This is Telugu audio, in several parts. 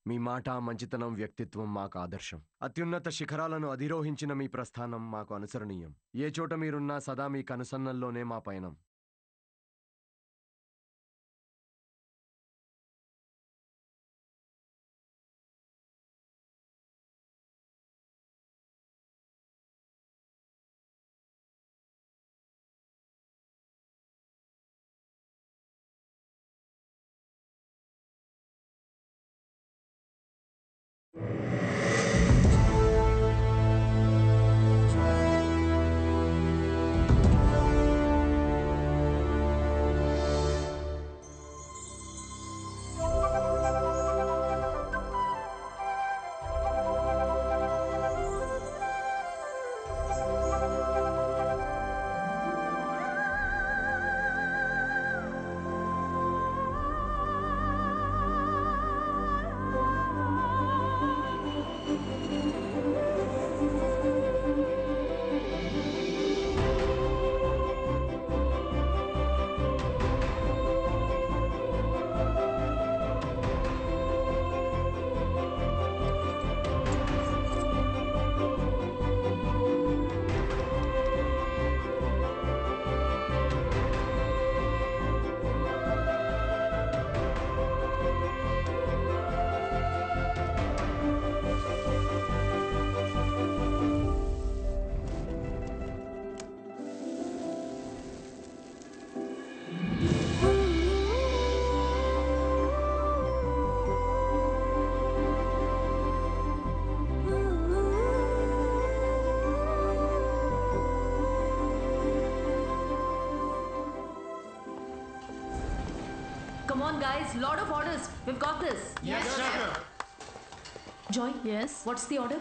మీ మాట, మంచితనం, వ్యక్తిత్వం మాకు ఆదర్శం. అత్యున్నత శిఖరాలను అధిరోహించిన మీ ప్రస్థానం మాకు అనుసరణీయం. ఏ చోట మీరున్నా సదా మీ కనుసన్నల్లోనే మా పయనం. Come on, guys. Lot of orders. We've got this. Yes, chef. Joy? Yes? What's the order?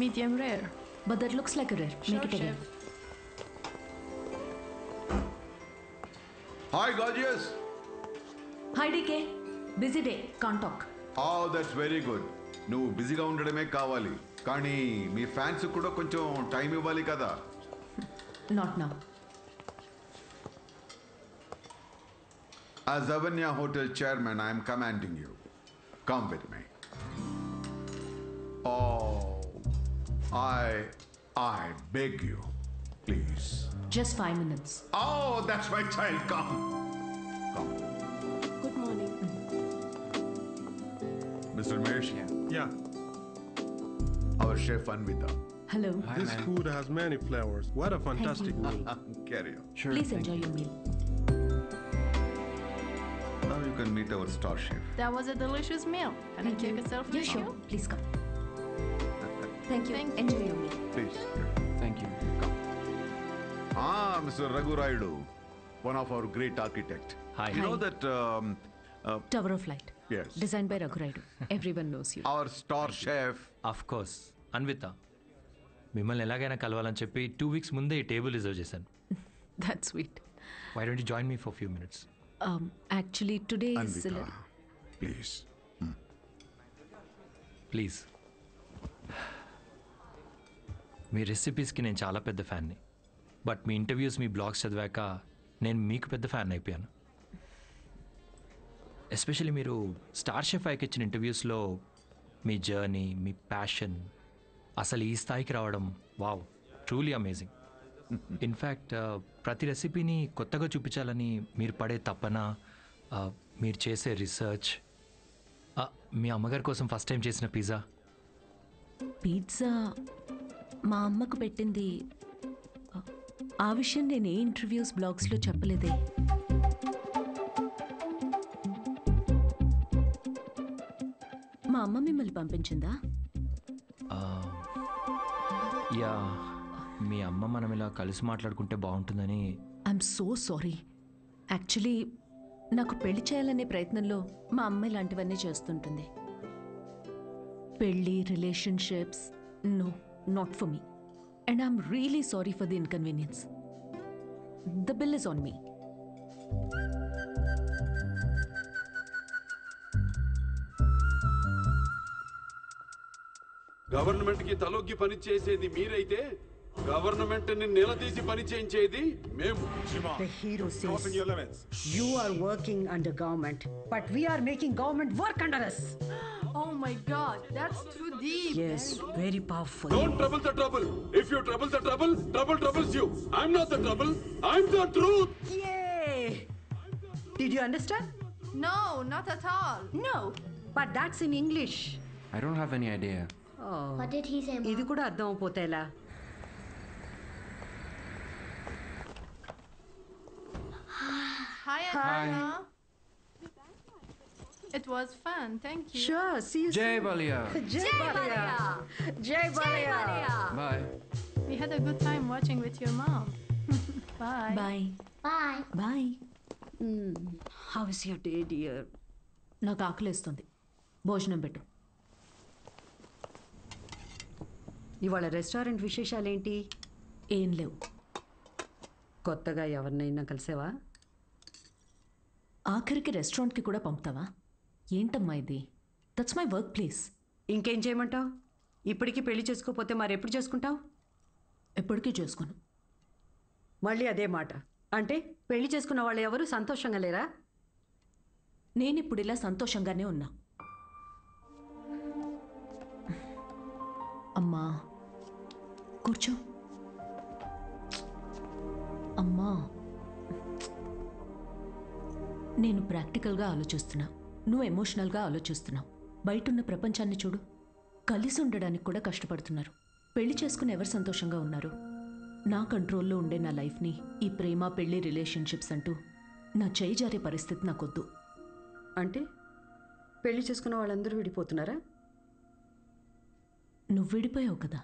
Medium rare. But that looks like a rare. Sure, Make it again. chef. Hi, gorgeous. Hi, DK. Busy day. Can't talk. Oh, that's very good. నువ్వు బిజీగా ఉండడమే కావాలి, కానీ మీ ఫ్యాన్స్ కూడా కొంచెం టైం ఇవ్వాలి కదా. Not now. As Avanya Hotel chairman, I am commanding you. Come with me. Oh, I beg you, please. Just 5 minutes. Oh, that's my child. Come. Good morning. Mr. Mesh, Yeah, our chef Anvita. Hello. this food has many flavors. What a fantastic meal. Carry on. Please enjoy your meal. Now you can meet our star chef. That was a delicious meal. Can I take a selfie Yeah, with sure. you? Please come. Thank you. Thank Enjoy you. your meal. Please. Thank you. Mr. Raghu Raidu, one of our great architect. Hi. You know Hi. that Tower of Light. yes, Designed by Raghu Raidu. Everyone knows you. our star chef. Of course Anvita, మిమ్మల్ని ఎలాగైనా కలవాలని చెప్పి 2 weeks ముందే ఈ టేబుల్ రిజర్వ్ చేశాను. That's sweet. Why don't you join me for few minutes? Actually, today is... Anvita, please. Please. మీ రెసిపీస్కి నేను చాలా పెద్ద ఫ్యాన్ని, బట్ మీ ఇంటర్వ్యూస్, మీ బ్లాగ్స్ చదివాక నేను మీకు పెద్ద ఫ్యాన్ అయిపోయాను. ఎస్పెషల్లీ మీరు స్టార్ షెఫ్ ఐకి ఇచ్చిన ఇంటర్వ్యూస్లో మీ జర్నీ, మీ ప్యాషన్, అసలు ఈ స్థాయికి రావడం, వావ్, ట్రూలీ అమేజింగ్. ఇన్ఫ్యాక్ట్ ప్రతి రెసిపీని కొత్తగా చూపించాలని మీరు పడే తపన, మీరు చేసే రీసెర్చ్, మీ అమ్మగారి కోసం ఫస్ట్ టైం చేసిన పిజ్జా. పిజ్జా మా అమ్మకు పెట్టింది. ఆ విషయం నేను ఏ ఇంటర్వ్యూస్, బ్లాగ్స్లో చెప్పలేదే. మా అమ్మ మిమ్మల్ని పంపించిందా? యా, మీ అమ్మ మనం ఇలా కలిసి మాట్లాడుకుంటే బాగుంటుందని. I'm so sorry. యాక్చువల్లీ నాకు పెళ్లి చేయాలనే ప్రయత్నంలో మా అమ్మ ఇలాంటివన్నీ చేస్తుంటుంది. పెళ్ళి, relationships, no, not for me. And I'm really sorry for the inconvenience. The bill is on me. Government కి తలొగ్గి పని చేసేది మీరైతే గవర్నమెంట్ ని నిలదీసి పని చేయించేది మేము. The hero says you are working under government, but we are making government work under us. Oh my God, that's too deep. Yes, very powerful. Don't trouble the trouble. If you trouble the trouble, trouble troubles you. I'm not the trouble. I'm the truth. Yay! Did you understand? No, not at all. No, but that's in English. I don't have any idea. Oh, What did he say, Mom? ఇది కూడా అర్థం అయిపోతే ఎలా? Hi, Anna. It was fun. Thank you. Sure, see you Jay soon. Balia. Jay Balia. Jay Balia. Bye. We had a good time watching with your mom. Bye. Bye Bye. Bye. How is your day, dear? నాకు ఆకలేస్తుంది, భోజనం పెట్టు. ఇవాళ రెస్టారెంట్ విశేషాలేంటి? ఏం లేవు. కొత్తగా ఎవరినైనా కలిసావా? ఆఖరికి రెస్టారెంట్కి కూడా పంపుతావా? ఏంటమ్మా ఇది? That's my work place. ఇంకేం చేయమంటావు? ఇప్పటికీ పెళ్లి చేసుకోకపోతే మరెప్పుడు చేసుకుంటావు? ఎప్పటికీ చేసుకోను. మళ్ళీ అదే మాట. అంటే పెళ్లి చేసుకున్న వాళ్ళు ఎవరు సంతోషంగా లేరా? నేనిప్పుడు ఇలా సంతోషంగానే ఉన్నా. అమ్మా కూర్చో. అమ్మా, నేను ప్రాక్టికల్గా ఆలోచిస్తున్నా, నువ్వు ఎమోషనల్గా ఆలోచిస్తున్నావు. బయటున్న ప్రపంచాన్ని చూడు, కలిసి ఉండడానికి కూడా కష్టపడుతున్నారు. పెళ్లి చేసుకుని ఎవరు సంతోషంగా ఉన్నారు? నా కంట్రోల్లో ఉండే నా లైఫ్ని ఈ ప్రేమ పెళ్లి రిలేషన్షిప్స్ అంటూ నా చేయి జారే పరిస్థితి నాకొద్దు. అంటే పెళ్లి చేసుకున్న వాళ్ళందరూ విడిపోతున్నారా? నువ్వు విడిపోయావు కదా.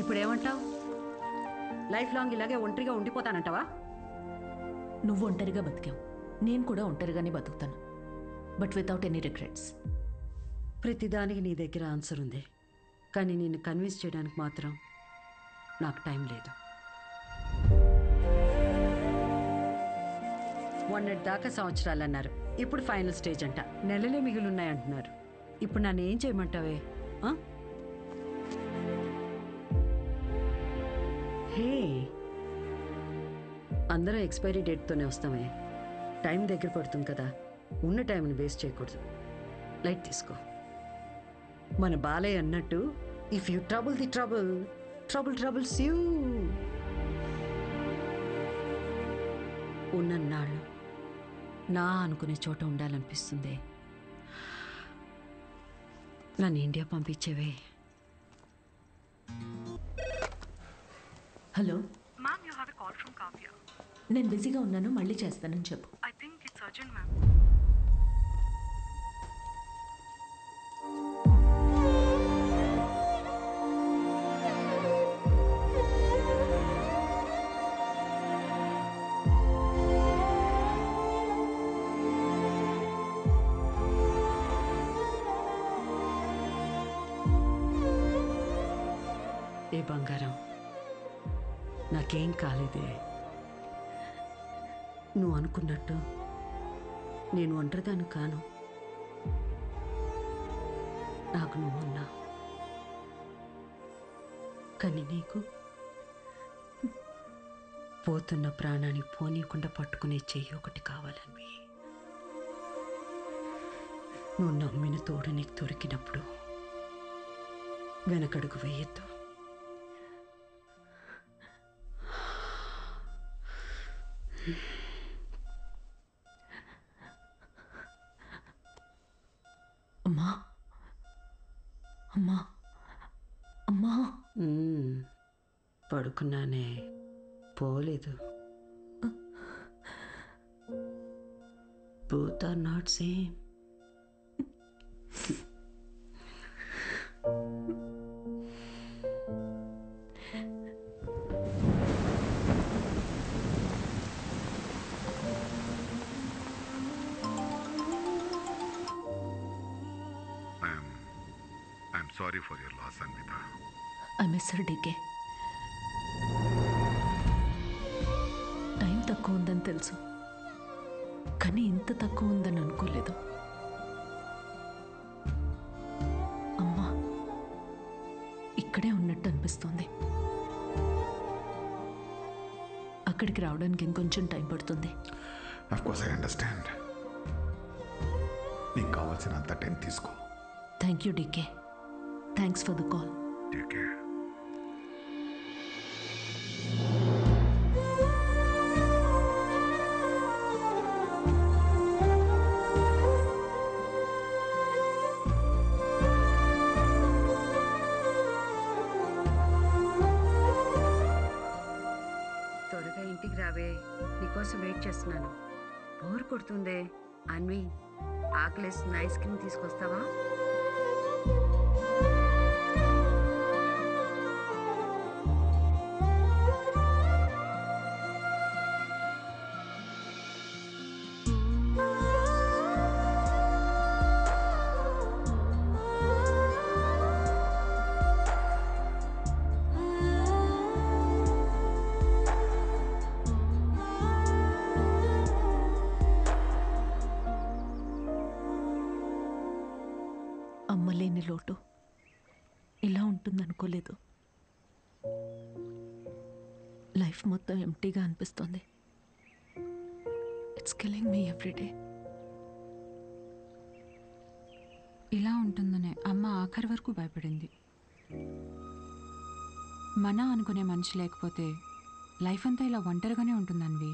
ఇప్పుడు ఏమంటావు? లైఫ్ లాంగ్ ఇలాగే ఒంటరిగా ఉండిపోతానంటావా? నువ్వు ఒంటరిగా బతికావు, నేను కూడా ఒంటరిగానే బతుకుతాను, బట్ వితౌట్ ఎనీ రిగ్రెట్స్. ప్రతిదానికి నీ దగ్గర ఆన్సర్ ఉంది, కానీ నిన్ను కన్విన్స్ చేయడానికి మాత్రం నాకు టైం లేదు. మొన్నటి దాకా సంవత్సరాలు అన్నారు, ఇప్పుడు ఫైనల్ స్టేజ్ అంట. నెలలే మిగిలిన్నాయంటున్నారు. ఇప్పుడు నన్ను ఏం చేయమంటావే? ఆ? హే, అందరూ ఎక్స్పైరీ డేట్తోనే వస్తామే. టైం దగ్గర పడుతుంది కదా, ఉన్న టైంని వేస్ట్ చేయకూడదు. లైట్ తీసుకో. మన బాలయ్య అన్నట్టు, if you trouble the trouble, trouble troubles you. ఉన్నన్నాళ్ళు నా అనుకునే చోట ఉండాలనిపిస్తుంది. నన్ను ఇండియా పంపించేవే. Hello, Ma'am, you have a call from Kavya. నేను బిజీగా ఉన్నాను, మళ్ళీ చేస్తానని చెప్పు. I think it's urgent, ma'am. ఏ బంగారం, నాకేం కాలేదే. నువ్వు అనుకున్నట్టు నేను ఒంటరిదాన్ని కాను. నాకు నువ్వున్నా, కానీ నీకు పోతున్న ప్రాణాన్ని పోనీయకుండా పట్టుకునే చెయ్యి ఒకటి కావాలని. నువ్వు నమ్మిన తోడు నీకు దొరికినప్పుడు వెనకడుగు వేయొద్దు. అమ్మా, అమ్మా, అమ్మా. పడుకున్నానే, పోలేదు. Both are not same. I'm sorry for your loss, Anvita. I miss her డీకే. టైం తక్కువ ఉందని తెలుసు, కానీ ఇంత తక్కువ ఉందని అనుకోలేదు. అక్కడే ఉన్నట్టు అనిపిస్తుంది. అక్కడికి రావడానికి ఇంకొంచెం టైం పడుతుంది. Of course I understand. నీకు కావాల్సినంత టైం తీసుకో. Thank you DK. Thanks for the call. Take care. త్వరగా ఇంటికి రావే, నీకోసం వెయిట్ చేస్తున్నాను. బోర్ కొడుతుందే. అన్వి, ఆకలేసిన ఐస్ క్రీమ్ తీసుకొస్తావా? అమ్మలేని లోటు ఇలా ఉంటుందనుకోలేదు. లైఫ్ మొత్తం ఎంటీగా అనిపిస్తుంది. It's killing me everyday. ఇలా ఉంటుందనే అమ్మ ఆఖరి వరకు భయపడింది. మన అనుకునే మనిషి లేకపోతే లైఫ్ అంతా ఇలా ఒంటరిగానే ఉంటుందన్వి.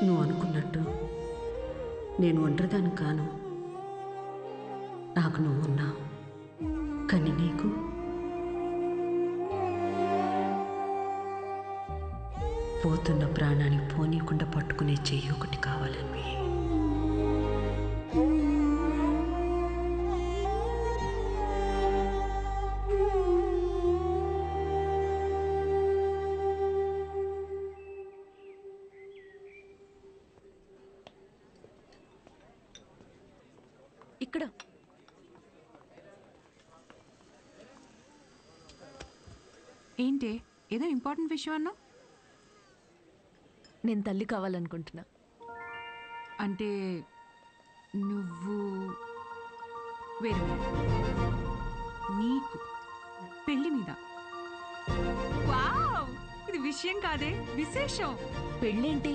నువ్వు అనుకున్నట్టు నేను ఒంటరిదాన్ని కాను. నాకు నువ్వు ఉన్నావు. కానీ నీకు పోతున్న ప్రాణాన్ని పోనీయకుండా పట్టుకునే చెయ్యి ఒకటి కావాలని. ఇక్కడ ఏంటి ఏదో ఇంపార్టెంట్ విషయం అన్నా? నేను తల్లి కావాలనుకుంటున్నా. అంటే నువ్వు వేరే నీకు పెళ్లి మీద? వావ్, ఇది విషయం కాదే, విశేషం. పెళ్ళేంటి?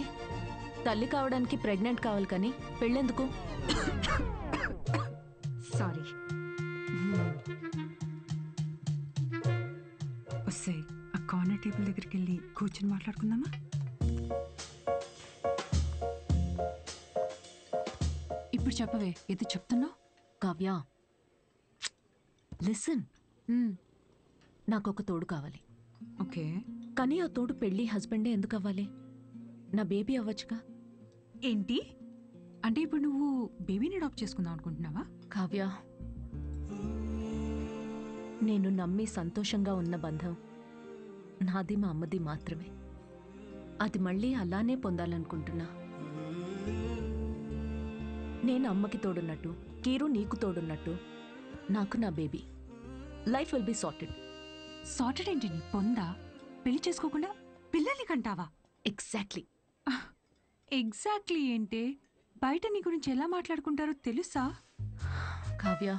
తల్లి కావడానికి ప్రెగ్నెంట్ కావాలి కానీ పెళ్ళెందుకు? సారీ. వస్తే ఆ కార్నర్ టేబుల్ దగ్గరికి వెళ్ళి కూర్చొని మాట్లాడుకుందామా? ఇప్పుడు చెప్పవే, ఏదో చెప్తున్నావు. కావ్య, లిసన్. నాకు ఒక తోడు కావాలి. ఓకే, కానీ ఆ తోడు పెళ్ళి హస్బెండే ఎందుకు అవ్వాలి? నా బేబీ అవ్వచ్చుగా. ఏంటి అంటే ఇప్పుడు నువ్వు బేబీని అడాప్ట్ చేసుకుందాం అనుకుంటున్నావా? కావ్య, నేను నమ్మి సంతోషంగా ఉన్న బంధం నాది మా అమ్మది మాత్రమే. అది మళ్ళీ అలానే పొందాలనుకుంటున్నా. నేను అమ్మకి తోడున్నట్టు, కీరు నీకు తోడున్నట్టు, నాకు నా baby. Life will be sorted. Sorted ఏంటి? నీ పొందా? పెళ్లి చేసుకోకుండా పిల్లల్ని కంటావా? ఎగ్జాక్ట్లీ. ఎగ్జాక్ట్లీ ఏంటి? బయట నీ గురించి ఎలా మాట్లాడుకుంటారో తెలుసా? Kavya,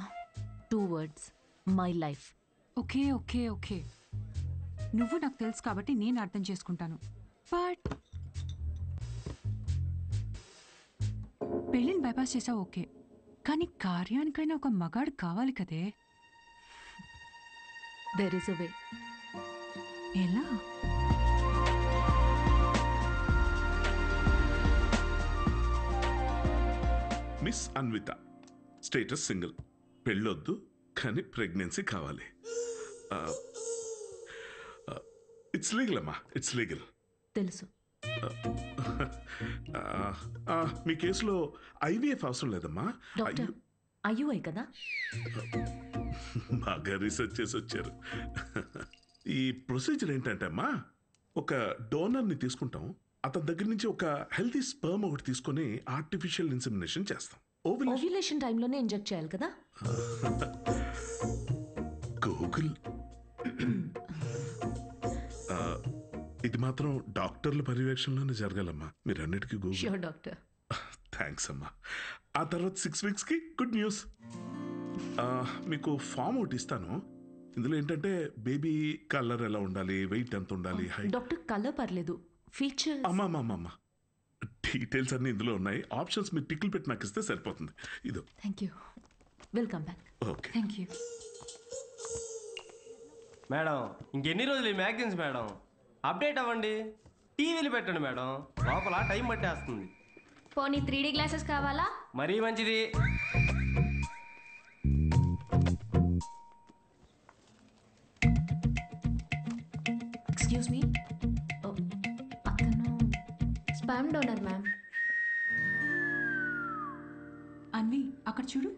2 words, my life. Okay okay okay, నువ్వు నాకు తెలుసు కాబట్టి నేను అర్థం చేసుకుంటాను. బట్ పెళ్ళిని బైపాస్ చేసావు. ఓకే, కానీ కార్యానికైనా ఒక మగాడు కావాలి కదే. దెర్ ఇస్ అ వే. ఎలా? మిస్ అన్విత, స్టేటస్ సింగిల్, పెళ్ళొద్దు కానీ ప్రెగ్నెన్సీ కావాలి. ఇట్స్ లీగల్ అమ్మా, ఇట్స్ లీగల్. తెలుసు. మీ కేసులో ఐవీఎఫ్ అవసరం లేదమ్మా. డాక్టర్ ఐయుఐ కదా? బాగా రీసెర్చ్ చేసి వచ్చారు. ఈ ప్రొసీజర్ ఏంటంటే అమ్మా, ఒక డోనర్ని తీసుకుంటాం, అతని దగ్గర నుంచి ఒక హెల్తీ స్పర్మ్ ఒకటి తీసుకొని ఆర్టిఫిషియల్ ఇన్సెమినేషన్ చేస్తాం. ఓవ్యులేషన్ టైంలోనే ఇంజెక్ట్ చేయాలి కదా? గూగుల్. ఇది మాత్రం డాక్టర్ల పర్యవేక్షణలోనే జరగాలమ్మా. మీరు అన్నిటికీ గూగుల్. Sure doctor. థ్యాంక్స్ అమ్మా. ఆ తర్వాత 6 వీక్స్కి గుడ్ న్యూస్. మీకు ఫామ్ ఒకటి ఇస్తాను. ఇందులో ఏంటంటే బేబీ కలర్ ఎలా ఉండాలి, వెయిట్ ఎంత ఉండాలి, హైట్. డాక్టర్ కలర్ పర్లేదు, ఫీచర్స్. అమ్మా డీటెయిల్స్ అన్ని ఇందులో ఉన్నాయి. ఆప్షన్స్ మీరు టిక్లు పెట్టి నాకు ఇస్తే సరిపోతుంది. ఇదో. Thank you. Welcome back. Okay. Thank you madam. ఇంకెన్ని రోజులు ఈ మ్యాగజైన్స్ మేడం? అప్డేట్ అవ్వండి, టీవీలు పెట్టండి మేడం, లోపల టైం పట్టేస్తుంది. పోనీ 3D గ్లాసెస్ కావాలా? మరీ మంచిది. ఎక్స్క్యూజ్ మీ, అతను స్పామ్ డోనర్ మ్యామ్. అన్వి అక్కడ చూడు.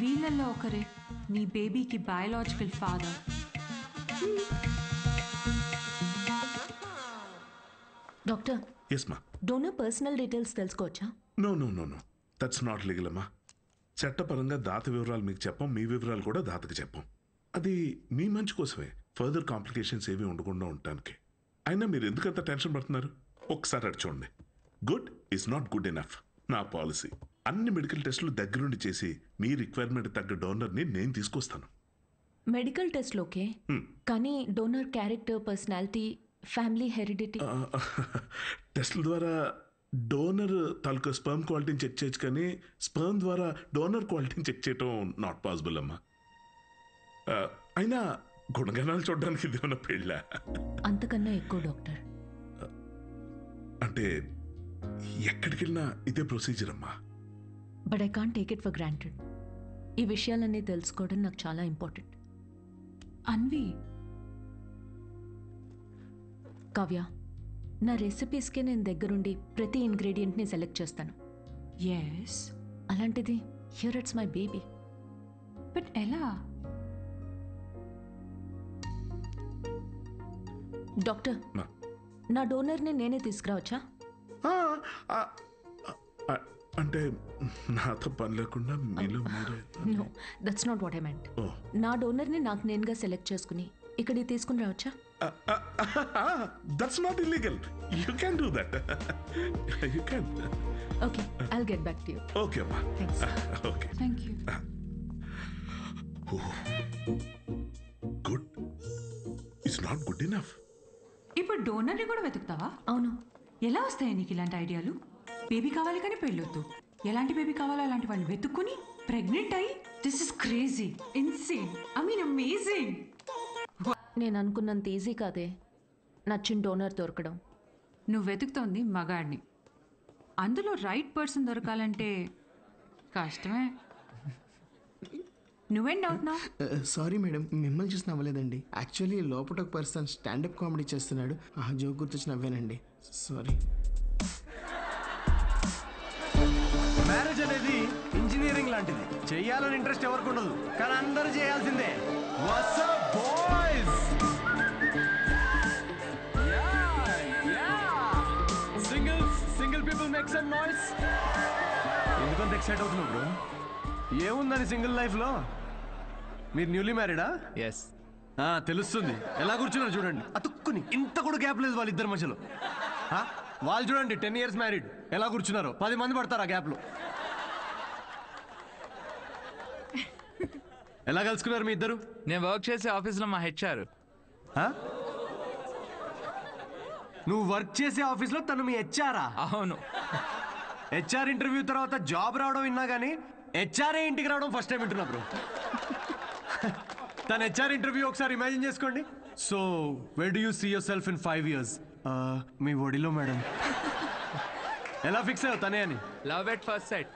వీళ్ళల్లో ఒకరే మీ బేబీకి బయాలజికల్ ఫాదర్. డాక్టర్, ఎస్ మా. డోనర్ పర్సనల్ డీటెయిల్స్ తెలుసుకోవచ్చా? నో దట్స్ నాట్ లీగల్ అమ్మా. చట్టపరంగా దాత వివరాలు మీకు చెప్పం, మీ వివరాలు కూడా దాతకి చెప్పం. అది మీ మంచి కోసమే, ఫర్దర్ కాంప్లికేషన్స్ ఏవి ఉండకుండా ఉండటానికి. అయినా మీరు ఎందుకంత టెన్షన్ పడుతున్నారు? ఒకసారి అటు చూడండి. Good is not good enough. నా పాలసీ అన్ని మెడికల్ టెస్టులు దగ్గరుండి చేసి మీ రిక్వైర్మెంట్ తగ్గ డోనర్ని నేను తీసుకొస్తాను. మెడికల్ టెస్ట్లు ఓకే, కానీ donor character, personality, family heredity. టెస్టుల ద్వారా డోనర్ తాలూకా స్పర్మ్ క్వాలిటీని చెక్ చేయొచ్చు, కానీ స్పర్మ్ ద్వారా డోనర్ క్వాలిటీని చెక్ చేయటం నాట్ పాసిబుల్ అమ్మా. అయినా గుణగణాలు చూడడానికి ఇది ఏమన్నా పెళ్ళ? అంతకన్నా ఎక్కువ డాక్టర్. అంటే ఎక్కడికి వెళ్ళినా ఇదే ప్రొసీజర్ అమ్మా. But I can't take it for granted. ఈ విషయాలన్నీ తెలుసుకోవడం నాకు చాలా ఇంపార్టెంట్. అన్వి, కావ్య, నా రెసిపీస్కే నేను దగ్గరుండి ప్రతి ఇంగ్రీడియంట్ని సెలెక్ట్ చేస్తాను. ఎస్. అలాంటిది here it's my baby. But ఎలా? డాక్టర్, నా డోనర్ని నేనే తీసుకురావచ్చా? అంటే నాతో పని లేకుండా మీలో మీరే. No, that's not what I meant. నా డోనర్ని నాకు నేనుగా సెలెక్ట్ చేసుకుని ఇక్కడికి తీసుకుని రావచ్చా? That's not illegal. You can do that. You can. Okay, I'll get back to you. Okay అమ్మా. Thanks. Okay. Thank you. Good it's not good enough. ఇప్పుడు డోనర్ని కూడా వెతుకుతావా? అవును. ఎలా వస్తాయి నీకు ఇలాంటి ఐడియాలు? బేబీ కావాలి కానీ పెళ్ళొద్దు. ఎలాంటి బేబీ కావాలో అలాంటి వాళ్ళు వెతుక్కుని ప్రెగ్నెంట్ అయ్యి, this is crazy, insane, I mean amazing. నేను అనుకున్నంత ఈజీ కాదే నచ్చిన డోనర్ దొరకడం. నువ్వు వెతుకుతోంది మగాడిని. అందులో రైట్ పర్సన్ దొరకాలంటే కష్టమే. నువ్వేం డౌట్ నా? సారీ మేడం, మిమ్మల్ని చూసి నవ్వలేదండి. యాక్చువల్లీ లోపల ఒక పర్సన్ స్టాండప్ కామెడీ చేస్తున్నాడు, ఆ జోక్ గుర్తొచ్చి నవ్వానండి. సారీ. మ్యారేజ్ అనేది ఇంజనీరింగ్ లాంటిది. చెయ్యాలని ఇంట్రెస్ట్ ఎవరికి ఉండదు, కానీ అందరూ చేయాల్సిందే. What's up, boys? Single people make some noise. ఎందుకంత ఎక్సైట్ అవుతున్నావు బ్రో? ఏముందని సింగిల్ లైఫ్లో? మీరు న్యూలీ మ్యారీడా? ఎస్. తెలుస్తుంది. ఎలా కూర్చున్నారు చూడండి, అతుక్కుని. ఇంత కూడా గ్యాప్ లేదు వాళ్ళిద్దరి మధ్యలో. వాళ్ళు చూడండి 10 years మ్యారీడ్, ఎలా కూర్చున్నారు. 10 మంది పడతారు ఆ గ్యాప్లో. ఎలా కలుసుకున్నారు మీ ఇద్దరు? నేను వర్క్ చేసే ఆఫీస్లో మా హెచ్ఆర్. నువ్వు వర్క్ చేసే ఆఫీస్లో తను మీ హెచ్ఆరా? అవును. హెచ్ఆర్ ఇంటర్వ్యూ తర్వాత జాబ్ రావడం విన్నా కానీ హెచ్ఆర్ఏ ఇంటికి రావడం ఫస్ట్ టైం వింటున్నా బ్రో. తన హెచ్ఆర్ ఇంటర్వ్యూ ఒకసారి ఇమాజిన్ చేసుకోండి. So where do you see yourself in 5 years? మీ ఒడిలో మేడం. ఎలా ఫిక్స్ అయ్యావు తనే అని? Love at first sight.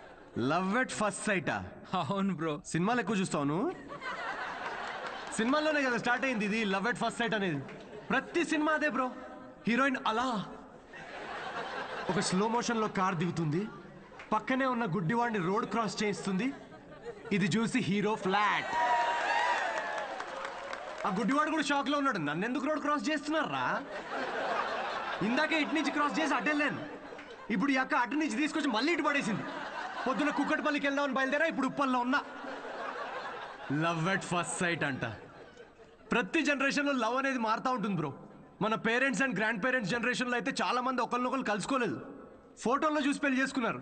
Love at first సైటా? అవును బ్రో. సినిమాలు ఎక్కువ చూస్తావు? సినిమాల్లోనే కదా స్టార్ట్ అయింది ఇది లవ్ ఎట్ ఫస్ట్ సైట్ అనేది. ప్రతి సినిమా అదే బ్రో. హీరోయిన్ అలా ఒక స్లో మోషన్లో కార్ దిగుతుంది, పక్కనే ఉన్న గుడ్డివాడిని రోడ్ క్రాస్ చేయిస్తుంది, ఇది చూసి హీరో ఫ్లాట్. ఆ గుడ్డివాడు కూడా షాక్ లో ఉన్నాడు, నన్ను ఎందుకు రోడ్ క్రాస్ చేస్తున్నారా, ఇందాకే ఇటు నుంచి క్రాస్ చేసి అడ్డెళ్ళాను, ఇప్పుడు ఈ అక్క అటు నుంచి తీసుకొచ్చి మళ్ళీ ఇటు పడేసింది. పొద్దున కుక్కటిపల్లికి వెళ్దామని బయలుదేరా, ఇప్పుడు ఉప్పల్లో ఉన్నా. లవ్ ఎట్ ఫస్ట్ సైట్ అంట. ప్రతి జనరేషన్లో లవ్ అనేది మారుతూ ఉంటుంది బ్రో. మన పేరెంట్స్ అండ్ గ్రాండ్ పేరెంట్స్ జనరేషన్లో అయితే చాలా మంది ఒకరినొకరు కలుసుకోలేదు, ఫోటోల్లో చూసి పెళ్లి చేసుకున్నారు.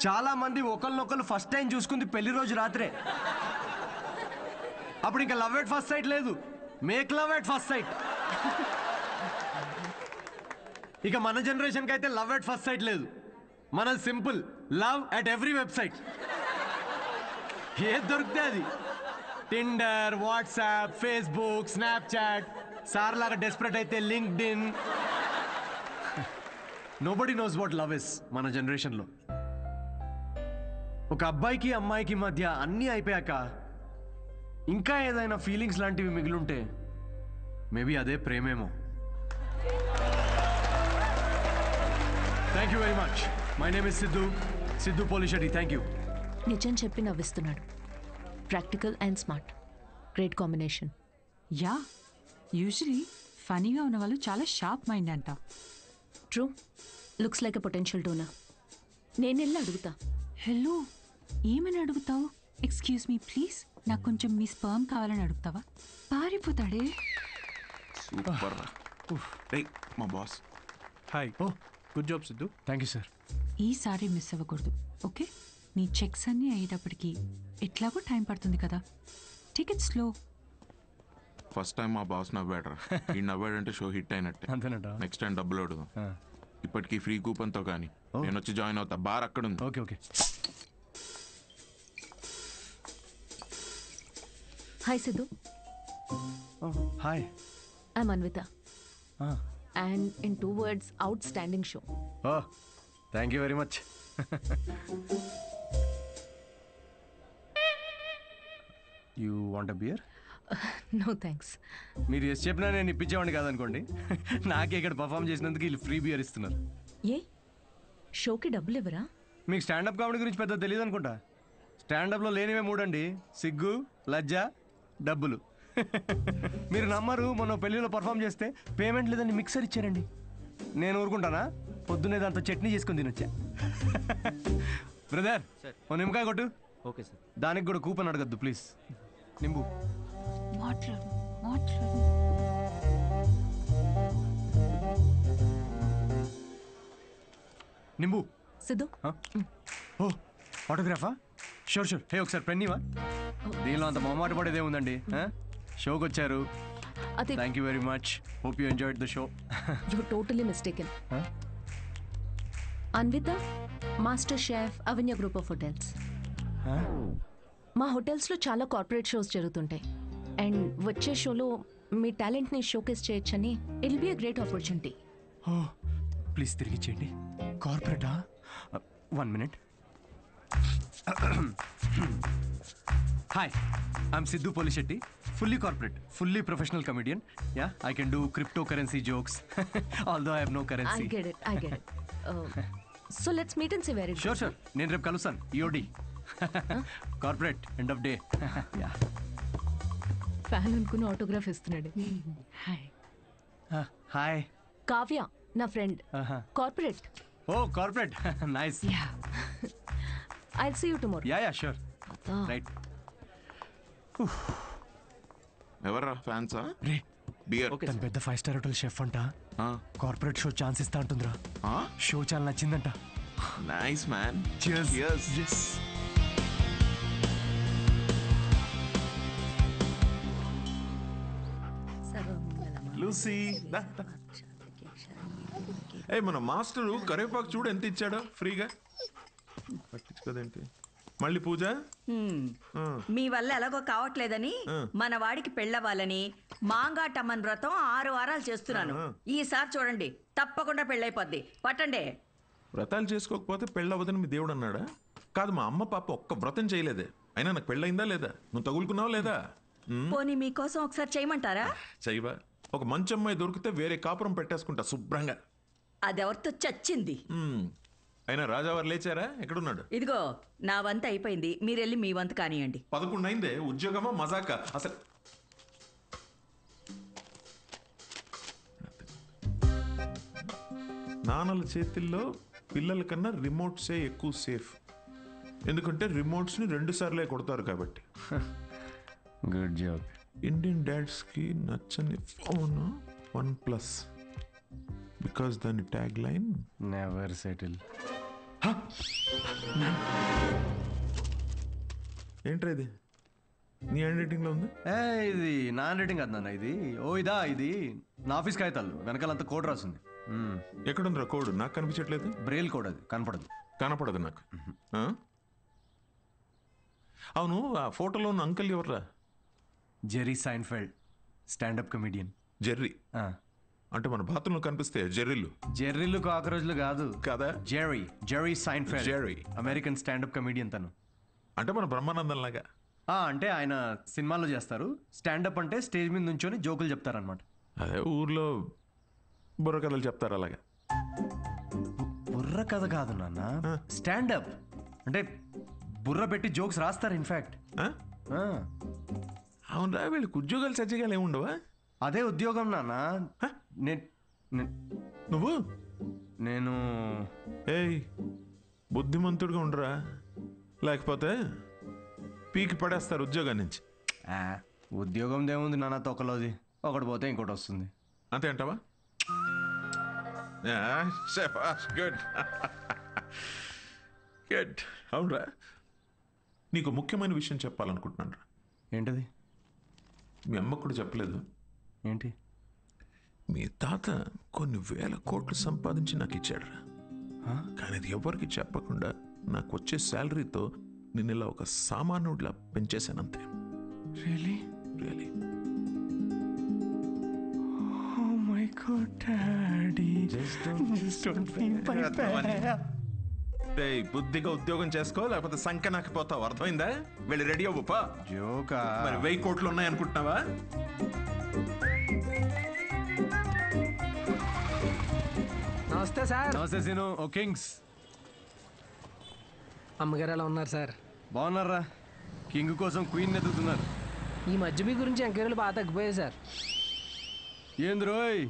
చాలా మంది ఒకరినొకరు ఫస్ట్ టైం చూసుకుంది పెళ్లి రోజు రాత్రే. అప్పుడు ఇంకా లవ్ ఎట్ ఫస్ట్ సైట్ లేదు, make love at first site. ఇక మన జనరేషన్కి అయితే లవ్ ఎట్ ఫస్ట్ సైట్ లేదు, మనది simple love at every website. ఏది దొరికితే అది, Tinder, WhatsApp, Facebook, Snapchat, sir లాగా డెస్పరేట్ అయితే linked in. Nobody knows what love is మన జనరేషన్లో. ఒక అబ్బాయికి అమ్మాయికి మధ్య అన్నీ అయిపోయాక ఇంకా ఏదైనా ఫీలింగ్స్ లాంటివి మిగిలుంటే మేబీ అదే ప్రేమేమో. Thank you very much. My name is Siddhu Polishetty. Thank you. నిజం చెప్పి నవ్విస్తున్నాడు. Practical and smart, great combination. Yeah, usually ఫనీగా ఉన్న వాళ్ళు చాలా షార్ప్ మైండ్ అంట. True, looks like a potential donor. నేను వెళ్ళి అడుగుతా. హలో, ఏమని అడుగుతావు? ఎక్స్క్యూజ్ మీ ప్లీజ్, నాకు కొంచెం మీ స్పర్మ్ కావాలని అడుగుతావా? పారిపోతాడే. సూపర్. మా boss. Hi. Oh good job Siddhu. Thank you sir. ఈసారి మిస్ అవ్వకూడదు, ఓకే? నీ చెక్స్ అన్నీ అయ్యేటప్పటికి ఎట్లాగో టైం పడుతుంది కదా, టికెట్ స్లో. ఫస్ట్ టైం మా బాస్ నవ్వాడు. ఈ నవ్వాడంటే షో హిట్ అయినట్టే. అంతేనట. నెక్స్ట్ టైం డబ్బులు అడుగుదాం. ఇప్పటికీ ఫ్రీ కూపన్తో కానీ నేను వచ్చి జాయిన్ అవుతా. బార్ అక్కడ ఉంది. Okay okay. Hi Siddhu. Hi. I'm Anvita. And in 2 words, outstanding show. Oh, thank you very much. You want a beer? No thanks. మీరు ఎస్ చెప్పినా నేను ఇప్పించేవాడిని కాదనుకోండి. నాకే ఇక్కడ పర్ఫామ్ చేసినందుకు వీళ్ళు ఫ్రీ బియర్ ఇస్తున్నారు. ఏ షోకి డబ్బులు ఇవ్వరా? మీకు స్టాండప్ కామెడీ గురించి పెద్ద తెలియదు అనుకుంటా. స్టాండప్లో లేనివే 3 అండి: సిగ్గు, లజ్జ, డబ్బులు. మీరు నమ్మరు, మొన్న పెళ్లిలో పర్ఫామ్ చేస్తే పేమెంట్ లేదని మిక్సర్ ఇచ్చారండి. నేను ఊరుకుంటానా? పొద్దున్నే దాంతో చట్నీ చేసుకుని తినొచ్చా. బ్రదర్, ఓ నిమ్మకాయ కొట్టు. Okay sir. దానికి కూడా కూపన్ అడగద్దు ప్లీజ్. నింబు. నింబు. సిద్ధు. ఓ ఆటోగ్రాఫా? Sure sure. హే ఒకసారి పెన్నీవా? దీనిలో అంత మొహమాట పడేదే ఉందండి. షోకి వచ్చారు. Thank you very much. Hope you enjoyed the show. You totally mistaken. Anvita, master chef, Avanya group of hotels. మా హోటల్స్లో చాలా కార్పొరేట్ షోస్ జరుగుతుంటాయి. అండ్ వచ్చే షోలో మీ టాలెంట్ని షోకేస్ చేయొచ్చని it will be a great opportunity. Please తిరిగి చేయండి. కార్పొరేటా? 1 minute. Hi, I'm Sidhu Polishetti, fully corporate, fully professional comedian. Yeah, I can do cryptocurrency jokes, although I have no currency. I get it. So let's meet and see where it goes. Sure. నేను రేపు కలుస్తాను. EOD. Corporate, end of day. Yeah. Fan అనుకుని ఆటోగ్రాఫ్ ఇస్తున్నాడు. హాయ్. కావ్య నా friend. Corporate. Oh corporate. Nice. I'll see you tomorrow. Yeah, sure. Right. ఎవర్రా ఫ్యాన్సా? రే బియర్. తను పెద్ద 5-star హోటల్ షెఫ్ అంట. కార్పొరేట్ షో ఛాన్స్ ఇస్తా అంటుందిరా. షో చాలా నచ్చిందంట. Nice man. Cheers. Yes. Lucy. మన మాస్టరు కరివేపాకు చూడు ఎంత ఇచ్చాడో ఫ్రీగా. పట్టించుకోదేంటి మళ్ళీ పూజ? మీ వల్ల ఎలాగో కావట్లేదని మన వాడికి పెళ్ళవ్వాలని మాంగాటమ్మన్ వ్రతం 6 వారాలు చేస్తున్నాను. ఈసారి చూడండి తప్పకుండా పెళ్ళైపోద్ది. పట్టండి. వ్రతాలు చేసుకోకపోతే పెళ్ళవదని మీ దేవుడు అన్నాడా? కాదు, మా అమ్మ పాప ఒక్క వ్రతం చేయలేదే. అయినా నాకు పెళ్ళయిందా లేదా? నువ్వు తగులుకున్నావా లేదా? పోనీ మీకోసం ఒకసారి చేయమంటారా? చెయ్యవా? ఒక మంచి అమ్మాయి దొరికితే వేరే కాపురం పెట్టేసుకుంటా శుభ్రంగా. అదెవరితో చచ్చింది. అయినా రాజావారు లేచారా? ఎక్కడున్నాడు? ఇదిగో నా వంతు అయిపోయింది, మీరెళ్ళి మీ వంతు కానియండి. 11 అయిందే. ఉద్యోగమా మజాక? అసలు నాన్నల చేతిల్లో పిల్లల కన్నా రిమోట్సే ఎక్కువ సేఫ్. ఎందుకంటే రిమోట్స్ని 2 సార్లే కొడతారు కాబట్టి. Good job. ఇండియన్ డాడ్స్కి నచ్చని ఫోన్ OnePlus. బికాస్ దాని ట్యాగ్ లైన్ నెవర్ సెటిల్. ఏంట్రా ఇది? నీ హ్యాండ్ రైటింగ్లో ఉంది? ఇది నా హ్యాండ్ రైటింగ్ కాదు నాన్న, ఇది ఇది నా ఆఫీస్ కాగితాలు వెనకాలంతా కోడ్ రాసింది. ఎక్కడుందిరా కోడ్? నాకు కనిపించట్లేదు. బ్రెయిల్ కోడ్, అది కనపడదు నాకు. అవును, ఆ ఫోటోలో ఉన్న అంకుల్ ఎవర్రా? Jerry Seinfeld, standup comedian. Jerry అంటే మన బాత్రూంలో కనిపిస్తే జెర్రీలు కాకరోజులు కాదు కదా? Jerry Seinfeld, American standup comedian తను. అంటే మన బ్రహ్మానందం లాగా. అంటే ఆయన సినిమాల్లో చేస్తారు. స్టాండప్ అంటే స్టేజ్ మీద నుంచొని జోకులు చెప్తారనమాట. అదే ఊర్లో బుర్ర కథలు చెప్తారు అలాగా. బుర్ర కథ కాదు నాన్న, స్టాండప్ అంటే బుర్ర పెట్టి జోక్స్ రాస్తారు. ఇన్ఫాక్ట్ అవునరా, వీళ్ళకి ఉద్యోగాలు సజ్జగాలు ఏముండవా? అదే ఉద్యోగం నాన్న. నేను బుద్ధిమంతుడిగా ఉండరా, లేకపోతే పీకి పడేస్తారు ఉద్యోగం నుంచి. ఉద్యోగం దేముంది నాన్న, తొక్కలోది ఒకటి పోతే ఇంకోటి వస్తుంది. అంతే అంటావా? Good good. అవునరా, నీకు ముఖ్యమైన విషయం చెప్పాలనుకుంటున్నాను రా. ఏంటది? మీ అమ్మకు కూడా చెప్పలేదు. ఏంటి? మీ తాత కొన్ని వేల కోట్లు సంపాదించి నాకు ఇచ్చాడు. కానీ అది ఎవరికి చెప్పకుండా నాకు వచ్చే శాలరీతో నేను ఇలా ఒక సామాన్యుడిలా పెంచేశానంతే. Really? Oh my God, Daddy. Just don't feel my bad. బుద్ధిగా ఉద్యోగం చేసుకో, లేకపోతే సంఖ్య నాకు పోతావు. అర్థమైందా? వెళ్ళి రెడీ అవ్వపా. జోకా? మరి 1000 కోట్లు ఉన్నాయి అనుకుంటున్నావా? నమస్తే సార్. నమస్తే సీను. ఓ కింగ్స్. అమ్మగారు ఎలా ఉన్నారు సార్? బాగున్నారా? కింగ్ కోసం క్వీన్ ఎదుగుతున్నారు. ఈ మధ్య మీ గురించి ఎంక్వైరీలు బాగా తగ్గిపోయాయి సార్. ఏంది రోయ్,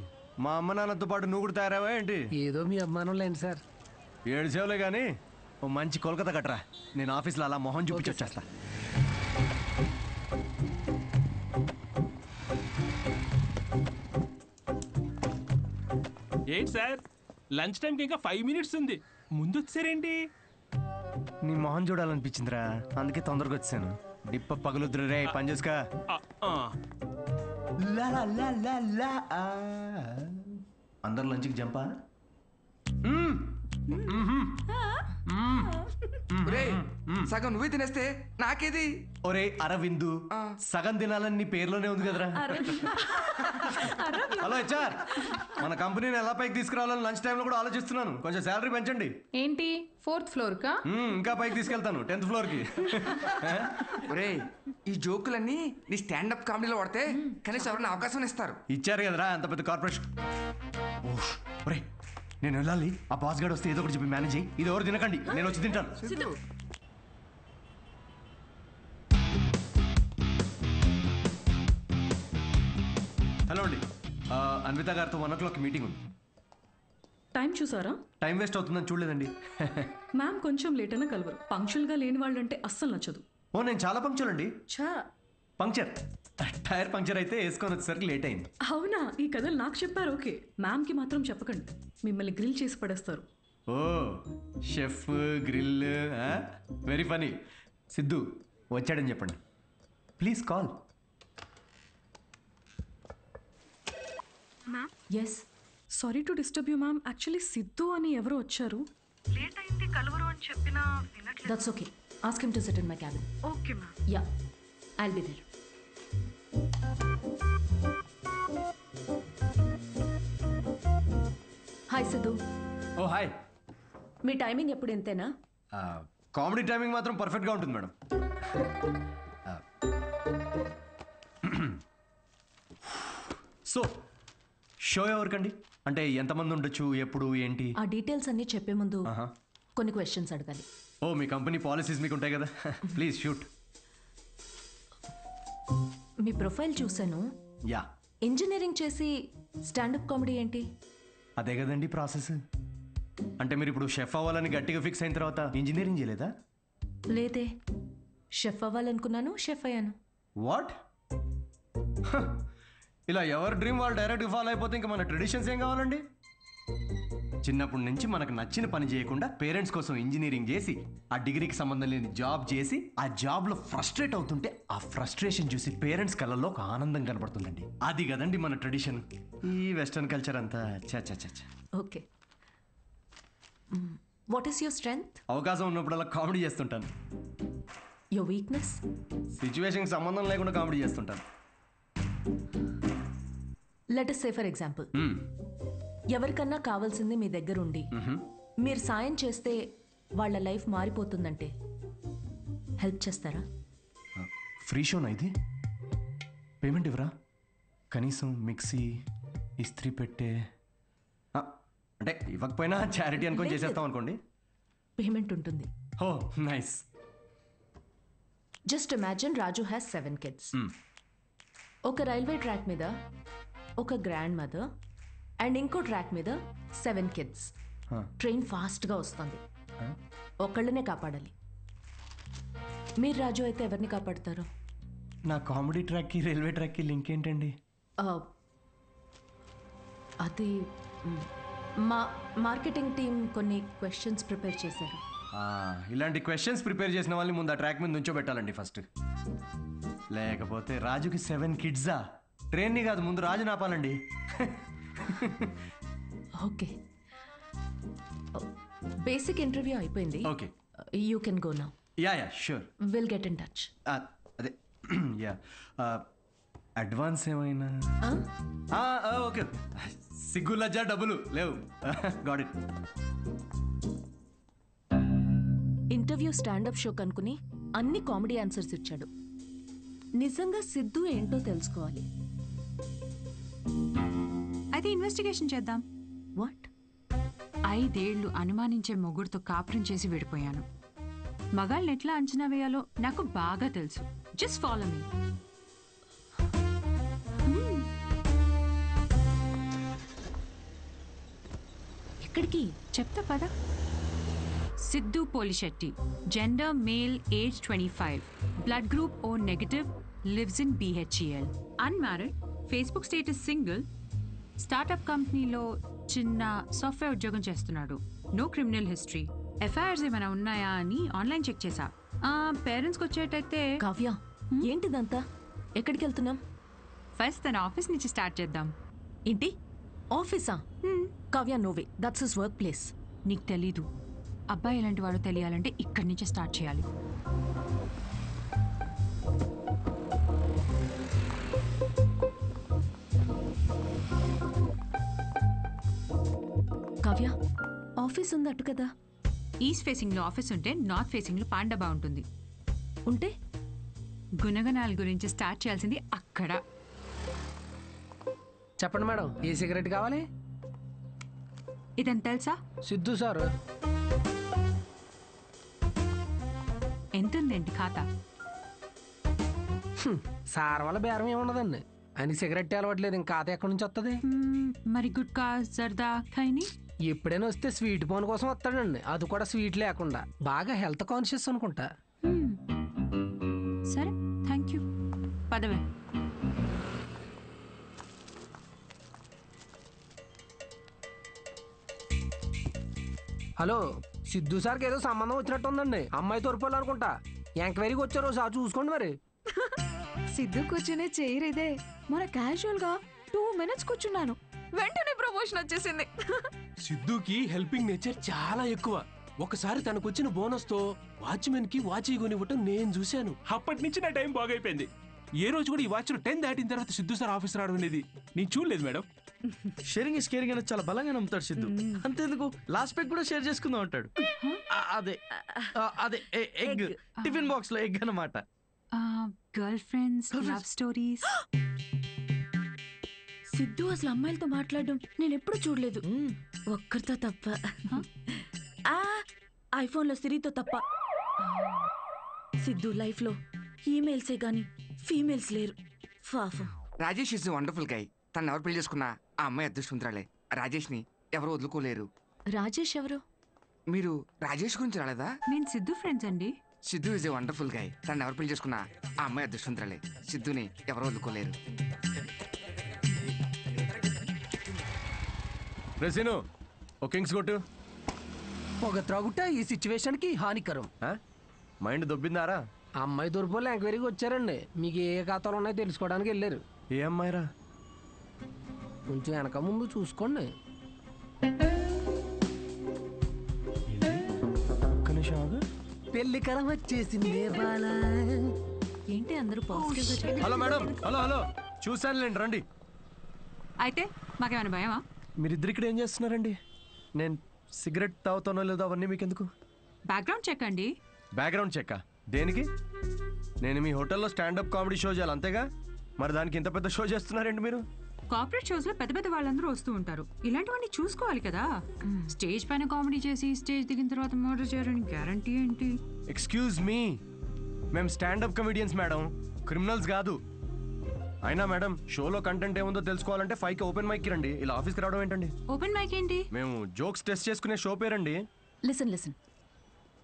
మా అమ్మ నాన్నతో పాటు నువ్వు కూడా తయారావా ఏంటి? ఏదో మీ అభిమానం లేండి సార్. 7 సేవలే కానీ ఓ మంచి కోల్కతా కట్టరా, నేను ఆఫీస్లో అలా మొహం చూపించి వచ్చేస్తా. ఏంటి సార్, లంచ్ టైంకి ఇంకా 5 మినిట్స్ ఉంది, ముందు వచ్చారేంటి? నీ మొహం చూడాలనిపించిందిరా, అందుకే తొందరగా వచ్చాను. డిప్ప పగులుద్దురు రే, పని చేసుకా. అందరు లంచ్కి జంపా? సగం నువ్వే తినేస్తే నాకేది? ఒరే అరవిందు, సగం తినాలని నీ పేర్లోనే ఉంది కదరా. హలో హెచ్ఆర్, మన కంపెనీని ఎలా పైకి తీసుకురావాలని లంచ్ టైంలో కూడా ఆలోచిస్తున్నాను. కొంచెం శాలరీ పెంచండి. ఏంటి 4th ఫ్లోర్ కా? ఇంకా పైకి తీసుకెళ్తాను, 10th ఫ్లోర్కి. ఒరే, ఈ జోకులన్నీ నీ స్టాండప్ కామెడీలో వాడితే కనీసం ఎవరైనా అవకాశం ఇస్తారు. ఇచ్చారు కదరా అంత పెద్ద కార్పొరేషన్. ఒరే, నేను వెళ్ళాలి. ఆ బాస్ గార్డ్ వస్తే ఏదో ఒకటి చెప్పి మేనేజ్ అయ్యి. ఇది ఎవరు తినకండి, నేను వచ్చి తింటాను. హలో అండి, అన్విత గారితో 1 o'clock మీటింగ్ ఉంది. టైం చూసారా? టైం వేస్ట్ అవుతుందని చూడలేదండి. మ్యామ్ కొంచెం లేట్ అయినా కలవరు. పంక్చువల్గా లేని వాళ్ళు అంటే అస్సలు నచ్చదు. ఓ, నేను చాలా పంక్చువల్ అండి. ఛా, పంక్చర్, టైర్ పంక్చర్ అయితే వేసుకొని వచ్చేసరికి లేట్ అయింది. అవునా? ఈ కథలు నాకు చెప్పారు. ఓకే, మ్యామ్కి మాత్రం చెప్పకండి, మిమ్మల్ని గ్రిల్ చేసి పడేస్తారు. Oh, chef grill, very funny. Siddhu వచ్చాడని చెప్పండి please. Call. Ma'am. Yes. Sorry to disturb you ma'am. Actually Siddhu అని ఎవరు వచ్చారు. లేట్ అయింది కలవరు అని చెప్పినా వినట్లేదు. That's okay. Ask him to sit in my cabin. Okay ma'am. Yeah, I'll be there. Hi Siddhu. Oh hi. మీ టైమింగ్ ఎప్పుడు ఇంతేనా? కామెడీ టైమింగ్ మాత్రం పర్ఫెక్ట్గా ఉంటుంది మేడం. సో షో ఎవరికండి? అంటే ఎంతమంది ఉండొచ్చు, ఎప్పుడు, ఏంటి? ఆ డీటెయిల్స్ అన్నీ చెప్పే ముందు కొన్ని క్వశ్చన్స్ అడగాలి. ఓ మీ కంపెనీ పాలసీస్ మీకు ఉంటాయి కదా. Please shoot. మీ ప్రొఫైల్ చూశాను. యా, ఇంజనీరింగ్ చేసి స్టాండప్ కామెడీ ఏంటి? అదే కదండి ప్రాసెస్. అంటే మీరు ఇప్పుడు షెఫ్ అవ్వాలని గట్టిగా ఫిక్స్ అయిన తర్వాత ఇంజనీరింగ్ చేయలేదా? లేదే, షెఫ్ అవ్వాలనుకున్నాను, షెఫ్ అయ్యాను. వాట్? ఇలా ఎవరి డ్రీమ్ వాళ్ళు డైరెక్ట్గా ఫాలో అయిపోతే ఇంకా మన ట్రెడిషన్స్ ఏం కావాలండి? చిన్నప్పటి నుంచి మనకు నచ్చిన పని చేయకుండా పేరెంట్స్ కోసం ఇంజనీరింగ్ చేసి ఆ డిగ్రీకి సంబంధం లేని జాబ్ చేసి ఆ జాబ్లో ఫ్రస్ట్రేట్ అవుతుంటే ఆ ఫ్రస్ట్రేషన్ చూసి పేరెంట్స్ కళ్ళల్లో ఒక ఆనందం కనబడుతుందండి. అది కదండి మన ట్రెడిషన్. ఈ వెస్టర్న్ కల్చర్ అంతా చ. Okay, what is your strength? అవకాశం ఉన్నప్పుడల్లా కామెడీ చేస్తుంటాను. Your weakness? సిచ్యువేషన్కి సంబంధం లేకుండా కామెడీ చేస్తుంటాను. Let us say for example, ఎవరికన్నా కావాల్సింది మీ దగ్గర ఉండి మీరు సాయం చేస్తే వాళ్ళ లైఫ్ మారిపోతుందంటే హెల్ప్ చేస్తారా? ఫ్రీ షోనా ఇది? పేమెంట్ ఇవ్వరా? కనీసం మిక్సీ, ఇస్త్రీ పెట్టే, అంటే ఇవ్వకపోయినా చారిటీ అనుకొని చేసేస్తాం అనుకోండి. పేమెంట్ ఉంటుంది. Oh nice. Just imagine Raju has 7 kids. ఒక రైల్వే ట్రాక్ మీద ఒక గ్రాండ్ మదర్ అండ్ ఇంకో ట్రాక్ మీద 7 kids. ట్రైన్ ఫాస్ట్గా వస్తుంది, ఒకళ్ళనే కాపాడాలి. మీరు రాజు అయితే ఎవరిని కాపాడతారు? నా కామెడీ ట్రాక్కి రైల్వే ట్రాక్కి లింక్ ఏంటండి? అది మా మార్కెటింగ్ టీం కొన్ని క్వశ్చన్స్ ప్రిపేర్ చేశారు. ఇలాంటి క్వశ్చన్స్ ప్రిపేర్ చేసిన వాళ్ళని ముందు ఆ ట్రాక్ మీద నుంచోబెట్టాలండి ఫస్ట్. లేకపోతే రాజుకి 7 kids? ట్రైన్ని కాదు, ముందు రాజు నాపాలండి. ఓకే, బేసిక్ ఇంటర్వ్యూ అయిపోయింది. Okay, you can go now. Yeah sure. Will get in touch. అదే యా, అడ్వాన్స్ ఏమైనా? ఓకే, సిగ్గు లజ్జా డబ్బులు లేవు. Got it. Interview standup show కనుకుని అన్ని కామెడీ ఆన్సర్స్ ఇచ్చాడు. నిజంగా సిద్ధు ఏంటో తెలుసుకోవాలి. అయితే ఇన్వెస్టిగేషన్ చేద్దాం. వాట్? 5 ఏళ్ళు అనుమానించే మొగుడుతో కాపురం చేసి విడిపోయాను. మగాళ్ళని ఎట్లా అంచనా వేయాలో నాకు బాగా తెలుసు. Just follow me. ఎక్కడికి చెప్తా పద. Siddhu Polishetty, gender male, age 25, blood group O negative, lives in BHEL, unmarried, Facebook status single, startup కంపెనీలో చిన్న సాఫ్ట్వేర్ ఉద్యోగం చేస్తున్నాడు. No criminal history. ఎఫ్ఐఆర్స్ ఏమైనా ఉన్నాయా అని ఆన్లైన్ చెక్ చేశా. పేరెంట్స్కి వచ్చేటైతే. కావ్య, ఏంటిదంతా? ఎక్కడికి వెళ్తున్నాం? ఫస్ట్ తన ఆఫీస్ నుంచి స్టార్ట్ చేద్దాం. ఏంటి ఆఫీసా? Kavya, no way, that's his workplace. నీకు తెలీదు. అబ్బాయి ఎలాంటి వాడో తెలియాలంటే ఇక్కడి నుంచే స్టార్ట్ చేయాలి. కావ్య, ఆఫీస్ ఉంది అటు కదా. ఈస్ట్ ఫేసింగ్లో ఆఫీస్ ఉంటే నార్త్ ఫేసింగ్లో పాండబా ఉంటుంది. ఉంటే గుణగణాల గురించి స్టార్ట్ చేయాల్సింది అక్కడ. చెప్పండి మేడం, ఏ సిగరెట్ కావాలి? ఇదని తెలుసా? సిద్ధు సార్. ఎంతుందేంటి ఖాతా? సార్ వల్ల బేరం ఏమున్నదండి. ఆయన సిగరెట్ అలవట్లేదు, ఇంకా ఖాతా ఎక్కడి నుంచి వస్తుంది? మరి గుట్కా, జర్దా, ఖైని ఎప్పుడైనా వస్తే స్వీట్ పోన్ కోసం వస్తాడండి, అది కూడా స్వీట్ లేకుండా. బాగా హెల్త్ కాన్షియస్ అనుకుంటా. సరే, థ్యాంక్ యూ. పదవే. హలో, సిద్ధు సార్కి ఏదో సంబంధం వచ్చినట్టు ఉందండి. అమ్మాయి తోరుకోవాలనుకుంటా. ఎంక్వైరీకి వచ్చారు, సార్ చూసుకోండి మరి. సిద్ధు కూర్చునే చైర్ ఇదే. మన క్యాజువల్ గా 2 minutes కూర్చున్నాను, వెంటనే ప్రమోషన్ వచ్చేసింది. సిద్ధుకి హెల్పింగ్ నేచర్ చాలా ఎక్కువ. ఒకసారి తనకు వచ్చిన బోనస్ తో వాచ్మెన్ కి వాచ్ కొనివ్వటం నేను చూశాను. అప్పటి నుంచి నా టైం బాగైపోయింది. ఏ రోజు కూడా ఈ వాచ్ 10 దాటిన తర్వాత సిద్ధు సార్ ఆఫీస్ రావడం అనేది నేను చూడలేదు మేడం. షేరింగ్ ఇస్ కేరింగ్ అనేది చాలా బలంగా నమ్ముతాడు సిద్ధు. అంతేందుకు లాస్ట్ పెగ్ కూడా షేర్ చేసుకుందాం అంటాడు. అదే అదే ఎగ్, టిఫిన్ బాక్స్ లో ఎగ్ అన్నమాట. Girl friends, love stories. Siddhu అసలు అమ్మాయిలతో మాట్లాడడం నేను ఎప్పుడు చూడలేదు, ఒక్కరితో తప్ప. ఐఫోన్లో సిరితో తప్ప. సిద్ధు లైఫ్ లో ఈమెయిల్సే గాని ఫీమేల్స్ లేరు. Rajesh is wonderful guy. తను ఎవరు పెళ్లి చేసుకున్నా ఆ అమ్మాయి అదృష్టవంతురాలే. రాజేష్ ని ఎవరు వదులుకోలేరు. రాజేష్ ఎవరు? మీరు రాజేష్ గురించి రాలేదా? నేను సిద్ధు ఫ్రెండ్స్ అండి. Siddhu is a wonderful guy. తను ఎవరు పెళ్లి చేసుకున్నా ఆ అమ్మాయి అదృష్టవంతురాలే. సిద్ధుని ఎవరు వదులుకోలేరు. రెసిను ఓ కింగ్స్ కొట్టు. పొగ త్రాగుట ఈ సిచ్యువేషన్ కి హానికరం. మైండ్ దొబ్బిందారా? అమ్మాయి తూర్పులో ఎంక్వైరీకి వచ్చారండి. మీకు ఏ ఖాతాలు ఉన్నాయో తెలుసుకోవడానికి వెళ్ళారు. ఏ అమ్మాయిరా? కొంచెం వెనక ముందు చూసుకోండి. పెళ్లి కరం వచ్చేసింది. ఏంటి అందరూ positive? Hello madam. Hello hello చూసానులేండి, రండి. అయితే మాకేమైనా భయమా? మీరిద్దరు ఇక్కడ ఏం చేస్తున్నారండి? నేను సిగరెట్ తాగుతానో లేదో అవన్నీ మీకెందుకు? బ్యాక్గ్రౌండ్ చెక్ అండి. బ్యాక్గ్రౌండ్ చెక్ దేనికి? నేను మీ హోటల్లో స్టాండప్ కామెడీ షో చేయాలి అంతేగా? మరి దానికి ఇంత పెద్ద షో చేస్తున్నారండి మీరు? కార్పొరేట్ షోస్ లో పెద్ద పెద్ద వాళ్ళందరూ వస్తూ ఉంటారు. ఇలాంటివన్నీ చూసుకోవాలి కదా. స్టేజ్ పైన కామెడీ చేసి స్టేజ్ దిగిన తర్వాత మర్డర్ చేయడానికి గ్యారంటీ ఏంటి? ఎక్స్క్యూజ్ మీ, మేము స్టాండప్ కమెడియన్స్ మేడం, క్రిమినల్స్ కాదు. అయినా మేడం షోలో కంటెంట్ ఏముందో తెలుసుకోవాలంటే 5కి ఓపెన్ మైక్ రండి. ఇలా ఆఫీస్కి రావడం ఏంటండి? ఓపెన్ మైక్ ఏంటి? మేము జోక్స్ టెస్ట్ చేసుకునే షో పేరండి. Listen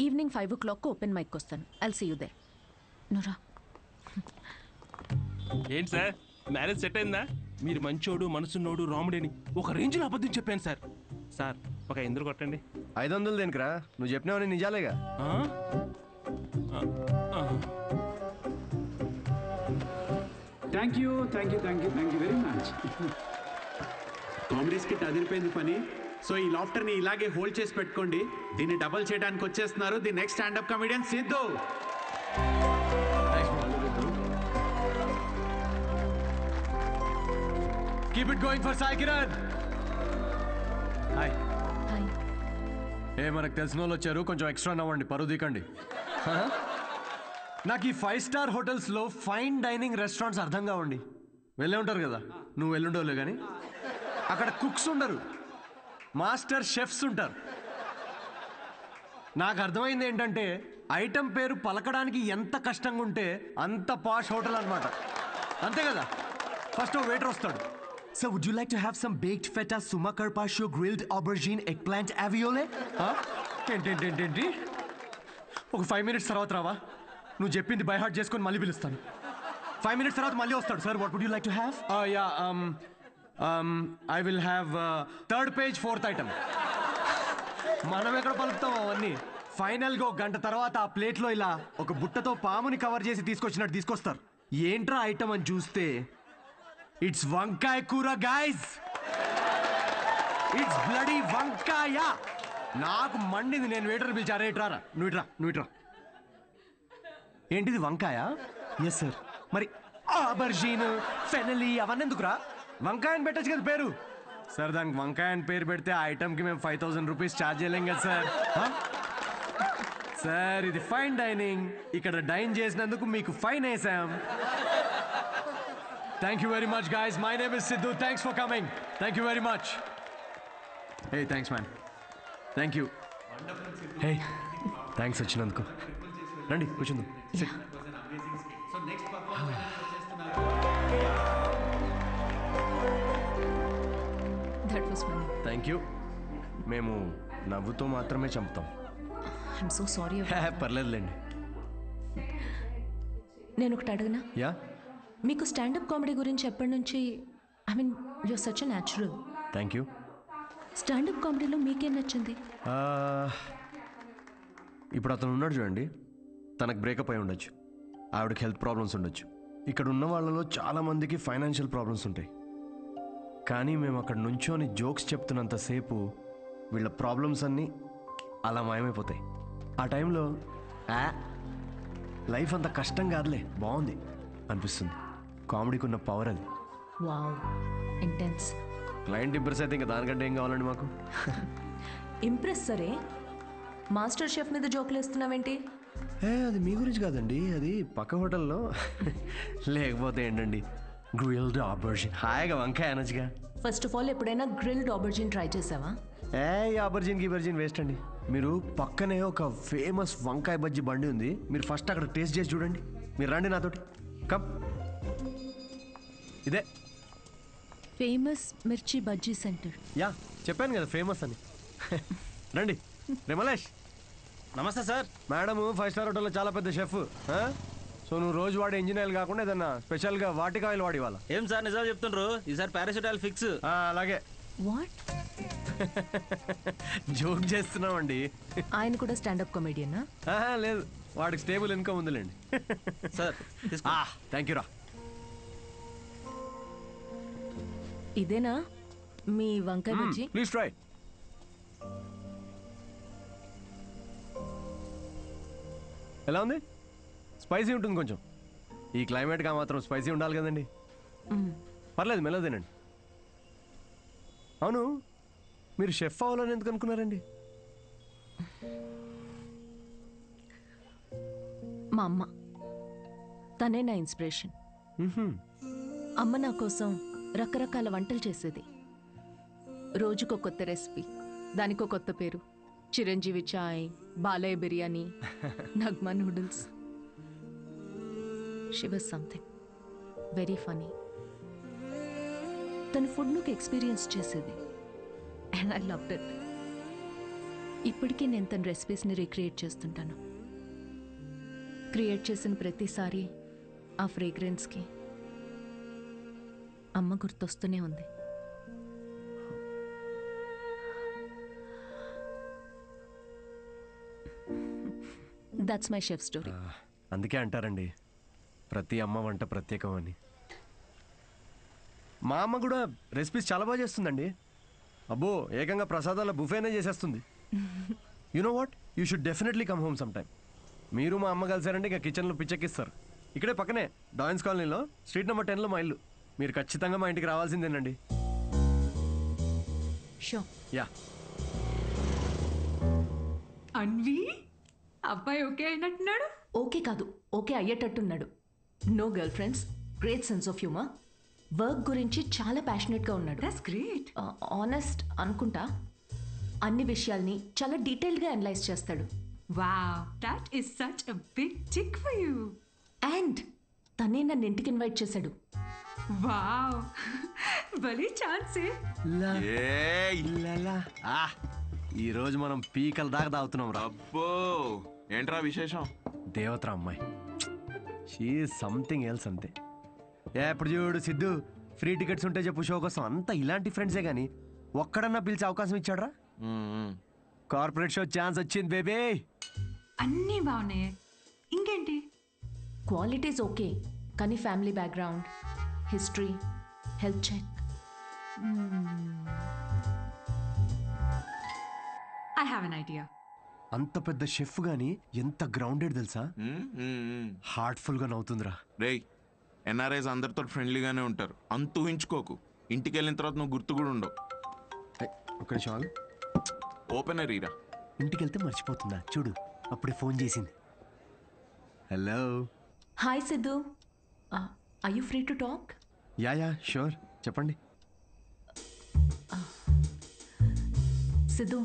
evening 5 o'clock open mic వస్తాను. I'll see you there. నురా ఏంటి సార్ మ్యారేజ్ సెట్ అయిందా? మీరు మంచోడు, మనసున్నోడు, రాముడేని ఒక రేంజ్ లో అబద్ధం చెప్పాను సార్. సార్ ఒక ఎందుకు కొట్టండి. 500 దేనికిరా? నువ్వు చెప్పినావని నిజాలేగా. Thank you very much. Comedy skit అదిరిపోయింది పని. సో ఈ లాఫ్టర్ని ఇలాగే హోల్డ్ చేసి పెట్టుకోండి. దీన్ని డబల్ చేయడానికి వచ్చేస్తున్నారు the next standup comedian Siddhu. Keep it going for Sai Kiran. Hi. మనకు తెలిసిన వాళ్ళు వచ్చారు, కొంచెం ఎక్స్ట్రా నవ్వండి, పరువు దీకండి. నాకు ఈ 5 స్టార్ హోటల్స్లో ఫైన్ డైనింగ్ రెస్టారెంట్స్ అర్థం కావండి. వెళ్ళే ఉంటారు కదా, నువ్వు వెళ్ళుండవులే కానీ. అక్కడ కుక్స్ ఉండరు, మాస్టర్ షెఫ్స్ ఉంటారు. నాకు అర్థమైంది ఏంటంటే ఐటమ్ పేరు పలకడానికి ఎంత కష్టంగా ఉంటే అంత పాష్ హోటల్ అనమాట. అంతే కదా? ఫస్ట్ వెయిటర్ వస్తాడు. So would you like to have some baked feta, suma carpaccio, grilled aubergine, eggplant aviole? ఏంటి ఒక 5 minutes తర్వాత రావా? నువ్వు చెప్పింది బై హార్ట్ చేసుకొని మళ్ళీ పిలుస్తాను. 5 minutes తర్వాత మళ్ళీ వస్తాడు. Sir what would you like to have? I will have 3rd page 4th item. మనం ఎక్కడ పలుకుతాం అవన్నీ? ఫైనల్గా 1 గంట తర్వాత ఆ ప్లేట్లో ఇలా ఒక బుట్టతో పాముని కవర్ చేసి తీసుకొచ్చినట్టు తీసుకొస్తారు. ఏంట్రా ఐటమ్ అని చూస్తే ఇట్స్ వంకాయ కూర గైస్. ఇట్స్ బ్లడీ వంకాయ. నాకు మండింది. నేను వెయిటర్ పిలిచారా? రేట్రారా, నువ్వు ఇట్రా. ఏంటిది వంకాయ? Yes sir. మరి ఆబర్జీన్, ఫెనలీ అవన్నీ ఎందుకురా? వంకాయ అని పెట్టచ్చు కదా పేరు. సార్ దానికి వంకాయ అని పేరు పెడితే ఆ ఐటమ్కి మేము 5,000 రూపీస్ ఛార్జ్ చేయలేం కదా సార్. సార్ ఇది ఫైన్ డైనింగ్, ఇక్కడ డైన్ చేసినందుకు మీకు ఫైన్ వేసాం. Thank you very much, guys. My name is Sidhu. Thanks for coming. Thank you very much. Hey, thanks, man. Thank you. Hey, thanks, వచ్చినందుకు. రండి కూర్చుందాం. Sit. That was funny. Thank you. మేము నవ్వుతో మాత్రమే చంపుతాం. I'm so sorry. పర్లేదులేండి. నేను ఒకటి అడగనా? యా. మీకు స్టాండప్ కామెడీ గురించి ఎప్పటి నుంచి? I mean you're such a natural. Thank you. Standup కామెడీలో మీకేం నచ్చింది? ఇప్పుడు అతను ఉన్నాడు చూడండి, తనకు బ్రేకప్ అయి ఉండొచ్చు, ఆవిడకి హెల్త్ ప్రాబ్లమ్స్ ఉండొచ్చు. ఇక్కడ ఉన్న వాళ్ళలో చాలామందికి ఫైనాన్షియల్ ప్రాబ్లమ్స్ ఉంటాయి. కానీ మేము అక్కడ నుంచోని జోక్స్ చెప్తున్నంతసేపు వీళ్ళ ప్రాబ్లమ్స్ అన్నీ అలా మాయమైపోతాయి. ఆ టైంలో లైఫ్ అంత కష్టం కాదులే, బాగుంది అనిపిస్తుంది. కామెడీకి ఉన్న పవర్ అది. Wow, intense. క్లయింట్ ఇంప్రెస్ అయితే ఇంకా దానికంటే ఏం కావాలండి మాకు? ఇంప్రెస్ సరే, మాస్టర్ షెఫ్ మీద జోకులు వేస్తున్నావేంటి? అది మీ గురించి కాదండి, అది పక్క హోటల్లో. లేకపోతే ఏంటండి, గ్రిల్డ్ ఆబర్జిన్, హాయిగా వంకాయ అనొచ్చుగా. ఫస్ట్ ఆఫ్ ఆల్ ఎప్పుడైనా గ్రిల్డ్ ఆబర్జిన్ ట్రై చేసావా? ఈ ఆబర్జిన్కి బర్జిన్ వేస్ట్ అండి. మీరు పక్కనే ఒక ఫేమస్ వంకాయ బజ్జీ బండి ఉంది, మీరు ఫస్ట్ అక్కడ టేస్ట్ చేసి చూడండి. మీరు రండి నాతోటి, కమ్. ఇదే ఫేమస్ మిర్చి బజ్జీ సెంటర్. యా, చెప్పాను కదా ఫేమస్ అని. రండి. రిమలేష్, నమస్తే సార్. మేడము 5 స్టార్ హోటల్లో చాలా పెద్ద షెఫ్. సో నువ్వు రోజు వాడే ఇంజిన్ ఆయిల్ కాకుండా ఏదన్నా స్పెషల్గా వాటికి ఆయిల్ వాడి ఇవ్వాలి. ఏం సార్ నిజాలు చెప్తుండ్రు? ఈసారి పారాషూట్ ఆయిల్ ఫిక్స్. అలాగే. వాట్? జోక్ చేస్తున్నామండి. ఆయన కూడా స్టాండప్ కామెడియనా? లేదు, వాడికి స్టేబుల్ ఇన్కమ్ ఉందిలేండి. సార్ థ్యాంక్ యూ రా. ఇదేనా మీ వంకాయ బజ్జీ? Please try. ఎలా ఉంది? స్పైసీ ఉంటుంది కొంచెం. ఈ క్లైమేట్గా మాత్రం స్పైసీ ఉండాలి కదండి. పర్లేదు, మెల్లగా తినండి. అవును, మీరు షెఫ్ అవ్వాలని ఎందుకు అనుకున్నారండి? మా అమ్మ, తనే నా ఇన్స్పిరేషన్. అమ్మ నా కోసం రకరకాల వంటలు చేసేది. రోజుకో కొత్త రెసిపీ, దానికో కొత్త పేరు. చిరంజీవి చాయ్, Balayya biryani, Nagma noodles. She was something very funny. తన ఫుడ్నుకి ఎక్స్పీరియన్స్ చేసేది, అండ్ ఐ లవ్డ్ ఇట్. ఇప్పటికీ నేను తన రెసిపీస్ని రీక్రియేట్ చేస్తుంటాను. క్రియేట్ చేసిన ప్రతిసారి ఆ ఫ్రేగ్రెన్స్కి అమ్మ గుర్తొస్తూనే ఉంది. That's my chef story. అందుకే అంటారండి, ప్రతి అమ్మ వంట ప్రత్యేకం అని. మా అమ్మ కూడా రెసిపీస్ చాలా బాగా చేస్తుందండి. అబ్బో, ఏకంగా ప్రసాదాల బుఫేనే చేసేస్తుంది. You know what, you should definitely come home some time. మీరు మా అమ్మ కలిసారంటే ఇక కిచెన్లో పిచ్చెక్కిస్తారు. ఇక్కడే పక్కనే డాయన్స్ కాలనీలో స్ట్రీట్ నెంబర్ 10లో మా ఇల్లు. మీరు ఖచ్చితంగా మా ఇంటికి రావాల్సిందేనండి. షూర్. యా. అన్వి, అబ్బాయి ఓకే అయినట్టున్నాడు. ఓకే కాదు, ఓకే అయ్యేటట్టున్నాడు. No girlfriends, great sense of humour. Work గురించి చాలా ప్యాషనెట్గా ఉన్నాడు. That's great. ఆనెస్ట్ అనుకుంటా. అన్ని విషయాల్ని చాలా డీటెయిల్గా అనలైజ్ చేస్తాడు. Wow, that is such a big tick for you. And తనే నన్ను ఇంటికి ఇన్వైట్ చేశాడు. వావ్, భలే ఛాన్సే. ఈ రోజు మనం పీకల దాకా తాగుతున్నాం రా. అబ్బో, ఏంట్రా విశేషం? దేవతరా అమ్మాయి, షీ సంథింగ్ ఎల్స్ అంతే. ఎప్పుడు చూడు సిద్ధు, ఫ్రీ టికెట్స్ ఉంటే చెప్పు షో కోసం. అంతా ఇలాంటి ఫ్రెండ్సే కానీ ఒక్కడన్నా పిలిచే అవకాశం ఇచ్చాడ్రా? కార్పొరేట్ షో ఛాన్స్ వచ్చింది బేబీ. అన్నీ బాగున్నాయి, ఇంకేంటి? క్వాలిటీస్ ఓకే, కానీ family background, history, health check. I have an idea. అంత పెద్ద షెఫ్ గానీ ఎంత గ్రౌండెడ్ తెలుసా? హార్ట్ఫుల్ గా నవ్వుతుందిరా. రేయ్, ఎన్ఆర్ఐస్ అందరితో ఫ్రెండ్లీగానే ఉంటారు, అంత ఊహించుకోకు. ఇంటికి వెళ్ళిన తర్వాత నువ్వు గుర్తు కూడా ఉండవు. ఒక నిమిషం, ఓపెనర్ ఈరా. ఇంటికి వెళ్తే మర్చిపోతుందా చూడు, అప్పుడే ఫోన్ చేసింది. Hello. Hi Siddhu, are you free to talk? Ya sure, చెప్పండి. సిద్ధు,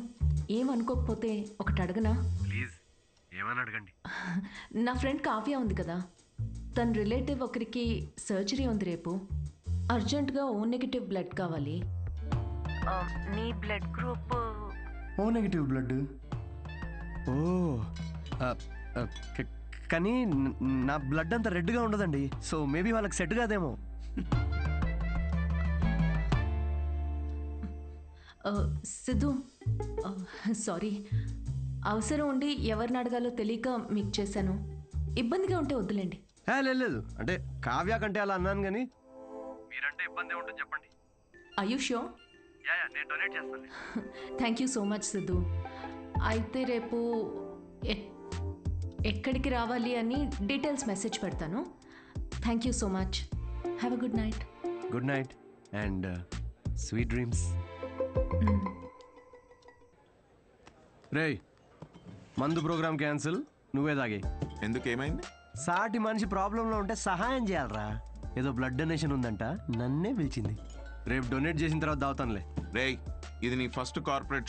ఏమనుకోకపోతే ఒకటి అడగనా? ప్లీజ్, ఏమని అడగండి. నా ఫ్రెండ్ కావ్య ఉంది కదా, తన రిలేటివ్ ఒకరికి సర్జరీ ఉంది రేపు. అర్జెంటుగా ఓ నెగిటివ్ బ్లడ్ కావాలి. నీ blood group O negative blood. Oh, కానీ నా బ్లడ్ అంత రెడ్గా ఉండదండి, సో మేబీ వాళ్ళకి సెట్ కాదేమో. సిద్ధు, సారీ, అవసరం ఉండి ఎవరిని అడగాలో తెలియక మీకు చేశాను. ఇబ్బందిగా ఉంటే వద్దులేండి. లేదు, అంటే కావ్య కంటే అలా అన్నాను కానీ మీరంటే ఇబ్బంది ఉంటుంది చెప్పండి. ఆయుష్యో నేను డొనేట్ చేస్తాను. Thank you so much Siddhu. అయితే రేపు ఎక్కడికి రావాలి అని డీటెయిల్స్ మెసేజ్ పెడతాను. Thank you so much. Have a good night. Good night and sweet dreams. రేయ్, మందు ప్రోగ్రామ్ క్యాన్సిల్. నువ్వే తాగే. ఎందుకు, ఏమైంది? సాటి మనిషి ప్రాబ్లంలో ఉంటే సహాయం చేయాలరా. ఏదో బ్లడ్ డొనేషన్ ఉందంట, నన్నే పిలిచింది. రేపు డొనేట్ చేసిన తర్వాత దావుతానులే. రేయ్, ఇది నీ ఫస్ట్ కార్పొరేట్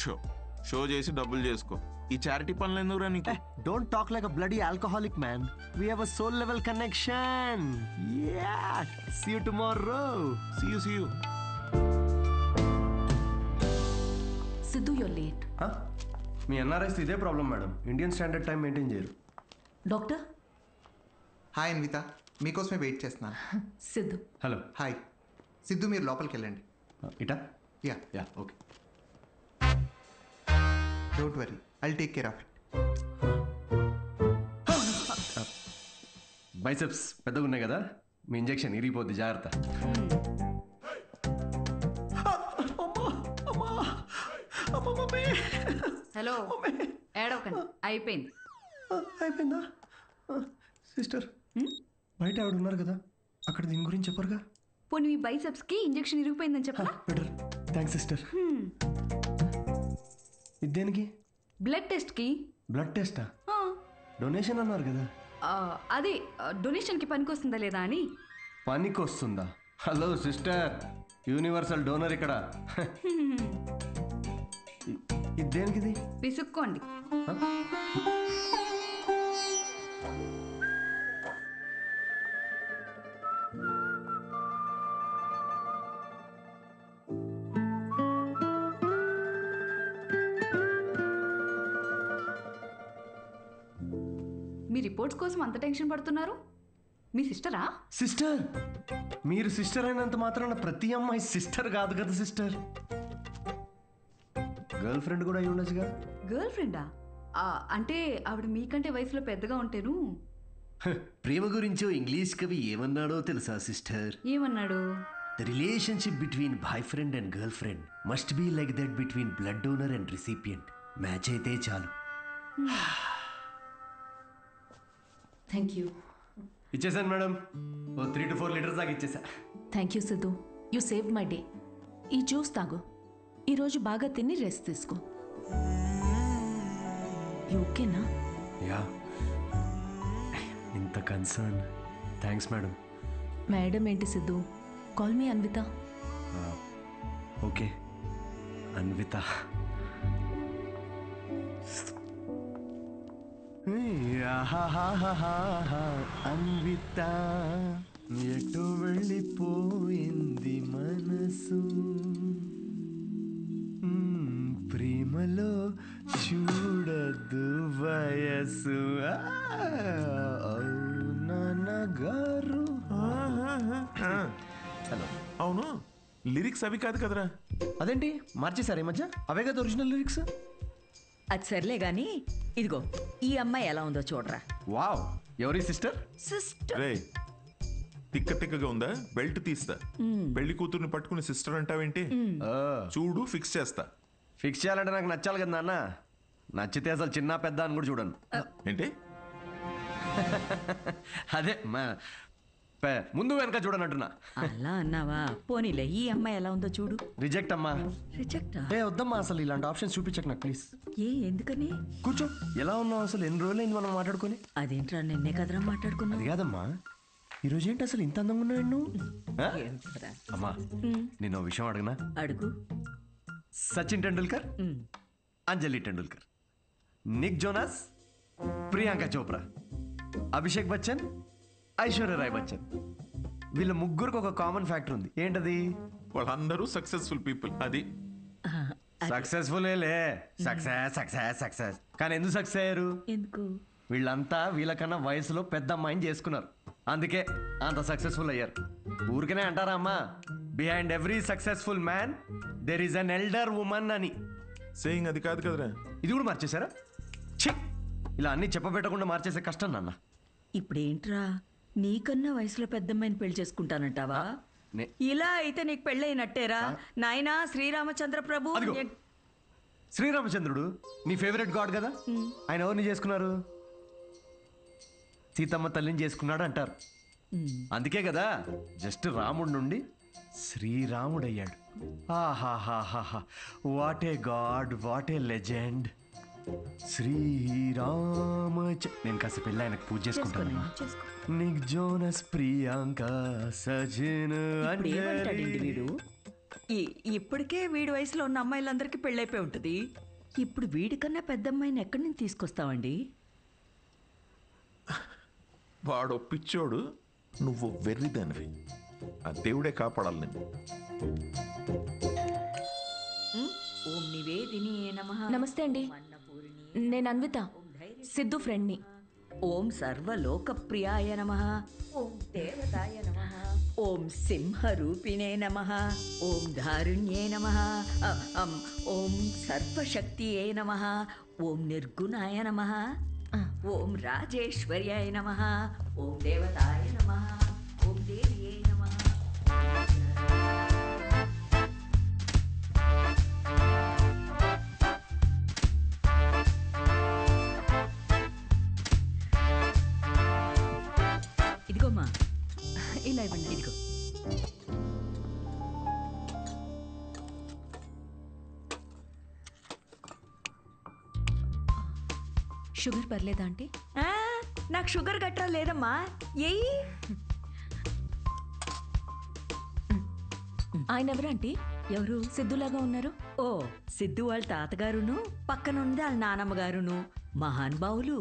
షో చేసి డబ్బులు చేసుకో. ఈ చారిటీ పనులు ఎందుకురా నీకు? Don't talk like a bloody alcoholic man. We have a soul level connection. Yeah, see you tomorrow. See you. Siddhu you're late. మీ ఎన్ఆర్ఐస్ ఇదే problem madam. Indian standard time maintain చేయరు. డాక్టర్. హాయ్ అన్విత, మీకోసమే వెయిట్ చేస్తున్నాను. సిద్ధు. హలో. హాయ్ సిద్ధు, మీరు లోపలికి వెళ్ళండి. ఇటా? Yeah okay. Don't worry, I'll take care of it. Biceps పెద్దగా ఉన్నాయి కదా, మీ ఇంజెక్షన్ ఇరిగిపోద్ది, జాగ్రత్త. హలో, ఏడవకండి, అయిపోయింది. అయిపోయిందా? సిస్టర్, బయట ఆవిడ ఉన్నారు కదా, అక్కడ దీని గురించి చెప్పరుగా? పోనీ మీ బైసెప్స్ కి ఇంజెక్షన్ ఇరిగిపోయిందని చెప్పరా? బెటర్. Thanks sister. ఇది దేనికి? బ్లడ్ టెస్ట్ కి. బ్లడ్ టెస్టా? డొనేషన్ అన్నారు కదా. అదే డొనేషన్ కి పనికొస్తుందా లేదా అని. పనికొస్తుందా? హలో సిస్టర్, యూనివర్సల్ డోనర్ ఇక్కడ. ఇది దేనికిది? విసుక్కోండి. మీ రిపోర్ట్స్ కోసం అంత టెన్షన్ పడుతున్నారు? మీ సిస్టరా? సిస్టర్? మీరు సిస్టర్ అయినంత మాత్రాన ప్రతి అమ్మాయి సిస్టర్ కాదు కదా సిస్టర్. గర్ల్ ఫ్రెండ్ కూడా అయి ఉండొచ్చుగా. గర్ల్ ఫ్రెండా? అంటే ఆవిడ మీకంటే వయసులో పెద్దగా ఉంటేను. ప్రేమ గురించో ఇంగ్లీష్ కవి ఏమన్నాడో తెలుసా సిస్టర్? ఏమన్నాడు? The relationship between boy friend and girl friend must be like that between blood donor and recipient. Match అయితే చాలు. Thank you. ఇచ్చేసాను మేడం. 3 to 4 లీటర్స్ దాకా ఇచ్చేసా. Thank you Siddhu, you save my day. ఈ జ్యూస్ తాగు. ఈరోజు బాగా తిని రెస్ట్ తీసుకో. ఓకేనా? యా. ఇంత కన్సర్న్. Thanks madam. మేడం ఏంటి Siddhu? Call me Anvita. Okay Anvita. Anvita ఎటు వెళ్ళిపోయింది మనసు, ప్రేమలో చూడదు వయసు. నాన్నగారు. హలో. అవును, లిరిక్స్ అవి కాదు కదరా? అదేంటి మార్చేశారు ఈ మధ్య? అవే కదా ఒరిజినల్ లిరిక్స్. అది సర్లే గాని ఇదిగో ఈ అమ్మాయి ఎలా ఉందో చూడరా. వావ్, ఎవరి సిస్టర్? సిస్టర్. రే, తిక్కగా ఉందా? బెల్ట్ తీస్తా. పెళ్లి కూతుర్ని పట్టుకుని సిస్టర్ అంటావేంటి? చూడు, ఫిక్స్ చేస్తా. ఫిక్స్ చేయాలంటే నాకు నచ్చాలి కదా నాన్న. నచ్చితే అసలు చిన్న పెద్ద అని కూడా చూడను. ఏంటి? అదే ముందు వెనక చూడనంటున్నా. అలా అన్నావా? పోనీలే, ఈ అమ్మాయి ఎలా ఉందో చూడు. రిజెక్ట్ అమ్మా. రిజెక్టా? వద్దమ్మా, అసలు ఇలాంటి ఆప్షన్స్ చూపించకు నాకు ప్లీజ్. ఎందుకని? కూర్చో. ఎలా ఉన్నావు అసలు? ఎన్ని రోజులైంది మనం మాట్లాడుకొని? అదేంట్రా, నిన్నే కదరా మాట్లాడుకున్నా. అది కాదమ్మా, ఈరోజు ఏంటి అసలు ఇంత అందంగా ఉన్నావు నువ్వు? అమ్మా, నేను ఓ విషయం అడగనా? అడుగు. సచిన్ టెండూల్కర్, అంజలి టెండూల్కర్, నిక్ జోనాస్, ప్రియాంక చోప్రా, అభిషేక్ బచ్చన్, ఐశ్వర్య రాయ్ బచ్చన్, వీళ్ళ ముగ్గురికి ఒక కామన్ ఫ్యాక్టర్ ఉంది. ఏంటది? వాళ్ళందరూ సక్సెస్ఫుల్ పీపుల్. అది సక్సెస్ఫుల్. సక్సెస్. కానీ ఎందుకు సక్సెస్ అయ్యారు? ఎందుకు? వీళ్ళంతా వీళ్ళకన్నా వయసులో పెద్ద అమ్మాయిని చేసుకున్నారు, అందుకే అంత సక్సెస్ఫుల్ అయ్యారు. ఊరికనే అంటారా అమ్మా, behind every successful man there is an elder woman అని. సేయింగ్ అది కాదు కదరా? ఇది కూడా మార్చేశారా? ఇలా అన్ని చెప్పబెట్టకుండా మార్చేసే కష్టం నాన్న. ఇప్పుడేంట్రా, నీకన్నా వయసులో పెద్దమ్మాయిని పెళ్లి చేసుకుంటానంటావా? ఇలా అయితే నీకు పెళ్ళైనట్టేరా నాయనా శ్రీరామచంద్ర ప్రభు. అదిగో. శ్రీరామచంద్రుడు నీ ఫేవరెట్ గాడ్ కదా, ఆయన ఎవరిని చేసుకున్నారు? సీతమ్మ తల్లిని చేసుకున్నాడు అంటారు. అందుకే కదా జస్ట్ రాముడి నుండి శ్రీరాముడయ్యాడు. ఆహాహాహా, what a God, what a legend. నేను కాస్త పెళ్ళి ఆయనకు పూజ చేసుకుంటాను. నిక్ జోనస్ ప్రియాంక సజిన్ వీడు ఇప్పటికే వీడి వయసులో ఉన్న అమ్మాయిలందరికీ పెళ్ళైపోయి ఉంటుంది. ఇప్పుడు వీడికన్నా పెద్ద అమ్మాయిని ఎక్కడి నుంచి తీసుకొస్తావండి? వాడు పిచ్చోడు, నువ్వు వెర్రిదానివి. ఆ దేవుడే కాపాడాలి నిన్ను. ఓం నివేదిని నమః. నమస్తే అండి, నేను అన్విత, సిద్ధు ఫ్రెండ్ని. ఓం సర్వలోకప్రియాయ నమః. ఓం దేవతాయ నమః. ఓం సింహరూపిణే నమః. ఓం ధారుణ్యే నమః. ఓం సర్వశక్తియే నమః. ఓం నిర్గుణాయ నమః. ఓం రాజేశ్వర్యాయ నమః. ఓం దేవతాయ నమః. ఓం దేవ్యే నమః. ఇదిగోమ్మా, ఇలా ఇవ్వండి. ఇదిగో. షుగర్ పర్లేదా ఆంటీ? నాకు షుగర్ గట్రా లేదమ్మా. ఏయ్, ఆయన ఎవరు ఆంటీ? ఎవరు? సిద్ధులాగా ఉన్నారు. ఓ, సిద్ధు వాళ్ళ తాతగారును, పక్కనుంది వాళ్ళ నానమ్మగారును మహానుభావులు.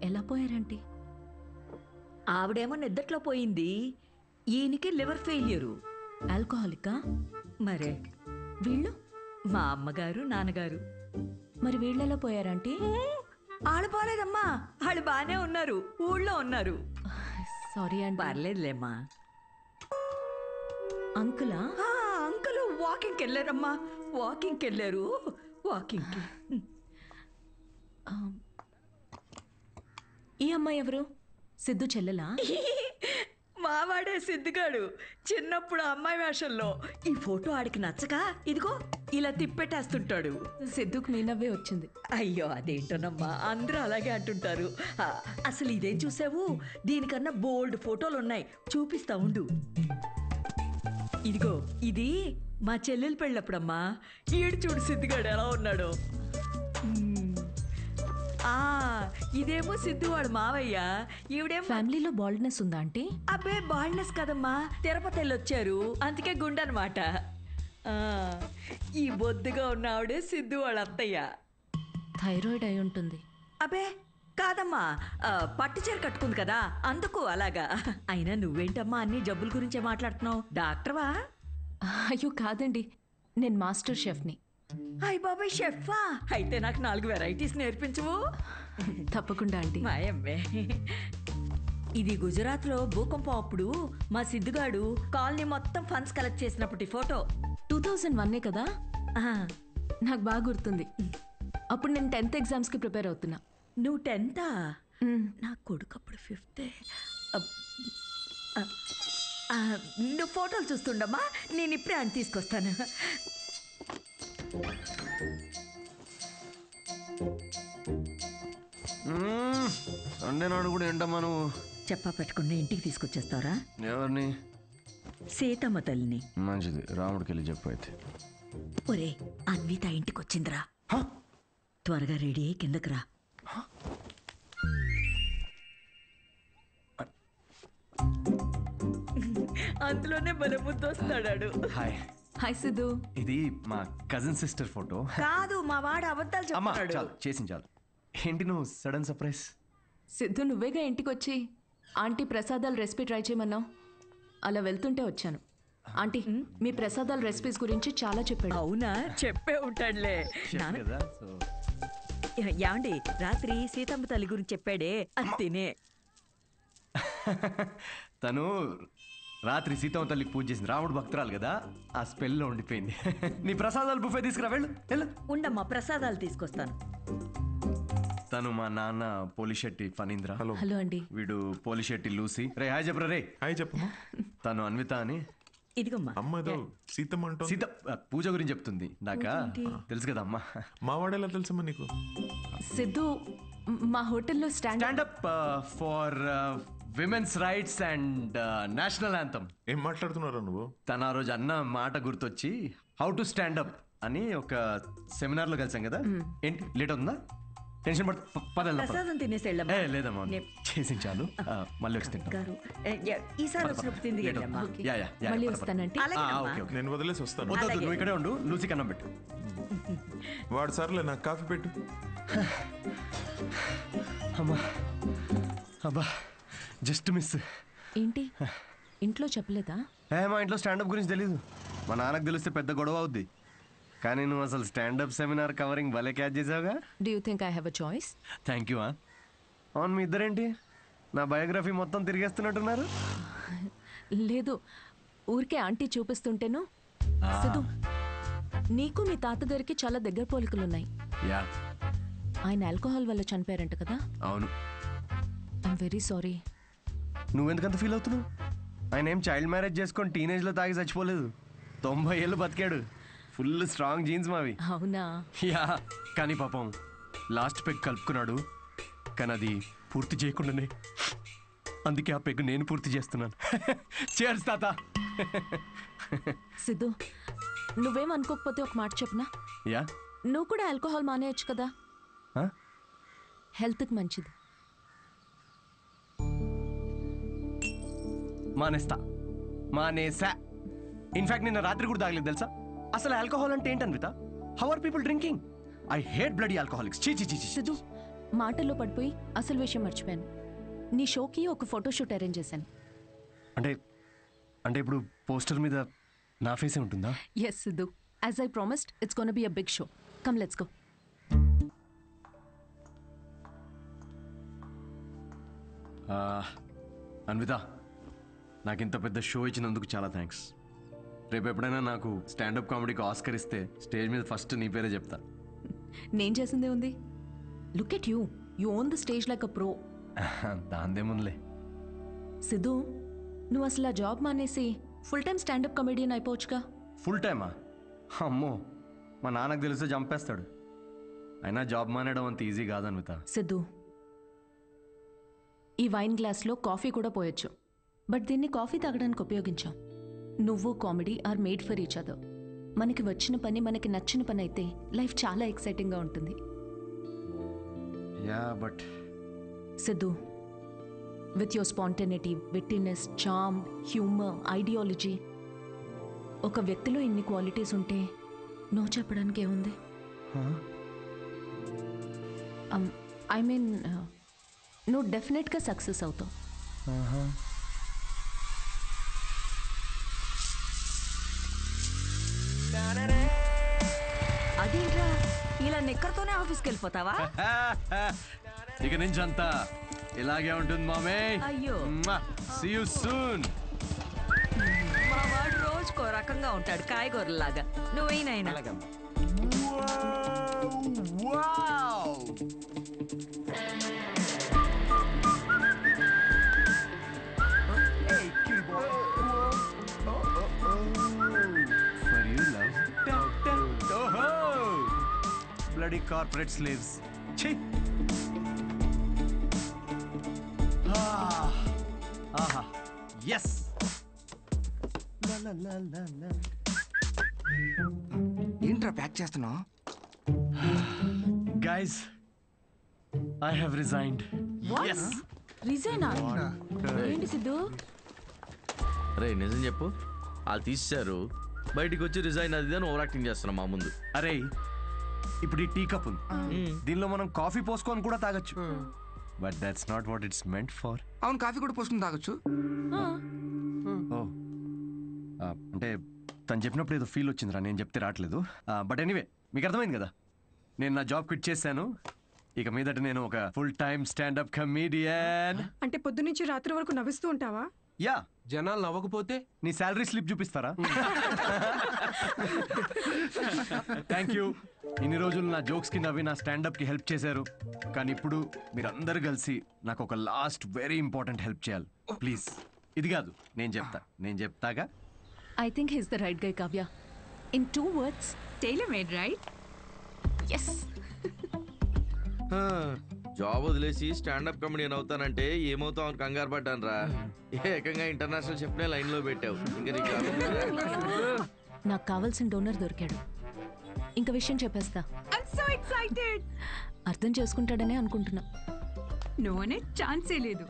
ఎలా పోయారంటీ? ఆవిడేమో నిద్దట్లో పోయింది, ఈయనకి లివర్ ఫెయిల్యూరు. ఆల్కహాలికా? మరే వీళ్ళు? మా అమ్మగారు నాన్నగారు. మరి వీళ్ళెలా పోయారంటీ? వాళ్ళు పోలేదమ్మా, వాళ్ళు బాగానే ఉన్నారు, ఊళ్ళో ఉన్నారు. సారీ అండి. పర్లేదులేమ్మా. అంకులా? అంకుల్ వాకింగ్కి వెళ్ళారమ్మా, వాకింగ్కి వెళ్ళారు. వాకింగ్కి. ఈ అమ్మాయి ఎవరు? సిద్ధు చెల్లెలా? మావాడే సిద్ధుగాడు, చిన్నప్పుడు అమ్మాయి వేషంలో. ఈ ఫోటో ఆడికి నచ్చక ఇదిగో ఇలా తిప్పెట్టేస్తుంటాడు. సిద్ధుకు మీ నవ్వే వచ్చింది. అయ్యో అదేంటోనమ్మా, అందరూ అలాగే అంటుంటారు. అసలు ఇదేం చూసావు, దీనికన్నా బోల్డ్ ఫోటోలు ఉన్నాయి, చూపిస్తా ఉండు. ఇదిగో ఇది మా చెల్లెలు పెళ్ళప్పుడమ్మా. ఈడు చూడు సిద్ధుగాడు ఎలా ఉన్నాడో. ఇదేమో సిద్ధు వాడు మావయ్య. ఈవిడేమో ఫ్యామిలీలో బాల్డ్నెస్ ఉందా ఆంటీ? అబ్బే బాల్డ్నెస్ కదమ్మా, తిరుపతి వెళ్ళొచ్చారు అందుకే గుండనమాట. ఈ బొద్దుగా ఉన్న ఆవిడే సిద్ధు వాళ్ళ అత్తయ్య. థైరాయిడ్ అయి ఉంటుంది. అబ్బే కాదమ్మా, పట్టు చీర కట్టుకుంది కదా అందుకు అలాగా. అయినా నువ్వేంటమ్మా అన్ని జబ్బుల గురించే మాట్లాడుతున్నావు, డాక్టర్వా? అయ్యో కాదండి, నేను మాస్టర్ షెఫ్ని. అయ్య బాబాయ్ షెఫా? అయితే నాకు 4 వెరైటీస్ నేర్పించవు? తప్పకుండా ఆంటీ. మాయమ్మే. ఇది గుజరాత్లో భూకంపం అప్పుడు మా సిద్ధుగాడు కాలనీ మొత్తం ఫండ్స్ కలెక్ట్ చేసినప్పటి ఫోటో. 2001 కదా? నాకు బాగా గుర్తుంది. అప్పుడు నేను 10th ఎగ్జామ్స్కి ప్రిపేర్ అవుతున్నా. నువ్వు 10th? నా కొడుకు అప్పుడు 5th. నువ్వు ఫోటోలు చూస్తుండమ్మా, నేను ఇప్పుడే అని తీసుకొస్తాను. సండే నాడు కూడా ఏంటమ్మా నువ్వు చెప్పా పెట్టకుండా ఇంటికి తీసుకొచ్చేస్తారా? ఎవరిని? సీతమ్మ తల్లిని. మంచిది, రాముడికి వెళ్ళి చెప్పు. అయితే ఒరే, అన్విత ఇంటికి వచ్చిందిరా, త్వరగా రెడీ అయ్యి కిందకి రా. అందులోనే బలముద్దు వస్తాడాడు. హాయ్. హాయ్ సిద్ధు. ఇది మా కజిన్ సిస్టర్ ఫోటో. కాదు, మా వాడు అబద్ధాలు అమ్మా చెప్తాడు. చాలు, చేసింది చాలు. ఏంటి నువ్వు సడన్ సర్ప్రైజ్? సిద్ధు నువ్వేగా ఇంటికి వచ్చి ఆంటీ ప్రసాదాల రెసిపీ ట్రై చేయమన్నావు, అలా వెళ్తుంటే వచ్చాను. ఆంటీ మీ ప్రసాదాల రెసిపీస్ గురించి చాలా చెప్పాడు. అవునా? చెప్పే ఉంటాడులే. యాండి రాత్రి సీతమ్మ తల్లి గురించి చెప్పాడే, అది తినే. తను రాత్రి సీతమ్మ తల్లికి పూజ చేసింది, రాముడు భక్తురాలు కదా, ఆ స్పెల్లో ఉండిపోయింది. నీ ప్రసాదాలు బుఫే తీసుకురా, వెళ్ళు. ఉండమ్మా, ప్రసాదాలు తీసుకొస్తాను. తను మా నాన్న పోలిశెట్టి ఫణీంద్ర. హలో అండి. వీడు పోలిశెట్టి లూసి. రే హాయ్ చెప్పరా. రే హాయ్ చెప్పు. తను అన్విత అని ఇదిగమ్మా అమ్మ ఏదో సీతమ్మ అంటూ సీత పూజ గురించి చెప్తుంది నాకా తెలుసు కదా అమ్మా. మా వాడేలా తెలుసమ్మా నీకు? సిద్ధు మా హోటల్లో standup for women's rights and national anthem. ఏం మాట్లాడుతున్నారా నువ్వు? తన ఆ రోజు అన్న మాట గుర్తొచ్చి హౌ టు స్టాండప్ అని ఒక సెమినార్లో కలిసాం కదా. ఏంటి లేట్ అవుతుందా? టెన్షన్ ప్రసాదం తినేసి వెళ్ళమ్మా. లేదమ్మా చేసి చాలు, మళ్ళీ వచ్చి తింటాం. గారు ఈసారి వచ్చినప్పుడు తింది వెళ్ళమ్మా. మళ్ళీ వస్తానంటే నేను వదిలేసి వస్తాను. వద్దు, నువ్వు ఇక్కడే ఉండు, లూసి కన్నం పెట్టు. వాడు సర్లే నాకు కాఫీ పెట్టు. అమ్మా అబ్బా జస్ట్ మిస్. ఏంటి ఇంట్లో చెప్పలేదా? మా ఇంట్లో స్టాండప్ గురించి తెలీదు. మా నాన్నకు తెలిస్తే పెద్ద గొడవ అవుద్ది. కానీ నువ్వు అసలు స్టాండప్ సెమినార్ కవరింగ్ భలే క్యాచ్ చేసావుగా. Do you think I have a choice? Thank you. అవును, మీ ఇద్దరేంటి నా బయోగ్రఫీ మొత్తం తిరిగేస్తున్నట్టున్నారు? లేదు, ఊరికే ఆంటీ చూపిస్తుంటేను. సిద్ధు, నీకు మీ తాతగారికి చాలా దగ్గర పోలికలున్నాయి. యా, ఆయన ఆల్కహాల్ వల్ల చనిపోయారంట కదా? అవును. I'm very sorry. నువ్వెందుకంత ఫీల్ అవుతున్నావు? ఆయన ఏం చైల్డ్ మ్యారేజ్ చేసుకొని టీనేజ్లో తాగి చచ్చిపోలేదు. 90 ఏళ్ళు బతికాడు. ఫుల్ స్ట్రాంగ్ జీన్స్ మావి. అవునా? యా, కానీ పాపం లాస్ట్ పెగ్ కలుపుకున్నాడు. కానీ అది పూర్తి చేయకుండానే, అందుకే ఆ పెగ్ నేను పూర్తి చేస్తున్నాను. చేర్స్ తాత. సిద్ధు, నువ్వేం అనుకోకపోతే ఒక మాట చెప్పనా? యా. నువ్వు కూడా ఆల్కహాల్ మానేయచ్చు కదా, హెల్త్కి మంచిది. మానేసా. ఇన్ఫాక్ట్ నిన్న రాత్రి కూడా తాగలేదు తెలుసా. అసలు ఆల్కహాల్ అంటే ఏంటన్విత? How are people drinking? I hate bloody alcoholics. చీ చీ చీ. సిద్ధు, మాటల్లో పడిపోయి అసలు విషయం మర్చిపోయాను. నీ షోకి ఒక ఫోటోషూట్ అరేంజ్ చేశాను. అంటే ఇప్పుడు పోస్టర్ మీద నా ఫేసే ఉంటుందా? Yes Siddhu, as I promised, it's gonna be a big show. Come let's go. Anvita, నాకు ఇంత పెద్ద షో ఇచ్చినందుకు చాలా థ్యాంక్స్. రేపు ఎప్పుడైనా నాకు స్టాండప్ కామెడీకి ఆస్కర్ ఇస్తే స్టేజ్ మీద ఫస్ట్ నీ పేరే చెప్తా. నేను చేసిందే ఉంది. Look at you, you own the stage like a pro. దాందేముందిలే. సిద్ధు, నువ్వు అసలు ఆ జాబ్ మానేసి ఫుల్ టైం స్టాండప్ కమెడియన్ అయిపోవచ్చుగా. ఫుల్ టైమా? అమ్మో, మా నాన్నకు తెలిస్తే చంపేస్తాడు. అయినా జాబ్ మానేయడం అంత ఈజీ కాదన్విత. సిద్ధు, ఈ వైన్ గ్లాస్లో కాఫీ కూడా పోయొచ్చు, బట్ దీన్ని కాఫీ తాగడానికి ఉపయోగించాం. నువ్వు comedy are made for each other. మనకి వచ్చిన పని మనకి నచ్చిన పని అయితే లైఫ్ చాలా ఎక్సైటింగ్గా ఉంటుంది. Yeah, but Siddhu, with your spontaneity, wittiness, charm, humour, ideology, ఒక వ్యక్తిలో ఇన్ని క్వాలిటీస్ ఉంటే నో చెప్పడానికి ఏముంది? ఐ మీన్, నువ్వు డెఫినెట్గా సక్సెస్ అవుతావు. అదేంట్రా, ఇలా నిక్కర్తోనే ఆఫీస్కి వెళ్ళిపోతావా? ఇక నుంచి అంతా ఇలాగే ఉంటుంది మామే. అయ్యో. See you soon. మా వాడు రోజుకో రకంగా ఉంటాడు, కాయగూరలాగా. నువ్వేనైనా bloody corporate slaves. Chhi. Aha. Yes. La la la la la. ఏంట్రా ప్యాక్ చేస్తున్నావు? Guys, I have resigned. Yes. రిజైనా? ఏంటి సిద్ధు? రే నిజం చెప్పు, వాళ్ళు తీసేశారు, బయటికి వచ్చి రిజైన్ అది అని ఓవర్ యాక్టింగ్ చేస్తున్నాం మా ముందు. అరే, ఇప్పుడు ఈ టీ కప్ ఉంది, దీనిలో మనం కాఫీ పోసుకొని కూడా తాగొచ్చు. But that's not what it's meant for. అవును, కాఫీ కూడా పోసుకుని తాగొచ్చు. అంటే తను చెప్పినప్పుడు ఏదో ఫీల్ వచ్చిందిరా, నేను చెప్తే రావట్లేదు. బట్ ఎనీవే, మీకు అర్థమైంది కదా, నేను నా జాబ్ క్విట్ చేశాను. ఇక మీదట నేను ఒక ఫుల్ టైమ్ స్టాండప్ కమెడియన్. అంటే పొద్దు నుంచి రాత్రి వరకు నవ్విస్తూ ఉంటావా? యా. జనాలు నవ్వకపోతే నీ శాలరీ స్లిప్ చూపిస్తారా? Thank you. ఇన్ని రోజులు నా జోక్స్ కి నవ్వి నా స్టాండప్ కి హెల్ప్ చేశారు. కానీ ఇప్పుడు మీరందరూ కలిసి నాకు ఒక లాస్ట్ వెరీ ఇంపార్టెంట్ హెల్ప్ చేయాలి ప్లీజ్. ఇది కాదు, నేను చెప్తాగా. I think he's the right guy Kavya. In 2 words, tailor made right. Yes. Job వదిలేసి స్టాండప్ కమెడియన్ అవుతానంటే ఏమవుతావు అని కంగారు పడ్డాను రా. ఏకంగా ఇంటర్నేషనల్ షెఫ్నే లైన్లో పెట్టావు. ఇంకా నీకు నాకు కావాల్సిన డోనర్ దొరికాడు. ఇంకా విషయం చెప్పేస్తా. I'm so excited. అర్థం చేసుకుంటాడనే అనుకుంటున్నా. నో అనే ఛాన్సే లేదు.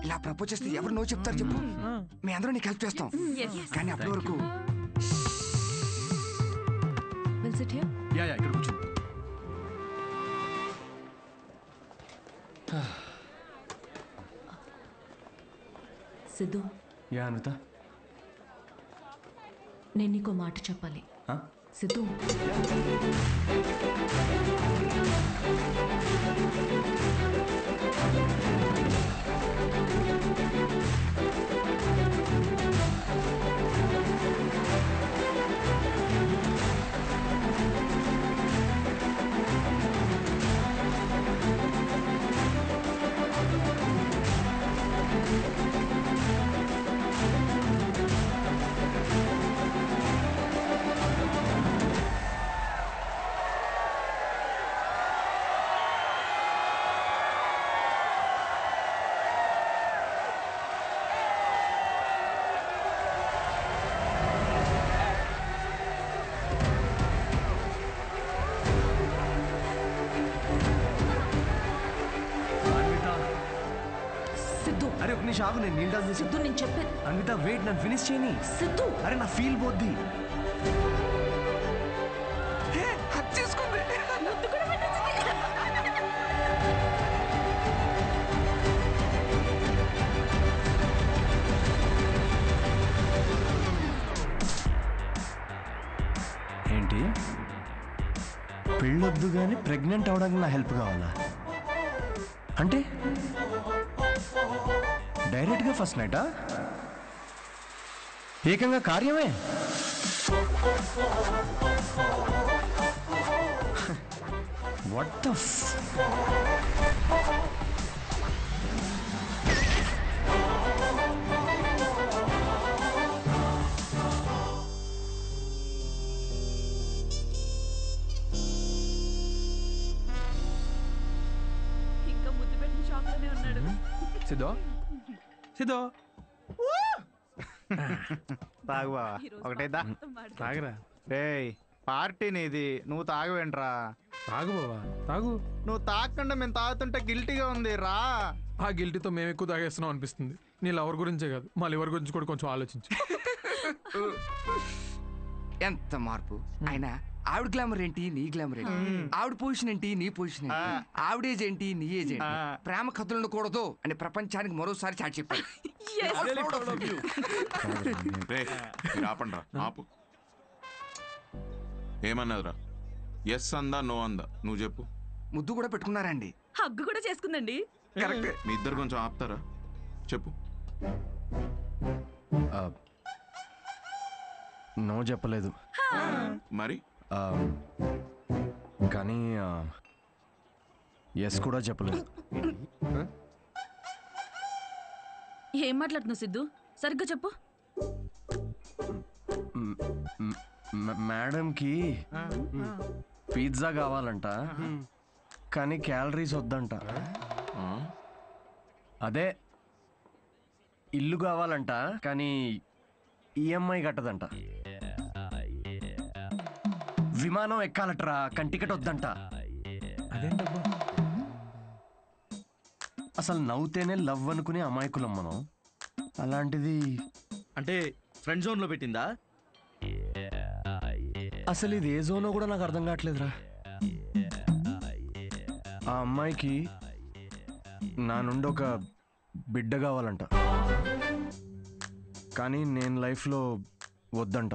ఇలా ప్రపోజ్ చేస్తే ఎవరు నో చెప్తారు చెప్పు. మీ అందరూ నీకు హెల్ప్ చేస్తాం. కానీ అప్పటి వరకు will SIT here. Yeah yeah, ఇక్కడ కూర్చో. సిద్ధు, యా అన్విత. నేను నీకో మాట చెప్పాలి. సిద్ధు, అరే ఒక నిమిషం ఆగు, నేను నీళ్ళు డాన్స్ సిద్ధు, నేను చెప్పే. అన్విత వెయిట్, నన్ను ఫినిష్ చేయని. సిద్ధు, అరే నా ఫీల్ పోద్ది. ఏంటి పెళ్ళొద్దు కానీ ప్రెగ్నెంట్ అవడానికి నా హెల్ప్ కావాలా? అంటే డైరెక్ట్గా ఫస్ట్ నైటా? ఏకంగా కార్యమే. వాట్ ద ఇంకా ముద్దు పెట్టిన షాప్ లోనే ఉన్నాడు. సిద్ధో సిద్ధో తాగు బావా, ఒకటేదా తాగరా. రేయ్ పార్టీ నీది, నువ్వు తాగవేంట్రా? తాగు బావా తాగు. నువ్వు తాగకుండా మేము తాగుతుంటే గిల్టీగా ఉంది రా. ఆ గిల్టీతో మేము ఎక్కువ తాగేస్తున్నాం అనిపిస్తుంది. నీ లవర్ గురించే కాదు, మా లివర్ గురించి కూడా కొంచెం ఆలోచించు. ఎంత మార్పు అయినా ఆవిడ గ్లామర్ ఏంటి నీ గ్లామర్ ఏంటి, ఆవిడ పొజిషన్ ఏంటి నీ పొజిషన్ ఏంటి, ఆవిడ ఏజ్ ఏంటి నీ ఏజ్ ఏంటి, ప్రేమ కథలు ఉండకూడదు అని ప్రపంచానికి మరోసారి చాటి చెప్పాడు. ఆపండి రా, ఆపు. ఏమన్నదిరా? ఎస్ అందా నో అందా నువ్వు చెప్పు. ముద్దు కూడా పెట్టుకున్నారండి, హగ్గు కూడా చేసుకుందండి. కరెక్ట్. మీ ఇద్దరు కొంచెం ఆపుతారా? చెప్పు. నో చెప్పలేదు మరి, కానీ ఎస్ కూడా చెప్పలేదు. ఏం మాట్లాడుతున్నావు సిద్ధు? సరిగ్గా చెప్పు. మేడంకి పిజ్జా కావాలంట, కానీ క్యాలరీస్ వద్దంట. అదే ఇల్లు కావాలంట, కానీ ఈఎంఐ కట్టదంట. విమానం ఎక్కాలట్రా, కానీ టికెట్ వద్దంట. అసలు నవ్వుతేనే లవ్ అనుకునే అమాయకులం మనం. అలాంటిది అంటే ఫ్రెండ్ జోన్ లో పెట్టిందా? అసలు ఇది ఏ జోనో కూడా నాకు అర్థం కావట్లేదురా. ఆ అమ్మాయికి నా నుండి ఒక బిడ్డ కావాలంట, కానీ నేను లైఫ్లో వద్దంట.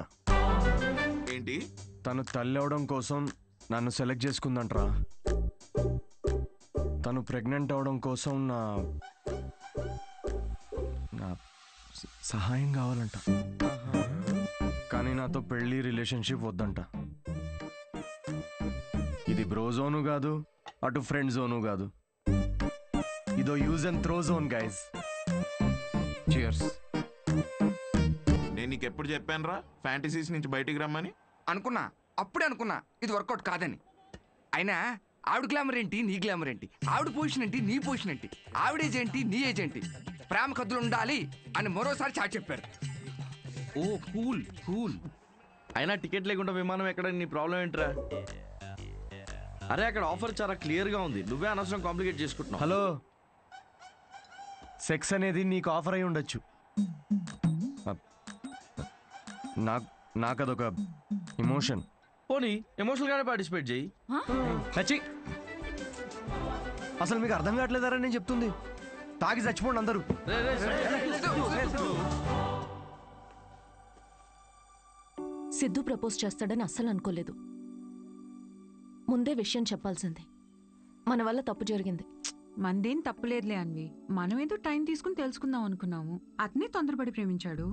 ఏంటి? తను తల్లి అవడం కోసం నన్ను సెలెక్ట్ చేసుకుందంటరా. తను ప్రెగ్నెంట్ అవడం కోసం నా సహాయం కావాలంట, కానీ నాతో పెళ్లి రిలేషన్షిప్ వద్దంట. ఇది బ్రో జోను కాదు, అటు ఫ్రెండ్ జోను కాదు, ఇదో use and throw zone guys. Cheers. నేను నీకు ఎప్పుడు చెప్పాను రా ఫ్యాంటసీస్ నుంచి బయటికి రమ్మని? అనుకున్నా, అప్పుడే అనుకున్నా ఇది వర్కౌట్ కాదని. అయినా ఆవిడ గ్లామర్ ఏంటి, నీ గ్లామర్ ఏంటి? ఆవిడ పొజిషన్ ఏంటి, నీ పొజిషన్ ఏంటి? ఆవిడ ఏజ్ ఏంటి, నీ ఏజ్ ఏంటి? ప్రేమ కథలు ఉండాలి అని మరోసారి చాటి చెప్పారు. ఓ కూల్ కూల్. అయినా టికెట్ లేకుండా విమానం ఎక్కడ, నీ ప్రాబ్లం ఏంట్రా? అరే అక్కడ ఆఫర్ చాలా క్లియర్గా ఉంది, నువ్వే అనవసరం కాంప్లికేట్ చేసుకుంటున్నావు. హలో, సెక్స్ అనేది నీకు ఆఫర్ అయి ఉండొచ్చు, నాకు అదొక ఎమోషన్. పోనీ ఎమోషనల్ గానే పార్టిసిపేట్ చేయి. అసలు మీకు అర్థం కావట్లేదారా నేను చెప్తుంది? తాగి చచ్చిపోండి అందరూ. సిద్ధు ప్రపోజ్ చేస్తాడని అస్సలు అనుకోలేదు. ముందే విషయం చెప్పాల్సింది. మన వల్ల తప్పు జరిగింది. మందేం తప్పులేదులే అన్వి. మనం ఏదో టైం తీసుకుని తెలుసుకుందాం అనుకున్నాము, అతనే తొందరపడి ప్రేమించాడు.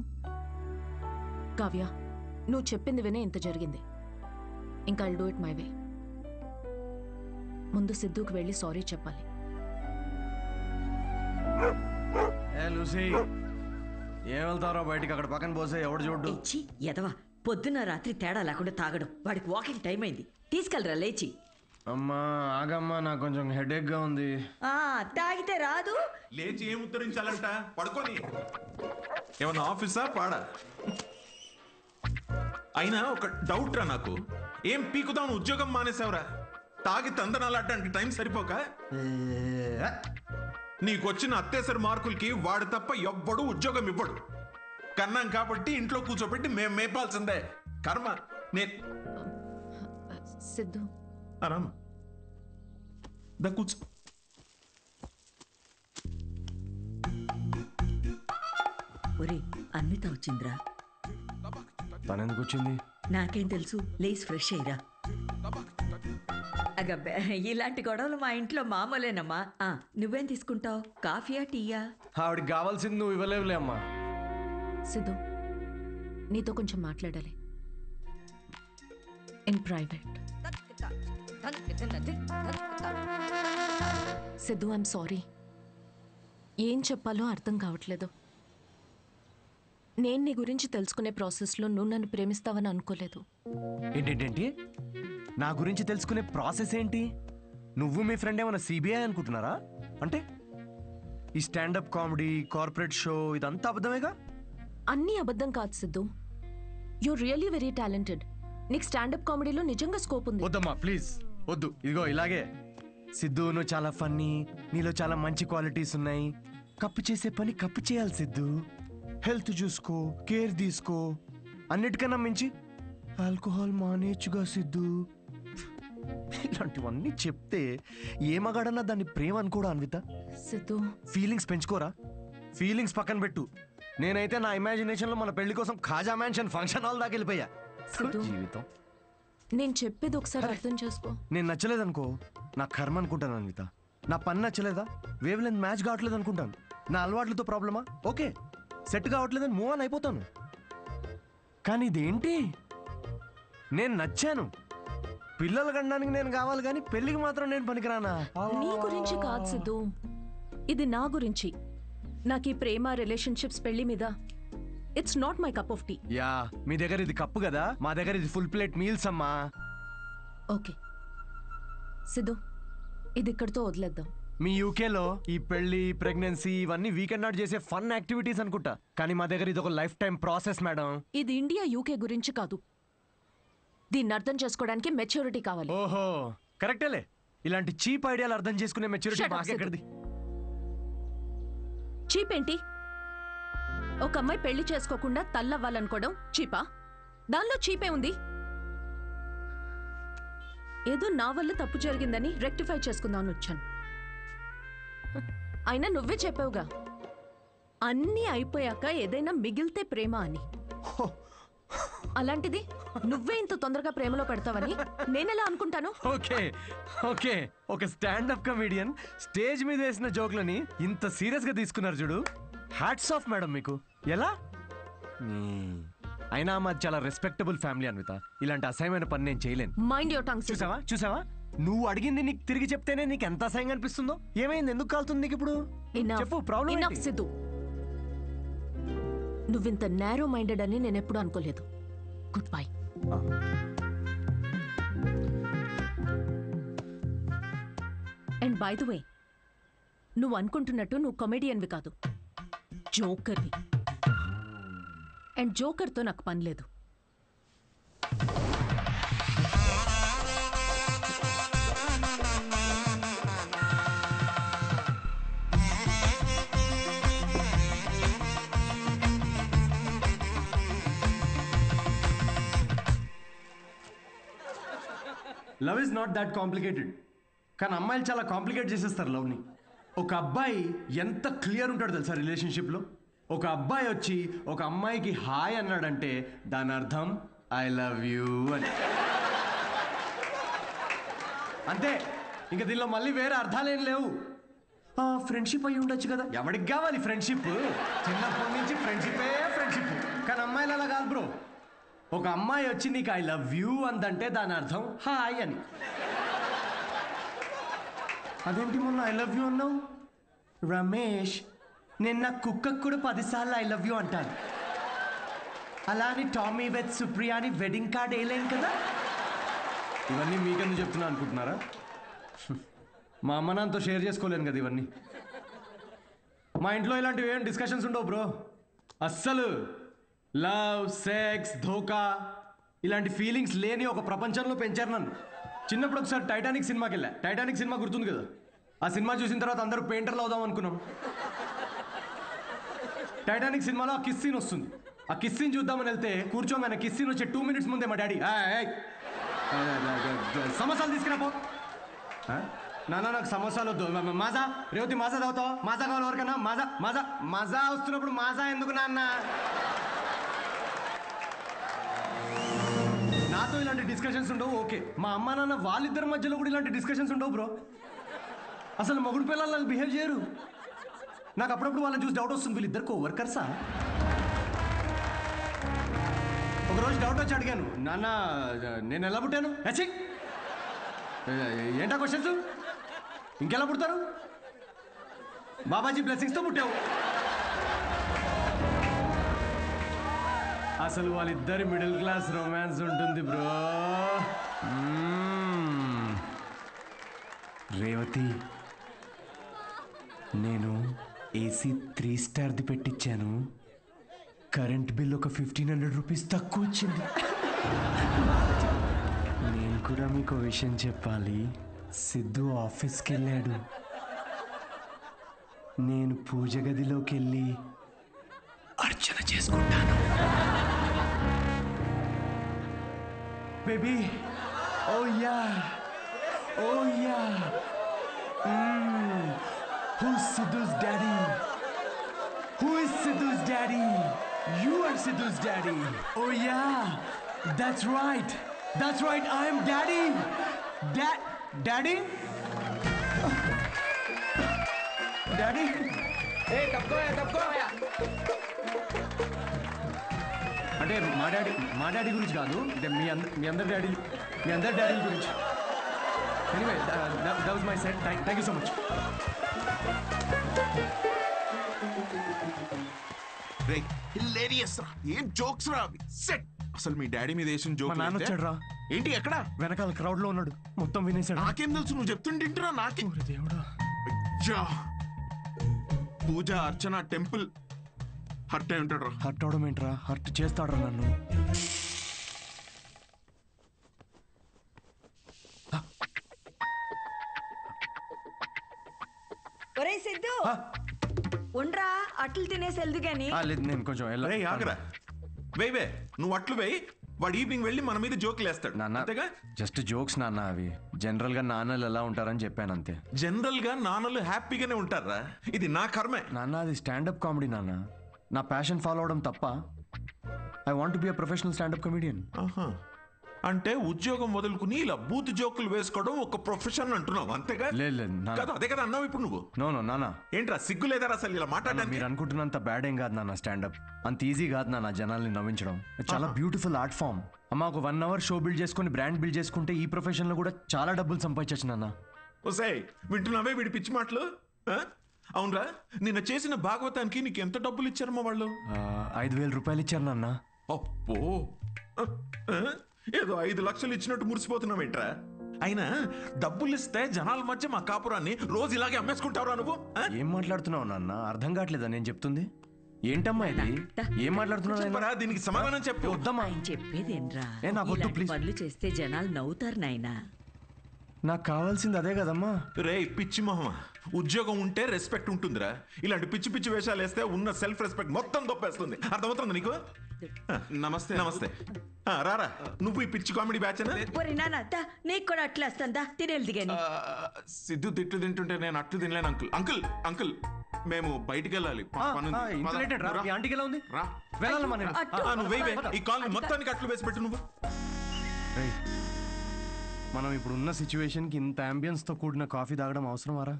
కావ్య, నువ్వు చెప్పింది వినే ఇంత జరిగింది. ఇంకా I'll do it my way. ముందు సిద్ధుకి వెళ్ళి సారీ చెప్పాలి. లూసీ, ఏం వెళ్తారో బయటికి, అక్కడ పక్కన పోసే ఎవడు చూడు. ఎదవా, పొద్దున్న రాత్రి తేడా లేకుండా తాగడం. వాడికి వాకింగ్ టైం అయింది, తీసుకెళ్ళరా లేచి. అమ్మా ఆగమ్మా, నాకు కొంచెం హెడేక్ గా ఉంది. తాగితే రాదు. లేచి ఏం ఉత్తరించాలంట? పడుకొని. ఏమన్నా ఆఫీసా పాడా? అయినా ఒక డౌట్ రా నాకు, ఏం పీకుదాం ఉద్యోగం మానేసావురా? తాగి తందనాలాడడానికి టైం సరిపోక నీకొచ్చిన అత్తేసరి మార్కులకి వాడు తప్ప ఎవ్వడు ఉద్యోగం ఇవ్వడు. కన్నాం కాబట్టి ఇంట్లో కూర్చోబెట్టి మేము మేపాల్సిందే. కర్మ. సిద్ధు ఆరామ దా కూర్చో. ఒరే, అన్విత వచ్చిందిరా. తనెందుకు వచ్చింది? నాకేం తెలుసు, లేస్ ఫ్రెష్ అయ్యిరా. అగబ్బే, ఇలాంటి గొడవలు మా ఇంట్లో మామూలేనమ్మా. నువ్వేం తీసుకుంటావు, కాఫీయా టీయా? ఆవిడికి కావాల్సింది నువ్వు ఇవ్వలేవులే అమ్మా. సిద్ధు, నీతో కొంచెం మాట్లాడాలి, in private. Siddhu, I'm sorry. ఏం చెప్పాలో అర్థం కావట్లేదు. నేను నీ గురించి తెలుసుకునే ప్రాసెస్లో నువ్వు నన్ను ప్రేమిస్తావని అనుకోలేదు. ఏంటేంటి? నా గురించి తెలుసుకునే ప్రాసెస్ ఏంటి? నువ్వు మీ ఫ్రెండ్ ఏమైనా సిబిఐ అనుకుంటున్నారా? అంటే ఈ స్టాండప్ కామెడీ, కార్పొరేట్ షో ఇదంతా అబద్ధమేగా? అన్నీ అబద్ధం కాదు Siddhu. You really very talented. నీకు స్టాండప్ కామెడీలో నిజంగా స్కోప్ ఉంది. వద్దమ్మా ప్లీజ్ వద్దు. ఇదిగో ఇలాగే. సిద్ధు, నువ్వు చాలా ఫన్నీ, నీలో చాలా మంచి క్వాలిటీస్ ఉన్నాయి. కప్పు చేసే పని కప్పు చేయాలి సిద్ధు. హెల్త్ చూసుకో, కేర్ తీసుకో. అన్నిటికన్నా మించి ఆల్కహాల్ మానేచ్చుగా సిద్ధు. ఇలాంటివన్నీ చెప్తే ఏ మగాడన్నా దాన్ని ప్రేమ అనుకోడా అన్విత? సిద్ధు, ఫీలింగ్స్ పెంచుకోరా. ఫీలింగ్స్ పక్కన పెట్టు. నేనైతే నా ఇమాజినేషన్ లో మన పెళ్లి కోసం ఖాజా మ్యాన్షన్ ఫంక్షన్ హాల్ దాకా వెళ్ళిపోయా. సిద్ధు, జీవితం. నేను చెప్పేది ఒకసారి అర్థం చేసుకో. నేను నచ్చలేదనుకో, నా కర్మ అనుకుంటాను అన్విత. నా పని నచ్చలేదా, వేవ్ లెంత్ మ్యాచ్ కావట్లేదు అనుకుంటాను. నా అలవాట్లతో ప్రాబ్లమా? ఓకే, సెట్ కావట్లేదని మూవ్ ఆన్ అయిపోతాను. కానీ ఇదేంటి, నేను నచ్చాను, పిల్లలు కనడానికి నేను కావాలి, కానీ పెళ్లికి మాత్రం నేను పనికిరానా? నీ గురించి కాదు సిద్ధు, ఇది నా గురించి. నాకు ఈ ప్రేమ, రిలేషన్షిప్స్, పెళ్లి మీద it's not my cup of tea. Yeah, మీ దగ్గర ఇది కప్పు కదా, మా దగ్గర ఇది ఫుల్ ప్లేట్ మీల్స్ అమ్మా. ఓకే సిద్ధు, ఇది ఇక్కడితో వదిలేద్దాం. మీ యూకేలో ఈ పెళ్లి, ప్రెగ్నెన్సీ ఇవన్నీ వీకెండ్ నాట్ చేసే ఫన్ యాక్టివిటీస్ అనుకుంటా, కానీ మా దగ్గర ఇది ఒక లైఫ్ టైం ప్రాసెస్ మేడం. ఇది ఇండియా, యూకే గురించి కాదు. దీన్ని అర్థం చేసుకోవడానికి మెచ్యూరిటీ కావాలి. ఓహో కరెక్టేలే. ఇలాంటి చీప్ ఐడియాలు అర్థం చేసుకునే మెచ్యూరిటీ Shut up, మాకెక్కడిది? చీప్ ఏంటి? ఒక అమ్మాయి పెళ్లి చేసుకోకుండా తల్లవ్వాలనుకోవడం చీపా? దానిలో చీపే ఉంది. ఏదో నా వల్ల తప్పు జరిగిందని రెక్టిఫై చేసుకుందామని వచ్చాను. అయినా నువ్వే చెప్పావుగా, అన్నీ అయిపోయాక ఏదైనా మిగిలితే ప్రేమ అని. అలాంటిది నువ్వే ఇంత తొందరగా ప్రేమలో పెడతావని నేనెలా అనుకుంటాను? ఓకే ఓకే, ఒక స్టాండప్ కమెడియన్ స్టేజ్ మీద వేసిన జోక్లని ఇంత సీరియస్ గా తీసుకున్నారు చూడు. హ్యాట్స్ ఆఫ్ మేడం మీకు. ఎలా? అయినా మాది చాలా రెస్పెక్టబుల్ ఫ్యామిలీ అన్విత. ఇలాంటి అసహ్యమైన పని నేను చేయలేను. Mind your tongue. చూసావా చూసావా, నువ్వు అడిగింది నీకు తిరిగి చెప్తేనే నీకు ఎంత అసహ్యంగా అనిపిస్తుందో. ఏమైంది, ఎందుకు కాలుతుంది నీకు ఇప్పుడు? చెప్పు, ప్రాబ్లం సిద్ధు, నువ్వింత నేరో మైండెడ్ అని నేను ఎప్పుడూ అనుకోలేదు. Good bye. And by the way, నువ్వు అనుకుంటున్నట్టు నువ్వు కమెడియన్వి కాదు, జోకర్వి. అండ్ జోకర్తో నాకు పని లేదు. Love is not that complicated. కానీ అమ్మాయిలు చాలా కాంప్లికేట్ చేసేస్తారు లవ్ని. ఒక అబ్బాయి ఎంత క్లియర్ ఉంటాడు తెలుసా రిలేషన్షిప్లో? ఒక అబ్బాయి వచ్చి ఒక అమ్మాయికి హాయ్ అన్నాడంటే దాని అర్థం ఐ లవ్ యూ అని. అంతే, ఇంకా దీనిలో మళ్ళీ వేరే అర్థాలేం లేవు. ఫ్రెండ్షిప్ అయ్యి ఉండొచ్చు కదా, ఎవరికి కావాలి ఫ్రెండ్షిప్? చిన్నప్పటి నుంచి ఫ్రెండ్షిపే ఫ్రెండ్షిప్. కానీ అమ్మాయిలు అలా కాదు బ్రో. ఒక అమ్మాయి వచ్చి నీకు ఐ లవ్ యూ అందంటే దాని అర్థం హాయ్ అని. అదేంటి మొన్న ఐ లవ్ యూ అన్నావు? రమేష్, నేను నా కుక్కకు కూడా 10 సార్లు ఐ లవ్ యూ అంటాను. అలా అని టామీ విత్ సుప్రియా అని వెడ్డింగ్ కార్డ్ వేయలేను కదా. ఇవన్నీ మీకెందుకు చెప్తున్నా అనుకుంటున్నారా? మా అమ్మ నాన్నతో షేర్ చేసుకోలేను కదా ఇవన్నీ. మా ఇంట్లో ఇలాంటివి ఏం డిస్కషన్స్ ఉండవు బ్రో. అస్సలు లవ్, సెక్స్, ధోకా ఇలాంటి ఫీలింగ్స్ లేని ఒక ప్రపంచంలో పెంచారు నన్ను. చిన్నప్పుడు ఒకసారి టైటానిక్ సినిమాకి వెళ్ళా. టైటానిక్ సినిమా గుర్తుంది కదా? ఆ సినిమా చూసిన తర్వాత అందరూ పెయింటర్లు అవుదాం అనుకున్నాం. టైటానిక్ సినిమాలో ఆ కిస్ సీన్ వస్తుంది. ఆ కిస్ సీన్ చూద్దామని వెళ్తే కూర్చోగానే కిస్ సీన్ వచ్చే 2 minutes ముందే మా డాడీ సమోసాలు తీసుకురాపో. నాన్న నాకు సమోసాలు వద్దు. మాజా రేవతి మాజా తాగుతావు? మాజా కావాలి ఎవరికన్నా? మాజా మాజా మాజా వస్తున్నప్పుడు మాజా ఎందుకు నాన్న? నాతో ఇలాంటి డిస్కషన్స్ ఉండవు ఓకే. మా అమ్మ నాన్న వాళ్ళిద్దరి మధ్యలో కూడా ఇలాంటి డిస్కషన్స్ ఉండవు బ్రో. అసలు మొగుడు పిల్లలు బిహేవ్ చేయరు. నాకు అప్పుడప్పుడు వాళ్ళని చూసి డౌట్ వస్తుంది, వీళ్ళిద్దరు కోవర్కర్సా? ఒకరోజు డౌట్ వచ్చి అడిగాను, నాన్న నేను ఎలా పుట్టాను? ఏంటా క్వశ్చన్స్? ఇంకెలా పుడతారు? బాబాజీ బ్లెస్సింగ్స్తో పుట్టావు. అసలు వాళ్ళిద్దరి మిడిల్ క్లాస్ రొమాన్స్ ఉంటుంది బ్రో. రేవతి, నేను ఏసీ 3 స్టార్ది పెట్టించాను. కరెంట్ బిల్ ఒక 1500 రూపీస్ తక్కువ వచ్చింది. నేను కూడా మీకు విషయం చెప్పాలి. సిద్ధు ఆఫీస్కి వెళ్ళాడు. నేను పూజ గదిలోకి వెళ్ళి అర్చన చేసుకుంటాను. Baby, oh yeah, oh yeah. Who's Sidhu's daddy? Who is Sidhu's daddy? You are Sidhu's daddy. Oh yeah, that's right. That's right. I am daddy. Daddy? Daddy? Hey, తప్పుకో. అంటే మా డాడీ గురించి కాదు, అంటే మీ అందరి డాడీ గురించి. Anyway, that was my set. Thank you so much. Ray, hilarious రా. ఏం జోక్స్ రా అవి. సెట్. అసలు మీ డాడీ మీద వేసిన జోక్. మా నాన్న వచ్చాడు రా. ఏంటి ఎక్కడ? వెనకాల క్రౌడ్ లో ఉన్నాడు. మొత్తం వినేశాడు. నాకేం తెలుసు, నువ్వు చెప్తుంటేంటిరా నాకే. దేవుడా. అయ్యా, పూజ, అర్చన, టెంపుల్ హర్ట్ అయి ఉంటాడు రా. హర్ట్ అవడం ఏంట్రా? హర్ట్ చేస్తాడు నన్ను. ఒరేయ్ సిద్ధు, ఉండ్రా, అట్లు తినేసి వెళ్దు గాని. లేదు, నేను కొంచెం ఆగరా. వే నువ్వు అట్లు వేయి. వాడు ఈవినింగ్ వెళ్ళి మన మీద జోకులు వేస్తాడు. నాన్న, జస్ట్ జోక్స్ నాన్న. అవి జనరల్ గా నాన్నలు ఎలా ఉంటారని చెప్పాను అంతే. జనరల్ గా నాన్నలు హ్యాపీగానే ఉంటారా? ఇది నా కర్మే నాన్న. అది స్టాండప్ కామెడీ నాన్న. నా ప్యాషన్ ఫాలో అవడం తప్ప. I want be a professional standup comedian. అంటే ఉద్యోగం వదులుకుని ఇలా బూత్ జోకులు వేసుకోవడం ఒక ప్రొఫెషన్ అంటున్నావు అంతేగా? లేదు కదా, అదే కదా అన్నావు ఇప్పుడు నువ్వు. నో నాన్న. ఏంట్రా సిగ్గు లేదా అసలు ఇలా మాట్లాడడానికి? మీరు అనుకుంటున్నంత బ్యాడ్ ఏం కాదు నాన్న. స్టాండప్ అంత ఈజీ కాదు నాన్న. జనాల్ని నవ్వించడం చాలా బ్యూటిఫుల్ ఆర్ట్ ఫామ్. అమ్మ, ఒక 1 hour షో బిల్డ్ చేసుకుని బ్రాండ్ బిల్డ్ చేసుకుంటే ఈ ప్రొఫెషన్ లో కూడా చాలా డబ్బులు సంపాదించచ్చు నాన్న. ఓసే, వింటున్నావే వీడి పిచ్చి మాటలు? అవునరా, నిన్న చేసిన భాగవతానికి నీకు ఎంత డబ్బులు ఇచ్చారమ్మా వాళ్ళు? 5,000 రూపాయలు ఇచ్చారు నాన్న. అప్పో, ఏదో 5 లక్షలు ఇచ్చినట్టు మురిసిపోతున్నావేంట్రా? అయినా డబ్బులు ఇస్తే జనాల మధ్య మా కాపురాన్ని రోజు ఇలాగే అమ్మేసుకుంటావురా నువ్వు? ఏం మాట్లాడుతున్నావు నాన్న? అర్థం కావట్లేదా నేను చెప్తుంది? ఏంటమ్మా ఇది? ఏం మాట్లాడుతున్నావు? దీనికి సమాధానం చెప్పు. వద్దమ్మా. చెప్పేదేంట్రా? నాకు వద్దు, ప్లీజ్. పనులు చేస్తే జనాలు నవ్వుతారు నాయనా. నాకు కావాల్సింది అదే కదమ్మా. రే పిచ్చి మొహమా, ఉద్యోగం ఉంటే రెస్పెక్ట్ ఉంటుందిరా. ఇలాంటి పిచ్చి పిచ్చి వేషాలు వేస్తే ఉన్న సెల్ఫ్ రెస్పెక్ట్ మొత్తం దొప్పేస్తుంది. అర్థమవుతుంది నీకు? నమస్తే. నమస్తే. రారా, నువ్వు ఈ పిచ్చి కామెడీ బ్యాచ్? నీకు కూడా అట్లా వస్తుందా? తినేది గాని. సిద్ధు తిట్లు తింటుంటే నేను అట్లు తినలేను అంకుల్. అంకుల్ అంకుల్ మేము బయటికి వెళ్ళాలి. ఈ కాలనీ మొత్తానికి అట్లు వేసి పెట్టు నువ్వు. మనం ఇప్పుడు ఉన్న సిచ్యువేషన్ కి ఇంత అంబియన్స్ తో కూడిన కాఫీ తాగడం అవసరమారా?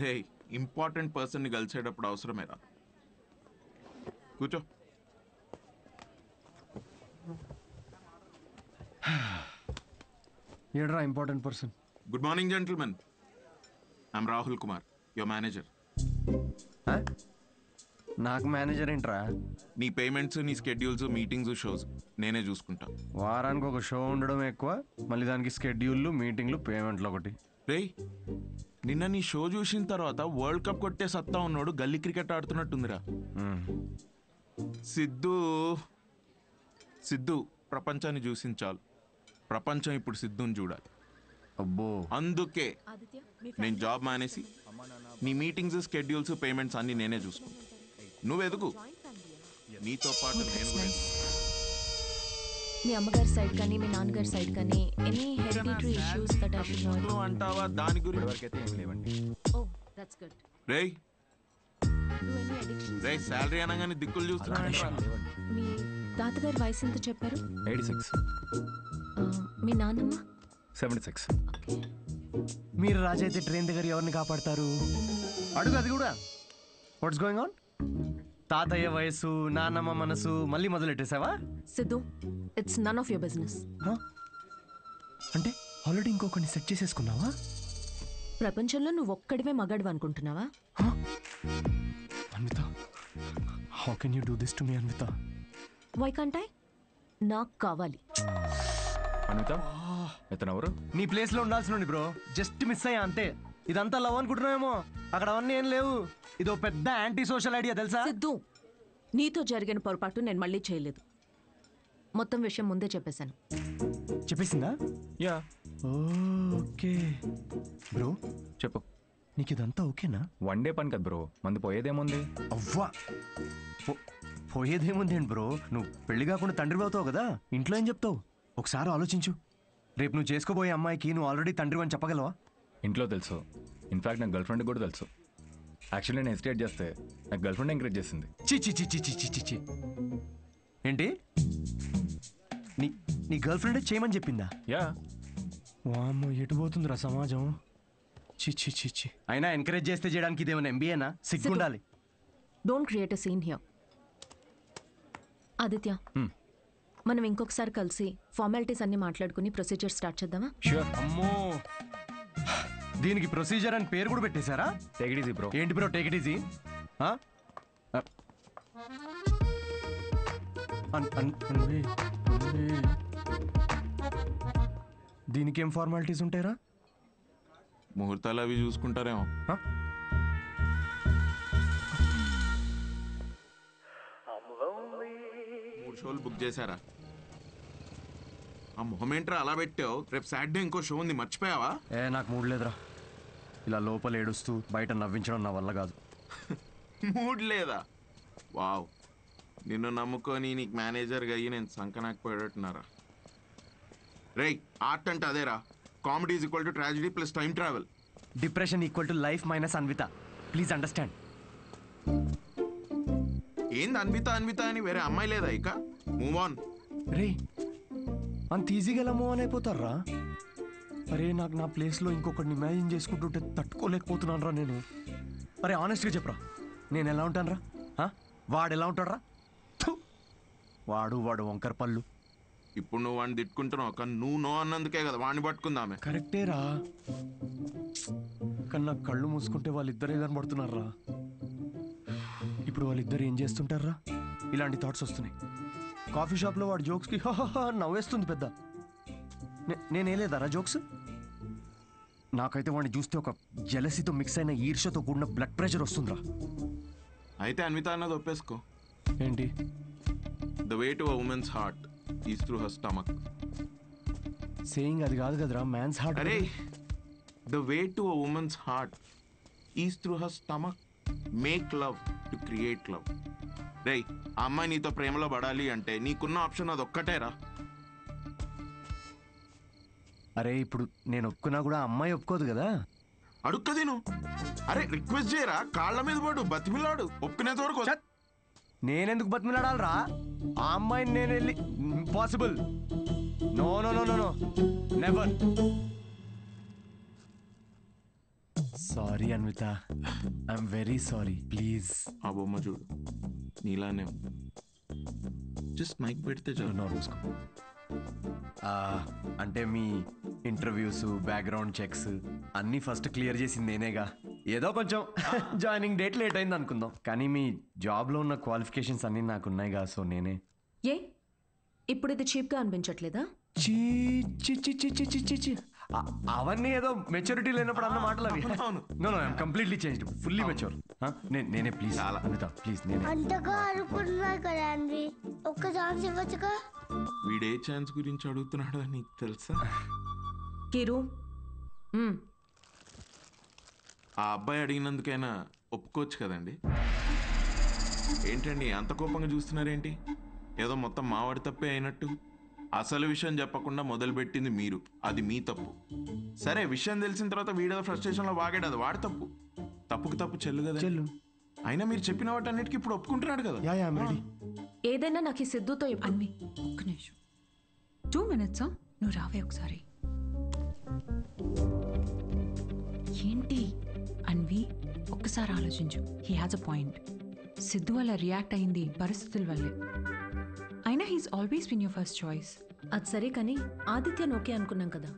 రే, ఇంపార్టెంట్ పర్సన్ ని కలిసేటప్పుడు అవసరమేరా. కూర్చో. ఏడ్రా important person? Good morning gentlemen, I'm Rahul Kumar, your manager. నాకు మేనేజర్ ఏంట్రా? నీ పేమెంట్స్, నీ స్కెడ్యూల్స్, మీటింగ్స్, షోస్ నేనే చూసుకుంటా. వారానికి ఒక షో ఉండడం ఎక్కువ, మళ్ళీ దానికి స్కెడ్యూల్లు, మీటింగ్లు, పేమెంట్లు ఒకటి. రేయ్, నిన్న నీ షో చూసిన తర్వాత వరల్డ్ కప్ కొట్టే సత్తా ఉన్నాడు గల్లీ క్రికెట్ ఆడుతున్నట్టుందిరా. సిద్ధు ప్రపంచాన్ని చూసించాలి. ప్రపంచం ఇప్పుడు సిద్ధుని చూడాలి. అబ్బో, అందుకే నేను జాబ్ మానేసి నీ మీటింగ్స్, స్కెడ్యూల్స్, పేమెంట్స్ అన్ని నేనే చూసుకుంటా. నువ్వు ఎదుగు, నీతో పాటు నేను కూడా. మీ అమ్మగారి సైడ్ కానీ మీ నాన్నగారి సైడ్ కానీ any hereditary issues that I should know అంటావా? దాని గురించి వరకైతే ఏం లేవండి. Oh that's good. రేయ్ రేయ్, శాలరీ అనగానే దిక్కులు చూస్తున్నా. మీ తాతగారి వయసు ఎంత చెప్పారు? 86. మీ నాన్నమ్మ? 76. మీరు రాజు అయితే ట్రైన్ దగ్గర ఎవరిని కాపాడతారు? అడుగు అది కూడా. What's going on? తాతయ్య వయసు, నాన్నమ్మ మనసు మళ్ళీ మొదలెట్టేసావా? Siddhu, it's none of your business. అంటే ఆల్రెడీ ఇంకొకరిని సెట్ చేసేసుకున్నావా? ప్రపంచంలో నువ్వు ఒక్కడివే మగాడు అనుకుంటున్నావా? Anvitha, how can you do this to me Anvitha? Why can't I? నాకు కావాలి. అన్విత, ఇతను ఎవరు? నీ ప్లేస్ లో ఉండాల్సిన బ్రో, జస్ట్ మిస్ అయ్యా అంతే. ఇదంతా లవ్ అనుకుంటున్నావేమో, అక్కడ అవన్నీ ఏం లేవు. ఇదో పెద్ద యాంటీ సోషల్ ఐడియా తెలుసా? సిద్ధు, నీతో జరిగిన పొరపాటు నేను మళ్ళీ చేయలేదు. మొత్తం విషయం ముందే చెప్పేశాను. చెప్పేసిందా? యా. ఓకే బ్రో, చెప్పు. నీకు ఇదంతా ఓకేనా? వన్ డే పని కదా బ్రో, మంది పోయేదేముంది? అవ్వా, పోయేదేముంది ఏంటి బ్రో? నువ్వు పెళ్లి కాకుండా తండ్రి అవుతావు కదా, ఇంట్లో ఏం చెప్తావు? ఒకసారి ఆలోచించు. రేపు నువ్వు చేసుకోబోయే అమ్మాయికి నువ్వు ఆల్రెడీ తండ్రి అని చెప్పగలవా? ఇంట్లో తెలుసు, ఇన్ఫాక్ట్ నాకు గర్ల్ ఫ్రెండ్ కూడా తెలుసు. యాక్చువల్లీ నేను హెసిటేట్ చేస్తే నాకు గర్ల్ ఫ్రెండ్ ఎంకరేజ్ చేసింది. చి ఏంటి? నీ గర్ల్ ఫ్రెండ్ చేయమని చెప్పిందా? యా. వామ్మో, ఎటు పోతుందిరా సమాజం? చి అయినా ఎంకరేజ్ చేస్తే చేయడానికి ఇదేమైనా ఎంబీఏనా? సిగ్గుండాలి. Don't create a scene here. Aditya, మనం ఇంకొకసారి కలిసి ఫార్మాలిటీస్ అన్ని మాట్లాడుకుని ప్రొసీజర్ స్టార్ట్ చేద్దామా? ష్యూర్. అమ్మో, దీనికి ప్రొసీజర్ అని పేరు కూడా పెట్టేశారా? Take it easy bro. ఏంటి బ్రో టేక్ ఇట్ ఈజీ? దీనికేం ఫార్మాలిటీస్ ఉంటాయరా? ముహూర్తాలు అవి చూసుకుంటారేమో. 3 షోలు బుక్ చేశారా? ఆ మొహమేంట్రా అలా పెట్టావు? రేపు సాటర్డే ఇంకో షో ఉంది, మర్చిపోయావా? నాకు మూడ్ లేదురా. ఇలా లోపల ఏడుస్తూ బయట నవ్వించడం నా వల్ల కాదు. మూడ్ లేదా? వావ్, నిన్ను నమ్ముకొని నీకు మేనేజర్గా అయ్యి నేను సంకనాకపోయేటట్టున్నారా? రేయ్, ఆర్ట్ అంటే అదేరా. Comedy is equal to tragedy plus time travel. Depression equal to life minus Anvita. Please understand. ఏంది అన్విత అన్విత అని వేరే అమ్మాయి లేదా ఇక? Move on. రే, అంత ఈజీగా ఎలా మూవ్ ఆన్ అయిపోతారా? అరే, నాకు నా ప్లేస్లో ఇంకొకరిని ఇమాజిన్ చేసుకుంటుంటే తట్టుకోలేకపోతున్నాను రా నేను. అరే ఆనెస్ట్గా చెప్పరా, నేను ఎలా ఉంటాను రా? వాడు ఎలా ఉంటాడు రా? వాడు వంకర పళ్ళు. ఇప్పుడు నువ్వు వాడిని తిట్టుకుంటున్నావు, కానీ నువ్వు నో అన్నందుకే కదా వాడిని పట్టుకుందామే. కరెక్టే రా. కన్నా కళ్ళు మూసుకుంటే వాళ్ళిద్దరే కనబడుతున్నారా. ఇప్పుడు వాళ్ళిద్దరు ఏం చేస్తుంటారా? ఇలాంటి థాట్స్ వస్తున్నాయి. కాఫీ షాప్లో వాడు జోక్స్కి నవ్వేస్తుంది పెద్ద. నేనేలేదారా జోక్స్? నాకైతే వాడిని చూస్తే ఒక జెలసీతో మిక్స్ అయిన ఈర్ష్యతో కూడిన బ్లడ్ ప్రెషర్ వస్తుందిరా. అయితే అన్విత అన్నది ఒప్పేసుకో. ఏంటి? The way to a women's heart is through her stomach. Saying అది కాదు కదరా, మ్యాన్స్ హార్ట్. అరే, the way to a women's heart is through her stomach. Make love to create love. రేయ్, ఆ అమ్మాయి నీతో ప్రేమలో పడాలి అంటే నీకున్న ఆప్షన్ అది ఒక్కటేరా. అరే ఇప్పుడు నేను ఒప్పుకున్నా కూడా అమ్మాయి ఒప్పుకోదు కదా. అడుక్కదేను. అరే రిక్వెస్ట్ చేయరా, కాళ్ళ మీద పడు, బతిమిలాడు, ఒప్పుకునేంత వరకు. నేనెందుకు బతిమిలాడాలరా? ఆ అమ్మాయిని నేను వెళ్ళి impossible. No no no no no, never. Sorry Anvita, I'm very sorry. Please. ఆ బొమ్మ చూడు, నీలానే జస్ట్ మైక్ పెడితే చాలు. అంటే మీ ఇంటర్వ్యూస్, బ్యాక్గ్రౌండ్ చెక్స్ అన్నీ ఫస్ట్ క్లియర్ చేసింది నేనేగా. ఏదో కొంచెం జాయినింగ్ డేట్ లేట్ అయింది అనుకుందాం, కానీ మీ జాబ్లో ఉన్న క్వాలిఫికేషన్స్ అన్నీ నాకున్నాయిగా. సో నేనే. ఏ ఇప్పుడు ఇది చీప్గా అనిపించట్లేదా? చీ చి చి చి చి చి చి చి. అవన్నీ ఏదో మెచ్యూరిటీ లేనప్పుడు అన్న మాటలు అవి. No no, I'm completely changed, fully mature. నేనే ప్లీజ్ అనిత, ప్లీజ్ నేనే. అంతగా అనుకున్నా కదా అండి, ఒక్క ఛాన్స్ ఇవ్వచ్చుగా. వీడే ఛాన్స్ గురించి అడుగుతున్నాడు నీకు తెలుసా? కిరు, ఆ అబ్బాయి అడిగినందుకైనా ఒప్పుకోవచ్చు కదండి. ఏంటండి అంత కోపంగా చూస్తున్నారేంటి? ఏదో మొత్తం మావాడి తప్పే అయినట్టు. అసలు విషయం చెప్పకుండా మొదలుపెట్టింది మీరు, అది మీ తప్పు. సరే, విషయం తెలిసిన తర్వాత వీడియో ఫ్రస్ట్రేషన్లో వాగాడు, అది వాడి తప్పు. తప్పుకు తప్పు చెల్లు కదా. అయినా మీరు చెప్పిన వాటి అన్నిటికీ ఇప్పుడు ఒప్పుకుంటున్నాడు కదా. ఏదైనా నాకు ఈ సిద్ధుతో అన్వి ఒక్క నిమిషం, 2 minutes. నువ్వు రావే ఒకసారి. ఏంటి అన్వి, ఒక్కసారి ఆలోచించు. He has a point. Siddhu వల్ల రియాక్ట్ అయింది పరిస్థితుల వల్లే. అయినా he's always been your first choice. అది సరే కానీ ఆదిత్యని ఓకే అనుకున్నాం కదా.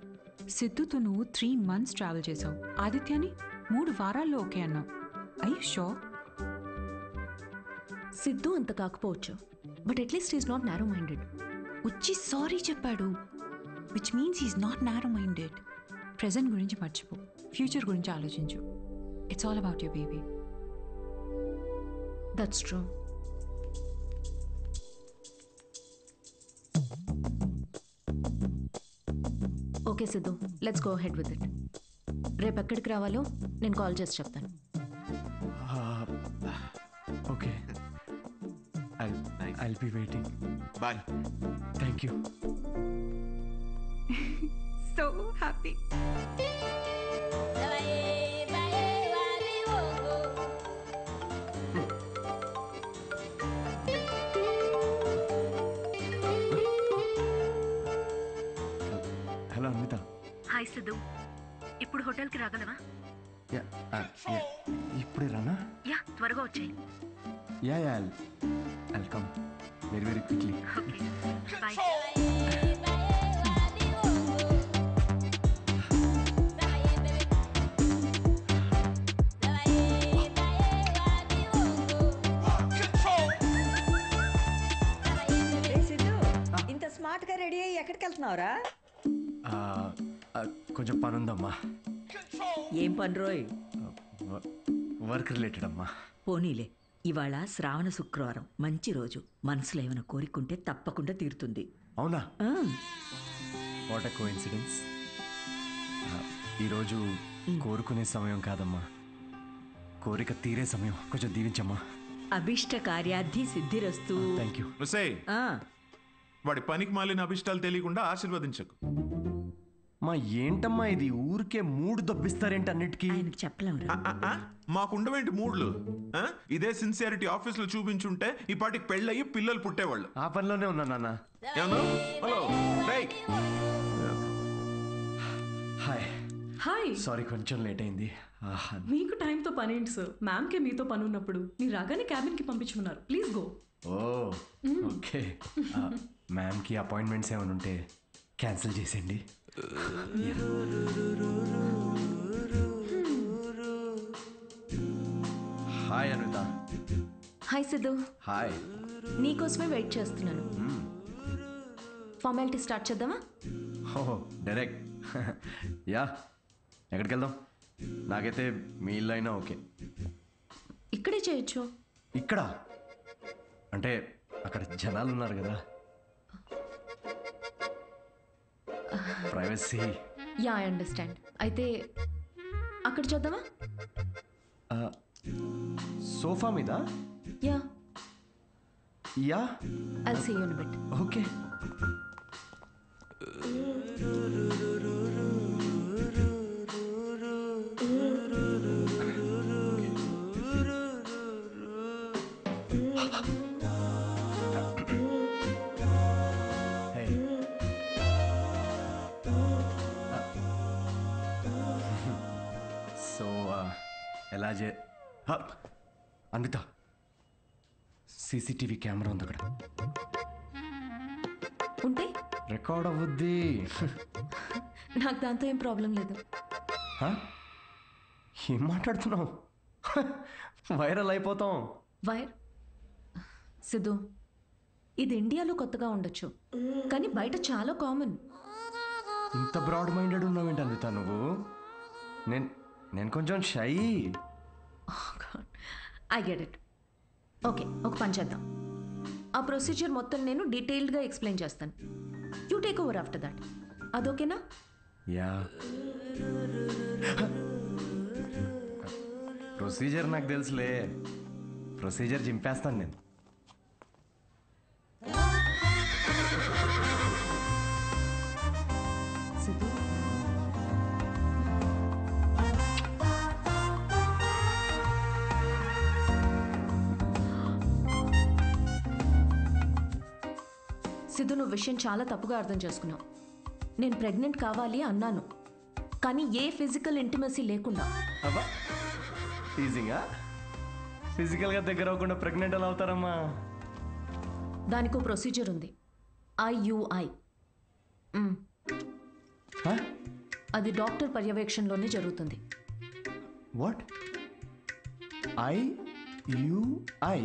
సిద్ధుతో నువ్వు 3 months ట్రావెల్ చేసావు, ఆదిత్యని 3 వారాల్లో ఓకే అన్నావు. I you sure? సిద్ధు అంత కాకపోవచ్చు, but at least is not narrow minded. వచ్చి సారీ చెప్పాడు, which means he's not narrow minded. Present గురించి మర్చిపో, ఫ్యూచర్ గురించి ఆలోచించు. It's all about your baby. That's true. Okay Siddhu, let's go ahead with it. రేపు ఎక్కడికి రావాలో నేను కాల్ చేసి చెప్తాను. Okay, I'll be waiting. Bye. Thank you. So happy. Hello Anvita. Hi Siddhu, ఇప్పుడు హోటల్కి రాగలవా? ఇప్పుడే రానా? యా, త్వరగా వచ్చేయి. Ya ya, I'll come very very quickly. Bye. ఇంత స్మార్ట్ గా రెడీ అయ్యి ఎక్కడికి వెళ్తున్నావురా? కొంచెం పని ఉందమ్మా. ఏం పని రోయ్? వర్క్ రిలేటెడ్ అమ్మా. పోనీలే, ఇవాళ శ్రావణ శుక్రవారం, మంచి రోజు. మనసులో ఏమైనా కోరికుంటే తప్పకుండా తీరుతుంది. అవునా? What a coincidence. ఈరోజు కోరుకునే సమయం కాదమ్మా, కోరిక తీరే సమయం. కొంచెం దీవించమ్మా. అభిష్ట కార్యార్థి సిద్ధిరస్తు. Thank you. వాడి పనికి మాలిన అభిష్టాలు తెలియకుండా ఆశీర్వదించకు. మా ఏంటమ్మా ఇది, ఊరికే మూడు దొబ్బిస్తారేంటి అన్నిటికీ? చెప్పలేము. మాకుండవేంటి మూడ్లు? ఇదే సిన్సియారిటీ ఆఫీస్ లో చూపించుంటే ఈ పాటికి పెళ్ళయి పిల్లలు పుట్టేవాళ్ళు. ఆ పనిలోనే ఉన్నా నాన్న. Hello, hi. హాయ్. సారీ కొంచెం లేట్ అయింది. మీకు టైంతో పని ఏంటి సార్? మ్యామ్కే మీతో పని ఉన్నప్పుడు మీరు రాగానే క్యాబిన్కి పంపించమన్నారు. Please go. Oh okay. మ్యామ్కి అపాయింట్మెంట్స్ ఏమైనా ఉంటే క్యాన్సిల్ చేసేయండి. Hi Anitha. Hi Siddhu. Hi. నీకోసమే వెయిట్ చేస్తున్నాను. ఫార్మాలిటీ స్టార్ట్ చేద్దామా? ఓహో డైరెక్ట్. యా, ఎక్కడికి వెళ్దాం? నాకైతే మీ ఇల్లు అయినా ఓకే. ఇక్కడే చేయొచ్చు. ఇక్కడ అంటే అక్కడ జనాలు ఉన్నారు కదా, ప్రైవసీ. Yeah, I understand. అయితే అక్కడ చేద్దామా? సోఫా మీద? Ya. Ya, I'll see you in a bit. Okay. ఎలా అన్విత, సీసీటీవీ కెమెరా ఉంది అక్కడ. ఉంటే రికార్డ్ అవ్వద్ది. నాకు దాంతో ఏం ప్రాబ్లం లేదు. ఏం మాట్లాడుతున్నావు? వైరల్ అయిపోతాం. వైర్ సిద్ధు, ఇది ఇండియాలో కొత్తగా ఉండొచ్చు, కానీ బయట చాలా కామన్. ఇంత బ్రాడ్ మైండెడ్ ఉన్నావేంటి అన్విత నువ్వు? నేను కొంచెం shy. I get it. Okay, ఒక పని చేద్దాం. ఆ ప్రొసీజర్ మొత్తం నేను డీటెయిల్డ్గా ఎక్స్ప్లెయిన్ చేస్తాను. You take over after that. అదోకేనా? యా. ప్రొసీజర్ నాకు తెలుసులే. ప్రొసీజర్ చింపేస్తాను నేను. సిద్ధు, సిద్ధు, నువ్వు విషయం చాలా తప్పుగా అర్థం చేసుకున్నావు. నేను ప్రెగ్నెంట్ కావాలి అన్నాను, కానీ ఏ ఫిజికల్ ఇంటిమసీ లేకుండా. అబ్బా, టీజింగా? ఫిజికల్గా దగ్గర అవ్వకుండా ప్రెగ్నెంట్ ఎలా అవుతారమ్మా? దానికో ప్రొసీజర్ ఉంది, IUI. అది డాక్టర్ పర్యవేక్షణలోనే జరుగుతుంది. వాట్? IUI?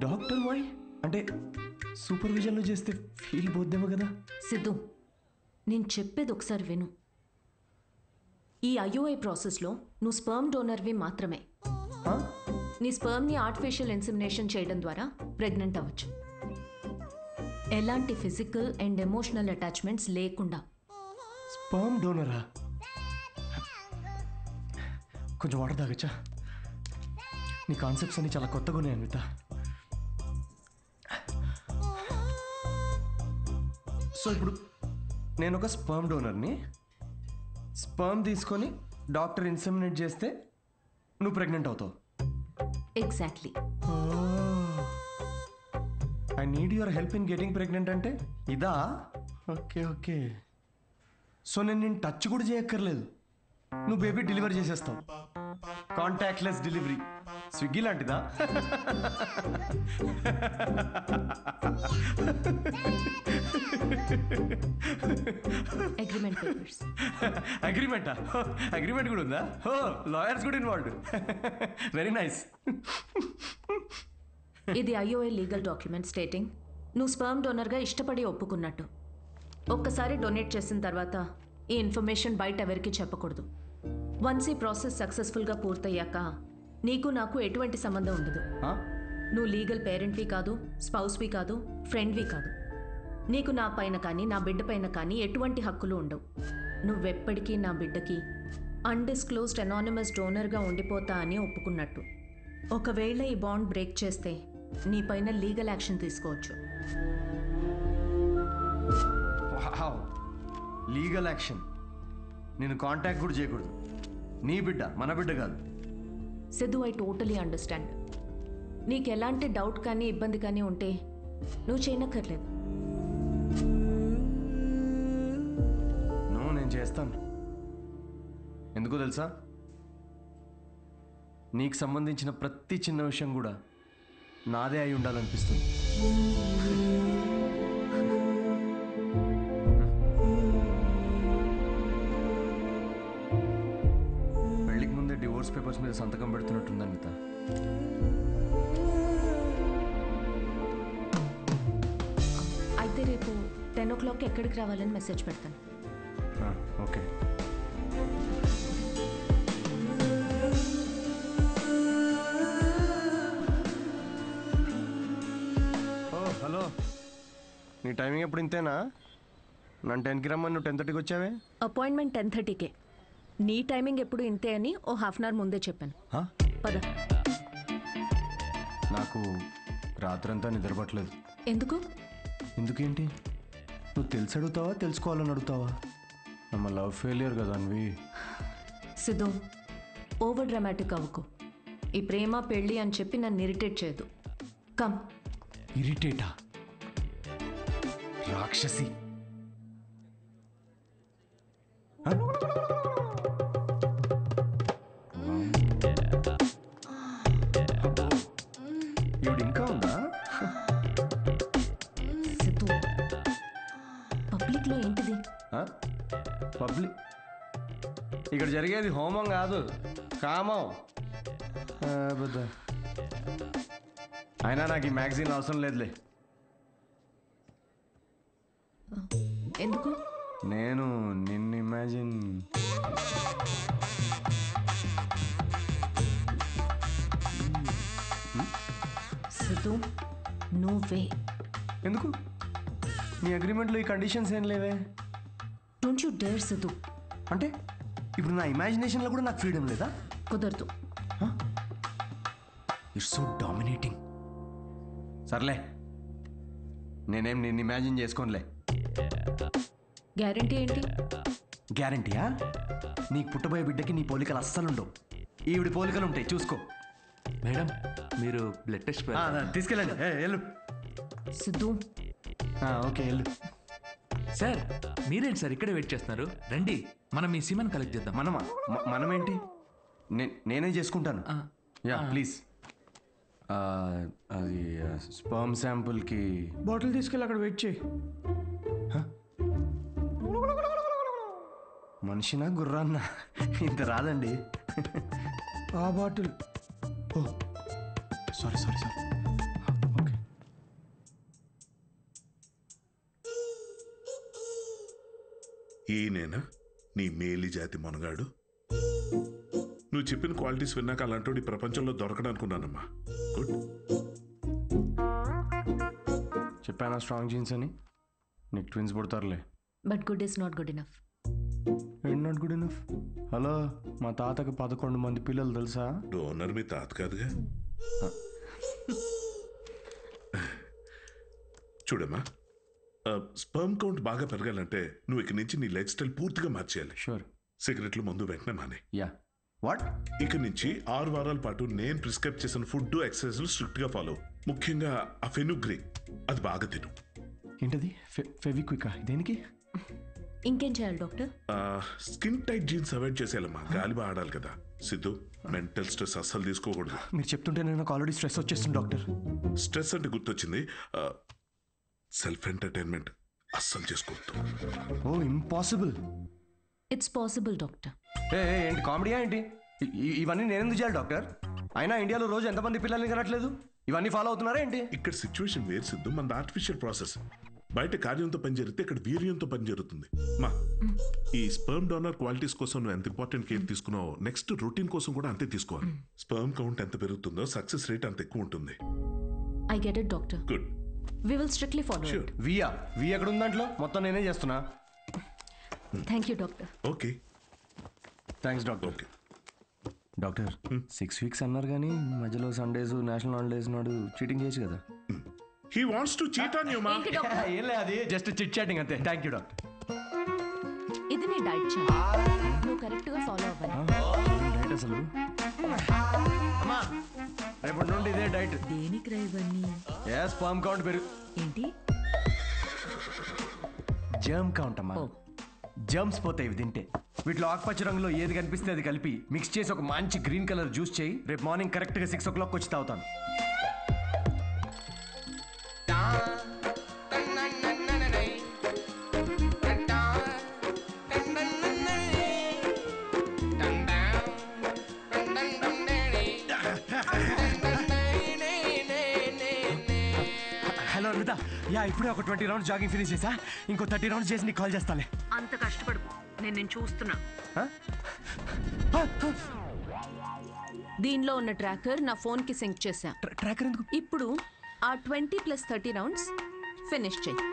డాక్టర్ వై అంటే సూపర్విజన్లో చేస్తే ఫీల్ పోద్దేమో కదా? సిద్ధు, నేను చెప్పేది ఒకసారి విను. ఈ IUI ప్రాసెస్లో నువ్వు స్పర్మ్ డోనర్వి మాత్రమే. నీ స్పర్మ్ని ఆర్టిఫిషియల్ ఇన్సెమినేషన్ చేయడం ద్వారా ప్రెగ్నెంట్ అవ్వచ్చు, ఎలాంటి ఫిజికల్ అండ్ ఎమోషనల్ అటాచ్మెంట్స్ లేకుండా. స్పర్మ్ డోనరా? కొంచెం వాటర్ తాగచ్చా? నీ కాన్సెప్ట్స్ అన్ని చాలా కొత్తగా ఉన్నాయి అన్విత. సో ఇప్పుడు నేను ఒక స్పర్మ్ డోనర్ని. స్పర్మ్ తీసుకొని డాక్టర్ ఇన్సెమినేట్ చేస్తే నువ్వు ప్రెగ్నెంట్ అవుతావు. Exactly. I need your help in getting pregnant అంటే ఇదా? Okay okay. సో నేను టచ్ కూడా చేయక్కర్లేదు, నువ్వు బేబీ డెలివరీ చేసేస్తావు. Contactless delivery. స్విగ్గీ లాంటిదా? Agreement papers. అగ్రిమెంటా? అగ్రిమెంట్ కూడా ఉందా? ఓ, లాయర్స్ కూడా ఇన్వాల్వ్డ్. Very nice. ఇది IUI లీగల్ డాక్యుమెంట్ స్టేటింగ్ నువ్వు స్పర్మ్ డోనర్గా ఇష్టపడి ఒప్పుకున్నట్టు. ఒక్కసారి డొనేట్ చేసిన తర్వాత ఈ ఇన్ఫర్మేషన్ బయట ఎవరికి చెప్పకూడదు. వన్స్ ఈ ప్రాసెస్ సక్సెస్ఫుల్గా పూర్తయ్యాక నీకు నాకు ఎటువంటి సంబంధం ఉండదు. నువ్వు లీగల్ పేరెంట్వి కాదు, స్పౌస్వి కాదు, ఫ్రెండ్వి కాదు. నీకు నా పైన కానీ నా బిడ్డ పైన కానీ ఎటువంటి హక్కులు ఉండవు. నువ్వెప్పటికీ నా బిడ్డకి అన్డిస్క్లోజ్డ్ అనానిమస్ డోనర్గా ఉండిపోతా అని ఒప్పుకున్నట్టు. ఒకవేళ ఈ బాండ్ బ్రేక్ చేస్తే నీ పైన లీగల్ యాక్షన్ తీసుకోవచ్చు. Legal action? నేను కాంటాక్ట్ కూడా చేయకూడదు. నీ బిడ్డ మన బిడ్డ కాదు. Siddhu, I totally understand. నీకు ఎలాంటి డౌట్ కానీ ఇబ్బంది కానీ ఉంటే నువ్వు చేయనక్కర్లేదు. నేను చేస్తాను. ఎందుకో తెలుసా? నీకు సంబంధించిన ప్రతి చిన్న విషయం కూడా నాదే అయి ఉండాలనిపిస్తుంది. పెళ్ళికి ముందే డివోర్స్ పేపర్ పేపర్స్ మీద సంతకం పెడుతున్నట్టుంది అనిత. అయితే రేపు 10 o'clock ఎక్కడికి రావాలని మెసేజ్ పెడతాను. ఓకే. హలో, నీ టైమింగ్ ఎప్పుడు ఇంతేనా? నన్ను 10కి రమ్మని నువ్వు 10:30కి వచ్చావే. అపాయింట్మెంట్ 10:30కే. నీ టైమింగ్ ఎప్పుడు ఇంతే అని ఓ హాఫ్ అన్ అవర్ ముందే చెప్పాను. పద. నాకు రాత్రంతా నిద్రపట్టలేదు. ఎందుకు? ఎందుకేంటి? నువ్వు తెలిసి అడుగుతావా తెలుసుకోవాలని అడుగుతావా? నమ్మ లవ్ ఫెయిలియర్ కదా అన్వి. సిద్ధు, ఓవర్ డ్రామాటిక్ అవ్వకు. ఈ ప్రేమ పెళ్ళి అని చెప్పి నన్ను ఇరిటేట్ చేయదు. కమ్. ఇరిటేటా? రాక్షసి. ఇవిడ ఇంకా ఉందా? సిద్ధు, పబ్లిక్లో ఏంటిది? పబ్లిక్ ఇక్కడ జరిగేది హోమం కాదు, కామం. అయినా నాకు ఈ మ్యాగజైన్ అవసరం లేదులే. ఎందుకు? నేను నిన్ను ఇమాజిన్ సిద్ధు, నువ్వే. ఎందుకు? నీ అగ్రిమెంట్లో ఈ కండిషన్స్ ఏం లేవే. Don't you dare Siddhu. అంటే ఇప్పుడు నా ఇమాజినేషన్లో కూడా నాకు ఫ్రీడమ్ లేదా? కుదరదు. It's so dominating. సర్లే, నేనేం నిన్ను ఇమాజిన్ చేసుకోనులే. గ్యారంటీ ఏంటి? గ్యారంటీయా? నీకు పుట్టబోయే బిడ్డకి నీ పోలికలు అస్సలుండవు. ఈవిడి పోలికలు ఉంటాయి, చూసుకో. మేడం, మీరు బ్లడ్ టెస్ట్ తీసుకెళ్ళండి. వెళ్ళు. సిద్ధు. ఓకే, వెళ్ళు. సార్, మీరేంటి సార్ ఇక్కడే వెయిట్ చేస్తున్నారు? రండి, మనం మీ సీమన్ కలెక్ట్ చేద్దాం. మనమా? మనమేంటి? నేనే చేసుకుంటాను. Yeah please. అది స్పర్మ్ శాంపుల్కి బాటిల్ తీసుకెళ్ళి అక్కడ వెయిట్ చేయి. మనిషినా గుర్రాన్నా? ఇంత రాదండి. ఆ బాటిల్. ఓ సారీ సారీ సారీ. ఓకే. ఈయనేనా నీ మేలి జాతి మనగాడు? నువ్వు చెప్పిన క్వాలిటీస్ విన్నాక అలాంటి ఈ ప్రపంచంలో దొరకడనుకున్నానమ్మా. గుడ్. చెప్పానా స్ట్రాంగ్ జీన్స్ అని? నీకు ట్విన్స్ పుడతారులే. But good is not good enough. ఏంటి నాట్ గుడ్ ఇనఫ్? హలో, మా తాతకి 11 మంది పిల్లలు తెలుసా? డోనర్ మీ తాత కాదుగా. చూడమ్మా, స్పర్మ్ కౌంట్ బాగా పెరగాలంటే నువ్వు ఇక్కడి నుంచి నీ లైఫ్ స్టైల్ పూర్తిగా మార్చేయాలి. షూర్. సిగరెట్లు, మందు వెంటనే మానే. యా. వాట్? ఇక నుంచి 6 వారాల పాటు నేను ప్రిస్క్రైబ్ చేసిన ఫుడ్, ఎక్సర్సైజ్లు స్ట్రిక్ట్ గా ఫాలో. ముఖ్యంగా ఆ ఫెనుగ్రీ, అది బాగా తిను. ఏంటది? ఫెవిక్వికా? దేనికి? ఇంకేం చేయాలి doctor? Skin tight jeans avoid చేసేయాలమ్మా. గాలి బాగా ఆడాలి కదా. సిద్ధు, మెంటల్ స్ట్రెస్ అస్సలు తీసుకోకూడదు. మీరు చెప్తుంటే నాకు ఆల్రెడీ స్ట్రెస్ వచ్చేస్తుంది డాక్టర్. స్ట్రెస్ అంటే గుర్తొచ్చింది, సెల్ఫ్ ఎంటర్టైన్మెంట్ అస్సలు చేసుకోవద్దు. Oh impossible. It's possible doctor. ఏంటి కామెడీయా ఏంటి? ఇవన్నీ నేను ఎందుకు చేయాలి డాక్టర్? అయినా ఇండియాలో రోజు ఎంతమంది పిల్లల్ని కనట్లేదు? ఇవన్నీ ఫాలో అవుతున్నారా ఏంటి? ఇక్కడ సిచ్యువేషన్ వేరు సిద్ధు, మన ఆర్టిఫిషియల్ ప్రాసెస్. బయట కార్యంతో పని జరిగితే ఇక్కడ వీర్యంతో పని జరుగుతుంది. మా ఈ స్పర్మ్ డోనర్ క్వాలిటీస్ కోసం నువ్వు ఎంత ఇంపార్టెంట్ కేర్ తీసుకున్నావో నెక్స్ట్ రొటీన్ కోసం కూడా అంతే తీసుకోవాలి. స్పర్మ్ కౌంట్ ఎంత పెరుగుతుందో సక్సెస్ రేట్ అంత ఎక్కువ ఉంటుంది. I get it doctor. Good. We will strictly follow it. We ఎక్కడ ఉంది దాంట్లో? మొత్తం నేనే చేస్తున్నా. Thank you doctor. Okay, thanks doctor. Okay doctor, 6 weeks అన్నారు కానీ మధ్యలో సండేస్, నేషనల్ హాలిడేస్ నాడు చీటింగ్ చేయొచ్చు కదా? He wants to cheat on you, ma. ఏం లేదు, అది జస్ట్ చిట్ చాటింగ్ అంతే. Thank you doctor. ఇది నీ డైట్ చార్ట్. నువ్వు కరెక్ట్ గా ఫాలో అవ్వాలి. డైట్ అసలు అమ్మా, రేపటి నుండి ఇదే డైట్. దేనికి రా ఇవన్నీ? స్పర్మ్ కౌంట్ పెరుగు. ఏంటి? జర్మ్ కౌంట్ అమ్మా. జర్మ్స్ పోతాయి ఇవి తింటే. వీటిలో ఆకుపచ్చ రంగులో ఏది కనిపిస్తే అది కలిపి మిక్స్ చేసి ఒక మంచి గ్రీన్ కలర్ జ్యూస్ చేయి. రేపు మార్నింగ్ కరెక్ట్గా 6 o'clock వచ్చి తాగుతాను. అమృత యా ఇప్పుడే ఒక 20 రౌండ్స్ జాగింగ్ ఫినిష్ చేసా ఇంకో 30 రౌండ్స్ చేసి నీకు కాల్ చేస్తాలే. అంత కష్టపడుకు, నేను చూస్తున్నా. దీనిలో ఉన్న ట్రాకర్ నా ఫోన్ కి సింక్ చేశా. ట్రాకర్ ఎందుకు? ఇప్పుడు ఆ 20 + 30 రౌండ్స్ ఫినిష్ చెయ్యి.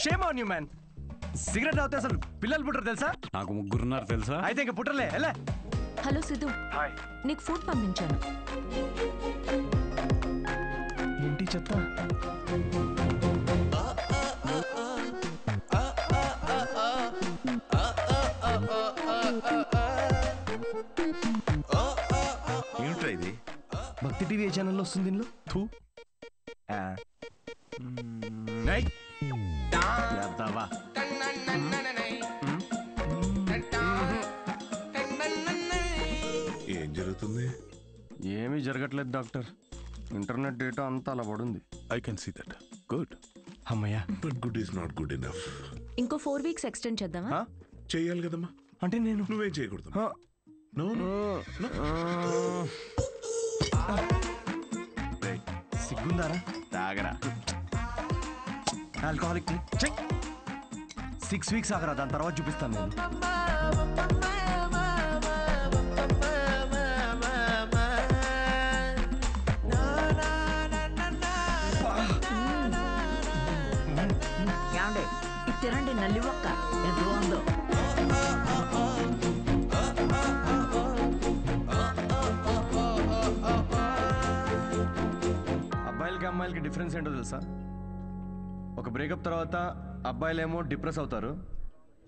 Shame on you man. Cigarette తాగితే అసలు పిల్లలు పుట్టరు తెలుసా? నాకు ముగ్గురున్నారు తెలుసా? అయితే ఇంకా పుట్టలే. ఎలా? హలో సిద్ధు, నీకు ఫుడ్ పంపించాను. ఏంటి చెత్త? ఏమిట్రా ఇది? భక్తి టీవీ ఛానల్లో వస్తుంది దీనిలో. థూ. యాదవా. ఏం జరుగుతుంది? ఏమీ జరగట్లేదు డాక్టర్. ఇంటర్నెట్ డేటా అంతా అలా పడుంది. I can see that. Good. అమ్మయ్యా. But good is not good enough. ఇంకో 4 వీక్స్ ఎక్స్టెండ్ చేద్దామా? చేయాలి కదమ్మా. అంటే నేను నువ్వేం చేయకూడదు. నో సిగ్గుందారా? తాగరా. ఆల్కహాలిక్ 6 వీక్స్ ఆగరా, దాని తర్వాత చూపిస్తాను నేను. ఏమండి ఇది తినండి, నల్లి ఒక్క ఎంత బాగుందో. అబ్బాయిలకి అమ్మాయిలకి డిఫరెన్స్ ఏంటో తెలుసా? ఒక బ్రేకప్ తర్వాత అబ్బాయిలేమో డిప్రెస్ అవుతారు,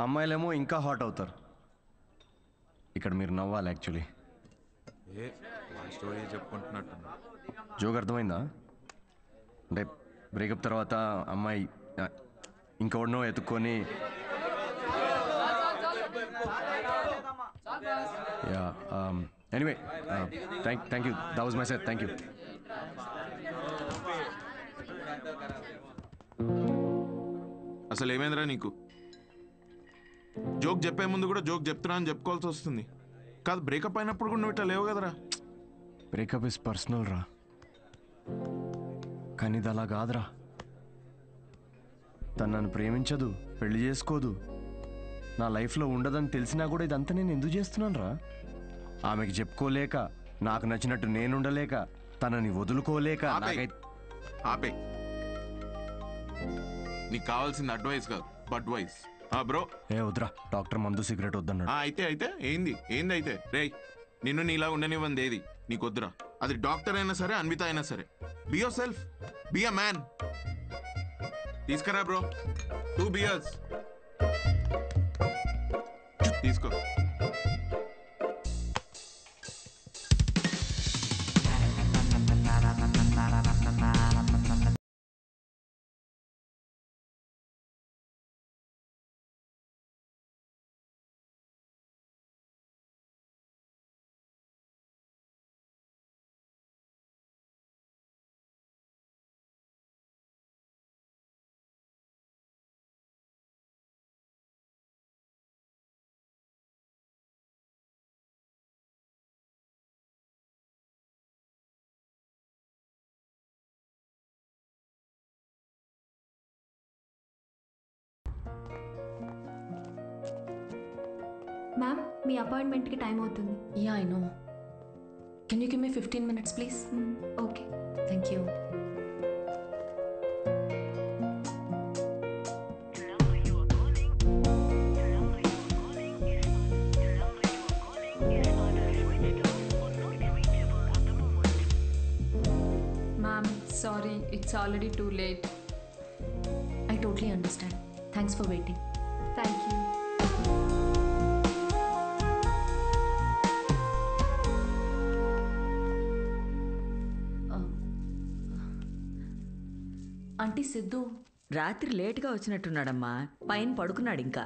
అమ్మాయిలేమో ఇంకా హాట్ అవుతారు. ఇక్కడ మీరు నవ్వాలి యాక్చువల్లీ. స్టోరీ చెప్పుకుంటున్నట్టు. జోక్ అర్థమైందా? అంటే బ్రేకప్ తర్వాత అమ్మాయి ఇంకెవడనో ఎత్తుక్కొని yeah anyway thank you, that was my set. Thank you. అసలు ఏమైందిరా నీకు? జోక్ చెప్పే ముందు కూడా జోక్ చెప్తున్నా అని చెప్పుకోవాల్సి వస్తుంది. కాదు బ్రేకప్ అయినప్పుడు కూడా నువ్వు ఇట్లా లేవు కదరా. బ్రేకప్ ఇస్ పర్సనల్ రా, కానీ ఇది అలా కాదురా. తను నన్ను ప్రేమించదు, పెళ్లి చేసుకోదు, నా లైఫ్లో ఉండదని తెలిసినా కూడా ఇదంతా నేను ఎందుకు చేస్తున్నాను రా? ఆమెకి చెప్పుకోలేక, నాకు నచ్చినట్టు నేను ఉండలేక, తనని వదులుకోలేక. ఆపే. నీకు కావాల్సింది అడ్వైస్ కాదు, బడ్వైస్. బ్రో ఏ వద్దురా, డాక్టర్ మందు సిగరెట్ వద్దన్నాడు. అయితే ఏంది అయితే రేయ్, నిన్ను నీలా ఉండనివ్వంది ఏది నీకు వద్దురా. అది డాక్టర్ అయినా సరే, అన్విత అయినా సరే. Be your self, be a man. తీసుకురా బ్రో 2 beers. తీసుకో. మ్యామ్, మీ అపాయింట్మెంట్కి టైం అవుతుంది. Yeah I know. Can you give me 15 minutes please? Okay, thank you. Ma'am sorry, it's already too late. I totally understand. Thanks for waiting. Thank you. Aunty Siddhu రాత్రి లేటుగా వచ్చినట్టున్నాడమ్మా, పైన పడుకున్నాడు ఇంకా.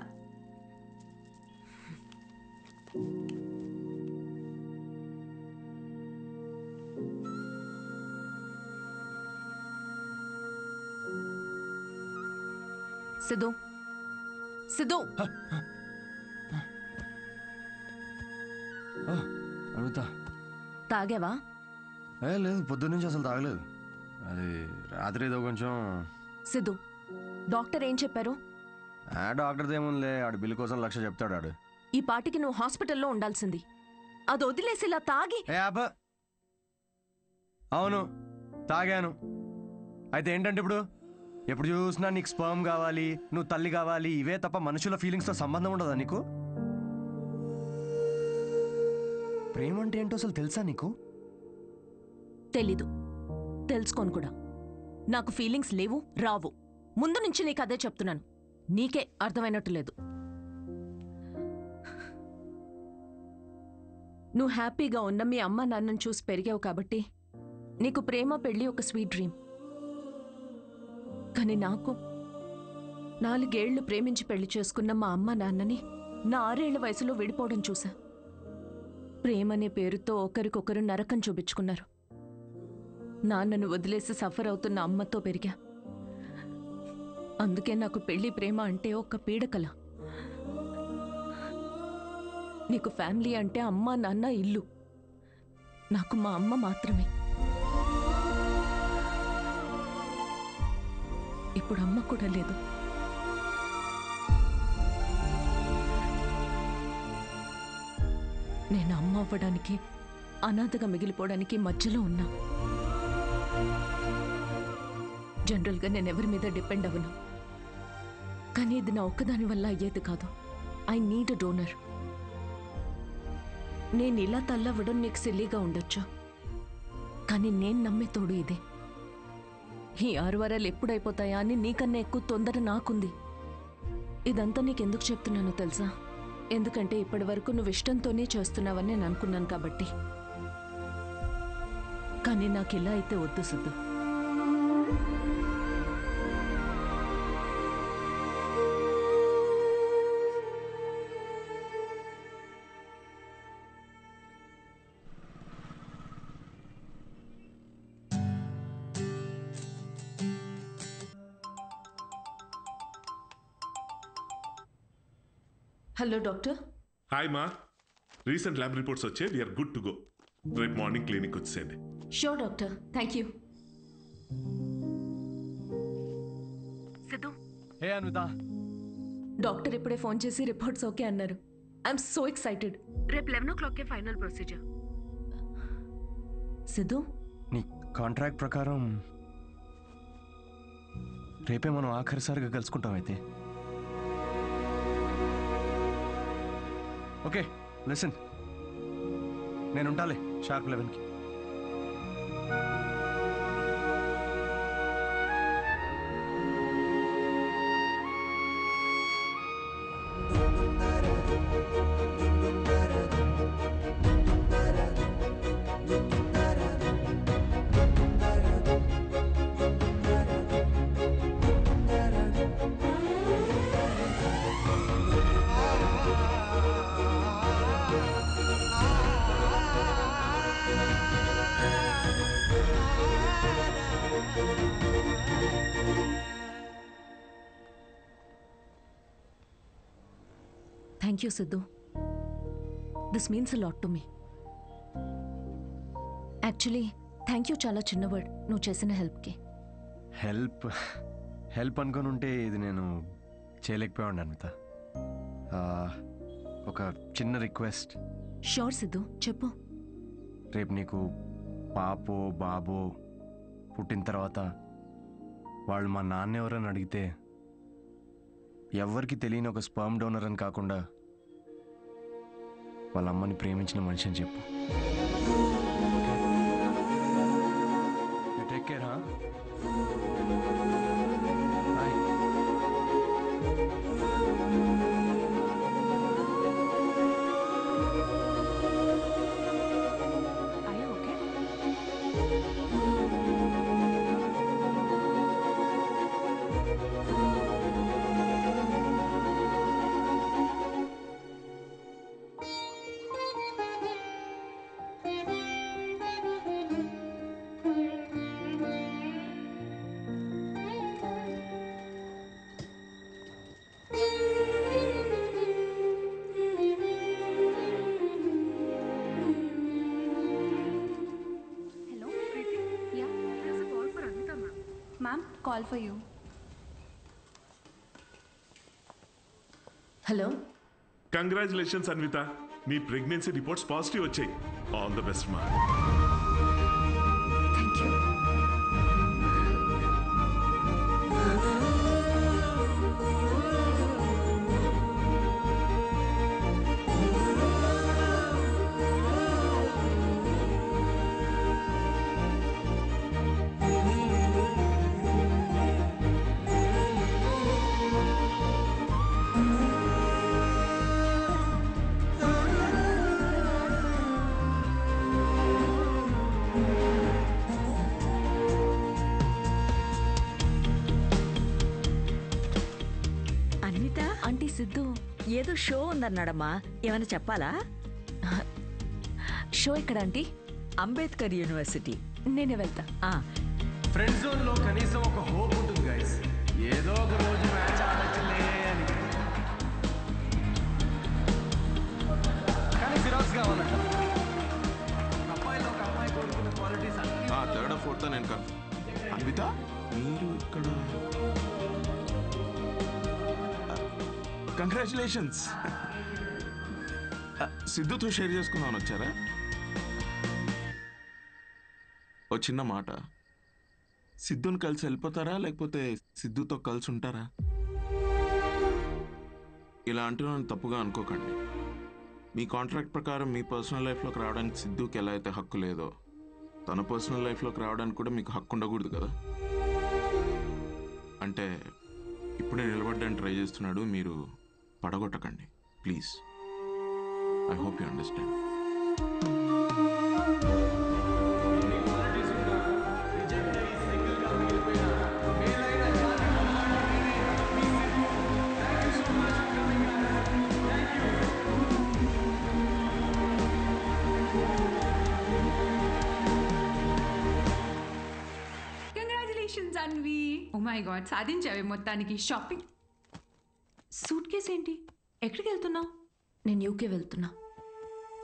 సిద్ధు సిద్ధు అడుగుతా తాగావా? లేదు, పొద్దున్న నుంచి అసలు తాగలేదు. అది రాత్రి ఏదో కొంచెం. సిద్ధు, డాక్టర్ ఏం చెప్పారు? డాక్టర్ది ఏముందిలే, ఆడు బిల్లు కోసం 1,00,000 చెప్తాడు ఆడు. ఈ పాటికి నువ్వు హాస్పిటల్లో ఉండాల్సింది. అది వదిలేసి ఇలా తాగి. అవును, తాగాను. అయితే ఏంటంటే ఇప్పుడు ఎప్పుడు చూసినా నీకు స్పర్మ్ కావాలి, నువ్వు తల్లి కావాలి, ఇవే తప్ప మనుషుల ఫీలింగ్స్తో సంబంధం ఉండదా నీకు? ప్రేమ అంటే ఏంటో అసలు తెలుసా నీకు? తెలీదు, తెలుసుకోను కూడా. నాకు ఫీలింగ్స్ లేవు, రావు. ముందు నుంచి నీకు అదే చెప్తున్నాను. నీకే అర్థమైనట్టు లేదు. నువ్వు హ్యాపీగా ఉన్న మీ అమ్మ నాన్నను చూసి పెరిగావు కాబట్టి నీకు ప్రేమ పెళ్ళి ఒక స్వీట్ డ్రీమ్. కానీ నాకు 4 ఏళ్లు ప్రేమించి పెళ్లి చేసుకున్న మా అమ్మ నాన్నని నా 6 ఏళ్ల వయసులో విడిపోవడం చూసా. ప్రేమనే పేరుతో ఒకరికొకరు నరకం చూపించుకున్నారు. నాన్నను వదిలేసి సఫర్ అవుతున్న అమ్మతో పెరిగా. అందుకే నాకు పెళ్లి ప్రేమ అంటే ఒక పీడకల. నీకు ఫ్యామిలీ అంటే అమ్మ నాన్న ఇల్లు. నాకు మా అమ్మ మాత్రమే. ఇప్పుడు అమ్మ కూడా లేదు. నేను అమ్మ అవ్వడానికి, అనాథగా మిగిలిపోవడానికి మధ్యలో ఉన్నా. జనరల్గా నేను ఎవరి మీద డిపెండ్ అవ్వను. కానీ ఇది నా ఒక్కదాని వల్ల అయ్యేది కాదు. I need a donor. నేను ఇలా తల్లవ్వడం నీకు సిల్లీగా ఉండొచ్చు, కానీ నేను నమ్మే తోడు ఇదే. ఈ 6 వారాలు ఎప్పుడైపోతాయా అని నీకన్నా ఎక్కువ తొందర నాకుంది. ఇదంతా నీకెందుకు చెప్తున్నానో తెలుసా? ఎందుకంటే ఇప్పటి వరకు నువ్వు ఇష్టంతోనే చేస్తున్నావని నేను అనుకున్నాను కాబట్టి. కానీ నాకు ఇలా అయితే వద్దు సిద్ధు. Hello doctor. హాయ్ మా, రీసెంట్ ల్యాబ్ రిపోర్ట్స్ వచ్చాయి. We're good to go. రేపు మార్నింగ్ క్లినిక్ వచ్చేయండి. Sure doctor, thank you. Siddhu. Hey Anvitha. Doctor ఇప్పుడే ఫోన్ చేసి రిపోర్ట్స్ ఓకే అన్నారు. I'm so excited. రేపు 11 o'clockకే ఫైనల్ ప్రొసీజర్. సిద్ధు, నీ కాంట్రాక్ట్ ప్రకారం రేపే మనం ఆఖరిసారిగా కలుసుకుంటాం. అయితే ఓకే, లిసన్, నేను ఉంటాలే షార్ప్ 11కి. Thank you Siddhu. This means a lot to me. Actually thank you చాలా చిన్న వర్డ్ నువ్వు చేసిన హెల్ప్కి. హెల్ప్ అనుకొని ఉంటే ఇది నేను చేయలేకపోయాను అన్విత. ఒక చిన్న రిక్వెస్ట్. షూర్ సిద్ధు, చెప్పు. రేపు నీకు పాపో బాబో పుట్టిన తర్వాత వాళ్ళు మా నాన్న ఎవరని అడిగితే ఎవరికి తెలియని ఒక స్పర్మ్ డోనర్ అని కాకుండా వాళ్ళ అమ్మని ప్రేమించిన మనిషి అని చెప్పు. Take care. Ma'am, call for you. Hello congratulations Anvita, మీ ప్రెగ్నెన్సీ రిపోర్ట్స్ పాజిటివ్ వచ్చాయి. ఆల్ ద బెస్ట్ మా. Thank you. Anvita, aunty Siddhu ఏదో షో ఉందన్నాడమ్మా, ఏమైనా చెప్పాలా? షో ఎక్కడ ఆంటీ? అంబేద్కర్ యూనివర్సిటీ. నేనే వెళ్తా. ఫ్రెండ్ జోన్ లో కనీసం ఒక హోప్ ఉంటుంది గైస్, ఏదో ఒక రోజు మ్యాచ్ ఆడచ్చులే అని. కానీ ఫిరాక్స్ కావాలంట. అమ్మాయిలో ఒక అమ్మాయి కోరుకున్న క్వాలిటీస్ అన్ని. థర్డ్ ఫోర్త్ నేను కన్ఫర్మ్. అన్విత మీరు ఇక్కడ కంగ్రాచులేషన్స్. సిద్ధుతో షేర్ చేసుకుందామని వచ్చారా? ఓ చిన్న మాట, సిద్ధుని కలిసి వెళ్ళిపోతారా లేకపోతే సిద్ధుతో కలిసి ఉంటారా? ఇలా అంటున్నాను తప్పుగా అనుకోకండి. మీ కాంట్రాక్ట్ ప్రకారం మీ పర్సనల్ లైఫ్లోకి రావడానికి సిద్ధుకి ఎలా అయితే హక్కు లేదో, తన పర్సనల్ లైఫ్లోకి రావడానికి కూడా మీకు హక్కు ఉండకూడదు కదా. అంటే ఇప్పుడే నిలబడ్డానికి ట్రై చేస్తున్నాడు, మీరు పడగొట్టకండి please. I hope you understand. Congratulations Anvi. Oh my god, సాధించావే మొత్తానికి. షాపింగ్. సూట్ కేస్ ఏంటి? ఎక్కడికి వెళ్తున్నావు? నేను యూకే వెళ్తున్నా.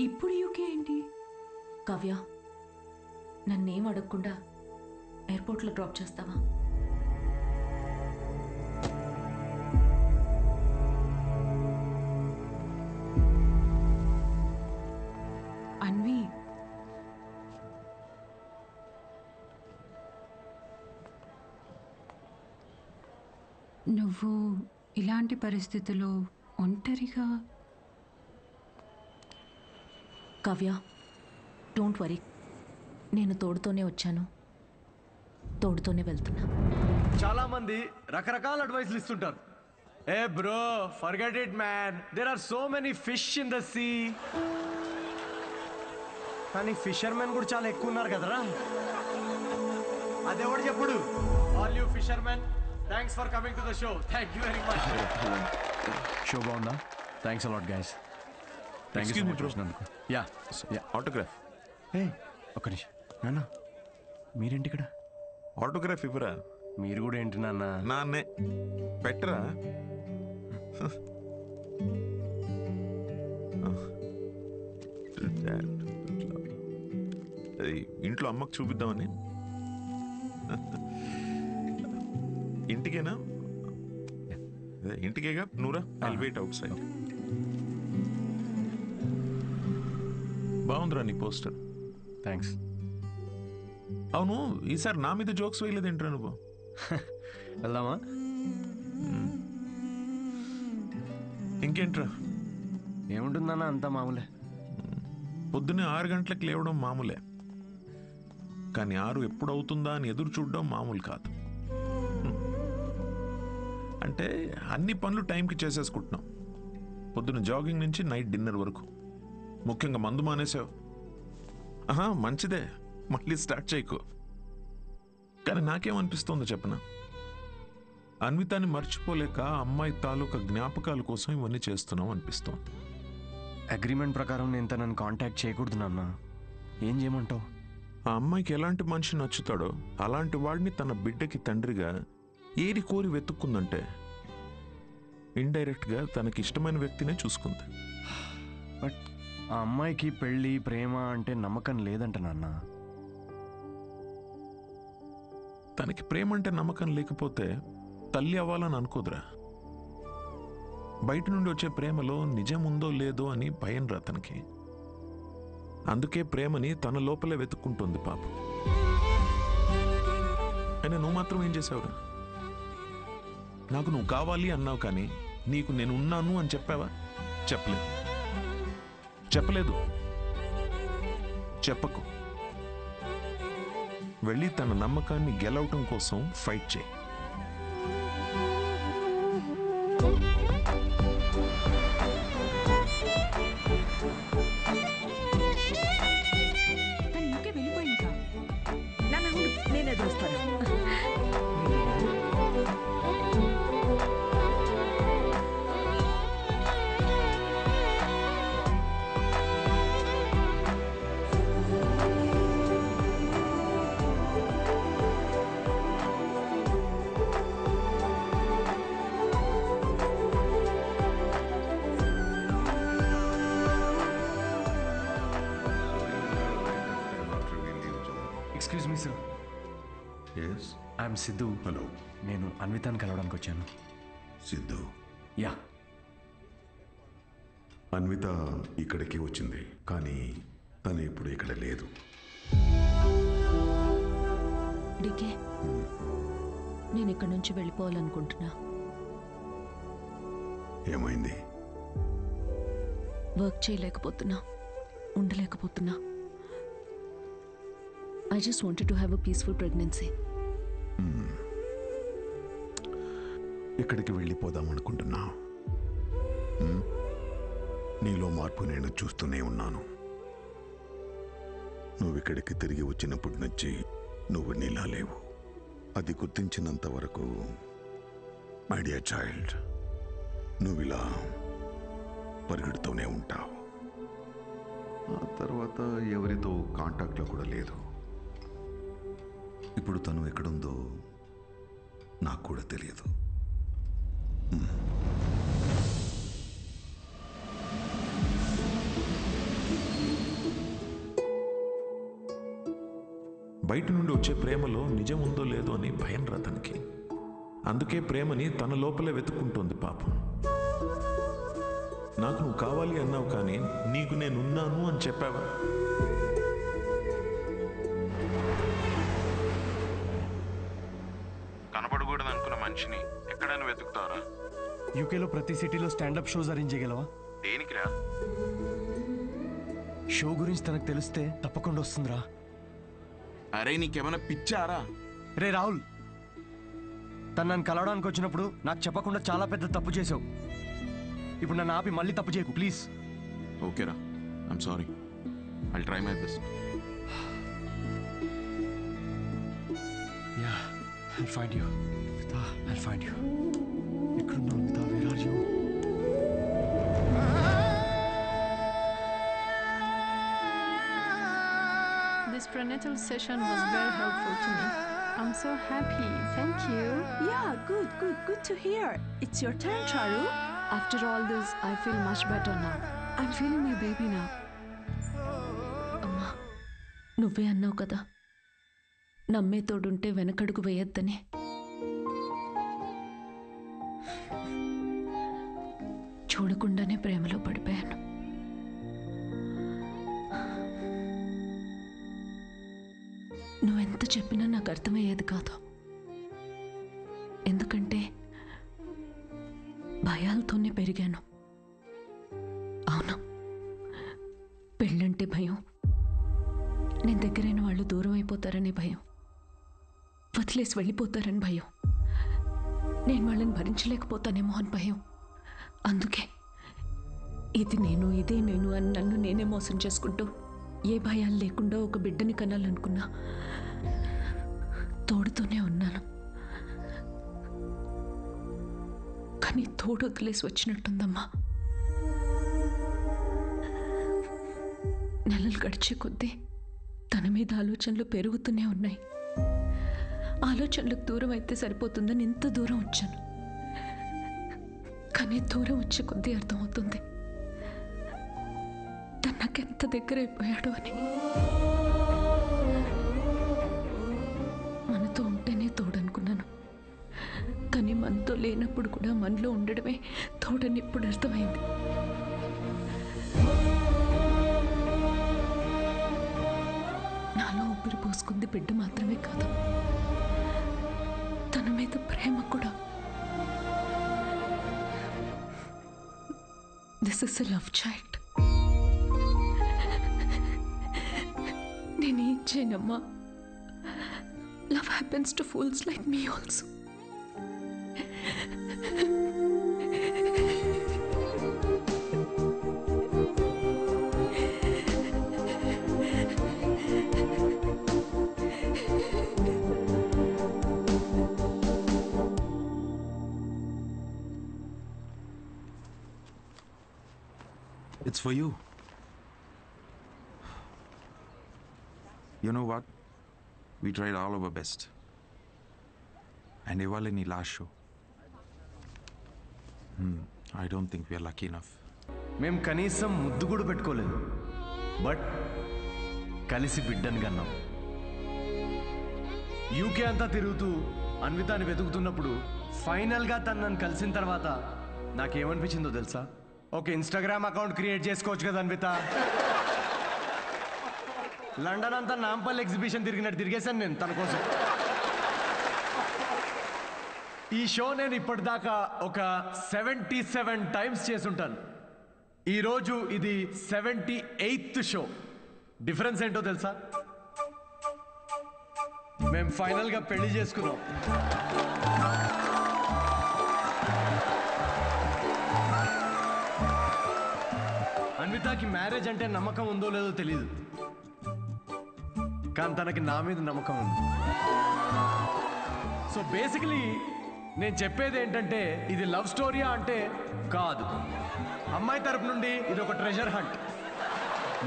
ఇప్పుడు యూకే ఏంటి? కావ్య, నన్నేం అడగకుండా ఎయిర్పోర్ట్లో డ్రాప్ చేస్తావా? అన్వి, నువ్వు ఇలాంటి పరిస్థితుల్లో ఒంటరిగా. కావ్య, డోంట్ వరీ, నేను తోడుతోనే వచ్చాను, తోడుతోనే వెళ్తున్నా. చాలా మంది రకరకాల అడ్వైస్లు ఇస్తుంటారు. Hey bro, forget it man, there are so many fish in the sea. కానీ ఫిషర్మెన్ కూడా చాలా ఎక్కువ ఉన్నారు కదరా. అదెవడు చెప్పుడు? All you fishermen, thanks for coming to the show. Thank you very much. Show బాగుందా? Thanks a lot guys. Thank you so much వచ్చినందుకు. Yeah yeah autograph. ఏ ఒక్క నిమిషం నాన్న, మీరేంటి ఇక్కడ? ఆటోగ్రాఫ్ ఇవ్వరా? మీరు కూడా ఏంటి నాన్న? నాన్నే పెట్టరా. ఇంట్లో అమ్మకు చూపిద్దామని. ఇంటికేనా? ఇంటికేగా నూరా. I'll wait outside. బాగుందిరా నీ పోస్టర్. థ్యాంక్స్. అవును, ఈసారి నా మీద జోక్స్ వేయలేదేంట్రా నువ్వు? వెళ్దామా? ఇంకేంట్రా? ఏముంటుందన్నా, అంతా మామూలే. పొద్దున్నే 6 గంటలకు లేవడం మామూలే, కానీ 6 ఎప్పుడు అవుతుందా అని ఎదురు చూడడం మామూలు కాదు. అంటే అన్ని పనులు టైంకి చేసేసుకుంటున్నాం. పొద్దున్న జాగింగ్ నుంచి నైట్ డిన్నర్ వరకు. ముఖ్యంగా మందు మానేసావు. మంచిదే, మళ్ళీ స్టార్ట్ చేయకు. కానీ నాకేమనిపిస్తుందో చెప్పనా, అన్వితాన్ని మర్చిపోలేక అమ్మాయి తాలూకా జ్ఞాపకాల కోసం ఇవన్నీ చేస్తున్నాం అనిపిస్తోంది. అగ్రిమెంట్ ప్రకారం నేను తనని కాంటాక్ట్ చేయకూడదు నాన్న. ఏం చేయమంటావు? ఆ అమ్మాయికి ఎలాంటి మనిషి నచ్చుతాడో అలాంటి వాడిని తన బిడ్డకి తండ్రిగా ఏరి కోరి వెతుక్కుందంటే ఇండైరెక్ట్గా తనకి ఇష్టమైన వ్యక్తినే చూసుకుంది. బట్ ఆ అమ్మాయికి పెళ్ళి ప్రేమ అంటే నమ్మకం లేదంట నాన్న. తనకి ప్రేమ అంటే నమ్మకం లేకపోతే తల్లి అవ్వాలని అనుకోదురా. బయట నుండి వచ్చే ప్రేమలో నిజం ఉందో లేదో అని భయం రా తనకి. అందుకే ప్రేమని తన లోపలే వెతుక్కుంటుంది పాపం. అయినా నువ్వు మాత్రం ఏం చేసావురా? నాకు నువ్వు కావాలి అన్నావు, కానీ నీకు నేను ఉన్నాను అని చెప్పావా? చెప్పలేదు. చెప్పకు. వెళ్ళి తన నమ్మకాన్ని గెలవటం కోసం ఫైట్ చేయి. నేనే చూస్తాను. Excuse me sir. Yes, I'm Siddhu. Hello. నేను అన్వితాన్ని కలవడానికి వచ్చాను. సిద్ధు? యా. అన్విత ఇక్కడికి వచ్చింది, కానీ తను ఇప్పుడు ఇక్కడ లేదు. డికే, నేను ఇక్కడి నుంచి వెళ్ళిపోవాలనుకుంటున్నా. ఏమైంది? Work చేయలేకపోతున్నా, ఉండలేకపోతున్నా. I just wanted to have a peaceful pregnancy. ఇక్కడికి వెళ్ళిపోదాం అనుకుంటున్నా. నీలో మార్పు నేను చూస్తూనే ఉన్నాను. నువ్వు ఇక్కడికి తిరిగి వచ్చినప్పటి నుంచి నువ్వు నీలా లేవు. అది గుర్తించినంత వరకు మై డియర్ చైల్డ్, నువ్వు ఇలా పరిగెడుతూనే ఉంటావు. ఆ తర్వాత ఎవరితో కాంటాక్ట్లో కూడా లేదు. ఇప్పుడు తను ఎక్కడుందో నాకు కూడా తెలియదు. బయట నుండి వచ్చే ప్రేమలో నిజం ఉందో లేదో అని భయం రా తనకి. అందుకే ప్రేమని తన లోపలే వెతుక్కుంటోంది పాపం. నాకు నువ్వు కావాలి అన్నావు, కానీ నీకు నేనున్నాను అని చెప్పావా? కనపడకూడదు అనుకున్న మనిషిని ఎక్కడైనా వెతుకుతారా? యూకేలో ప్రతి సిటీలో స్టాండప్ షోస్ అరేంజ్ చేయగలవా? దేనికిరా? షో గురించి తనకు తెలిస్తే తప్పకుండా వస్తుందిరా. అరే నీకేమైనా పిచ్చారా? రే రాహుల్, తను నన్ను కలవడానికి వచ్చినప్పుడు నాకు చెప్పకుండా చాలా పెద్ద తప్పు చేసావు. ఇప్పుడు నన్ను ఆపి మళ్ళీ తప్పు చేయకు ప్లీజ్. ఓకేరా, I'm sorry. I'll try my best. Yeah, I'll find you. Vita, I'll find you. ఎక్కడున్నావు Vita? Where are you? This prenatal session was very helpful to me. I'm so happy. Thank you. Yeah, good to hear. It's your turn, Charu. After all this, I feel much better now. I'm feeling my baby now. అమ్మా, నువ్వే అన్నావు కదా, నమ్మే తోడుంటే వెనకడుగు వేయొద్దని. చూడకుండానే ప్రేమలో పడిపోయాను. నువ్వెంత చెప్పినా నాకు అర్థమయ్యేది కాదు. ఎందుకంటే భయాలతోనే పెరిగాను. అవును, పెళ్ళంటే భయం, నేను దగ్గరైన వాళ్ళు దూరం అయిపోతారనే భయం, వదిలేసి వెళ్ళిపోతారని భయం, నేను వాళ్ళని భరించలేకపోతానేమో అని భయం. అందుకే ఇది నేను, ఇదే నేను అని నన్ను నేనే మోసం చేసుకుంటూ ఏ భయాలు లేకుండా ఒక బిడ్డని కనాలనుకున్నా. తోడుతోనే ఉన్నాను, కానీ తోడు వదిలేసి వచ్చినట్టుందమ్మా. నెలలు గడిచే కొద్దీ తన మీద ఆలోచనలు పెరుగుతూనే ఉన్నాయి. ఆలోచనలకు దూరం అయితే సరిపోతుందని ఇంత దూరం వచ్చాను. కానీ దూరం వచ్చే కొద్దీ అర్థమవుతుంది తను నాకెంత దగ్గర అయిపోయాడు అని. మనతో ఉంటేనే లేనప్పుడు కూడా మనలో ఉండడమే తోడని ఇప్పుడు అర్థమైంది. నాలో ఊపిరి పోసుకుంది బిడ్డ మాత్రమే కాదు, తన మీద ప్రేమ కూడా. This is a love child. నేనేం చేయనమ్మా, love happens to fools like me also. It's for you. You know what? We tried all our best. And ఇవాళ నీ last show. I don't think we are lucky enough. మేము కనీసం ముద్దు కూడా పెట్టుకోలేదు, బట్ కలిసి బిడ్డని కన్నాం. యూకే అంతా తిరుగుతూ అన్వితాని వెతుకుతున్నప్పుడు ఫైనల్గా తను నన్ను కలిసిన తర్వాత నాకేమనిపించిందో తెలుసా? ఒక ఇన్స్టాగ్రామ్ అకౌంట్ క్రియేట్ చేసుకోవచ్చు కదా అన్విత. లండన్ అంతా నాంపల్లి ఎగ్జిబిషన్ తిరిగినట్టు తిరిగేశాను నేను తన కోసం. ఈ షో నేను ఇప్పటిదాకా ఒక 77 టైమ్స్ చేసుంటాను. ఈరోజు ఇది 78th షో. డిఫరెన్స్ ఏంటో తెలుసా? మేము ఫైనల్గా పెళ్లి చేసుకున్నాం. అన్వితాకి మ్యారేజ్ అంటే నమ్మకం ఉందో లేదో తెలీదు, కానీ తనకి నా మీద నమ్మకం ఉంది. సో బేసికలీ నేను చెప్పేది ఏంటంటే, ఇది లవ్ స్టోరీయా అంటే కాదు. అమ్మాయి తరపు నుండి ఇది ఒక ట్రెజర్ హంట్,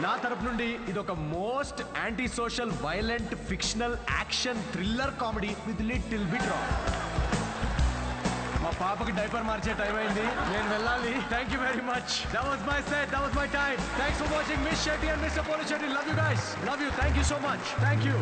నా తరపు నుండి ఇది ఒక most anti social violent fictional action thriller comedy with little bit రా. మా పాపకి డైపర్ మార్చే టైం అయింది, నేను వెళ్ళాలి. Thank you very much. That was my set, that was my time. Thanks for watching miss Shetty and mister Polishetty. Love you guys, love you. Thank you so much. Thank you.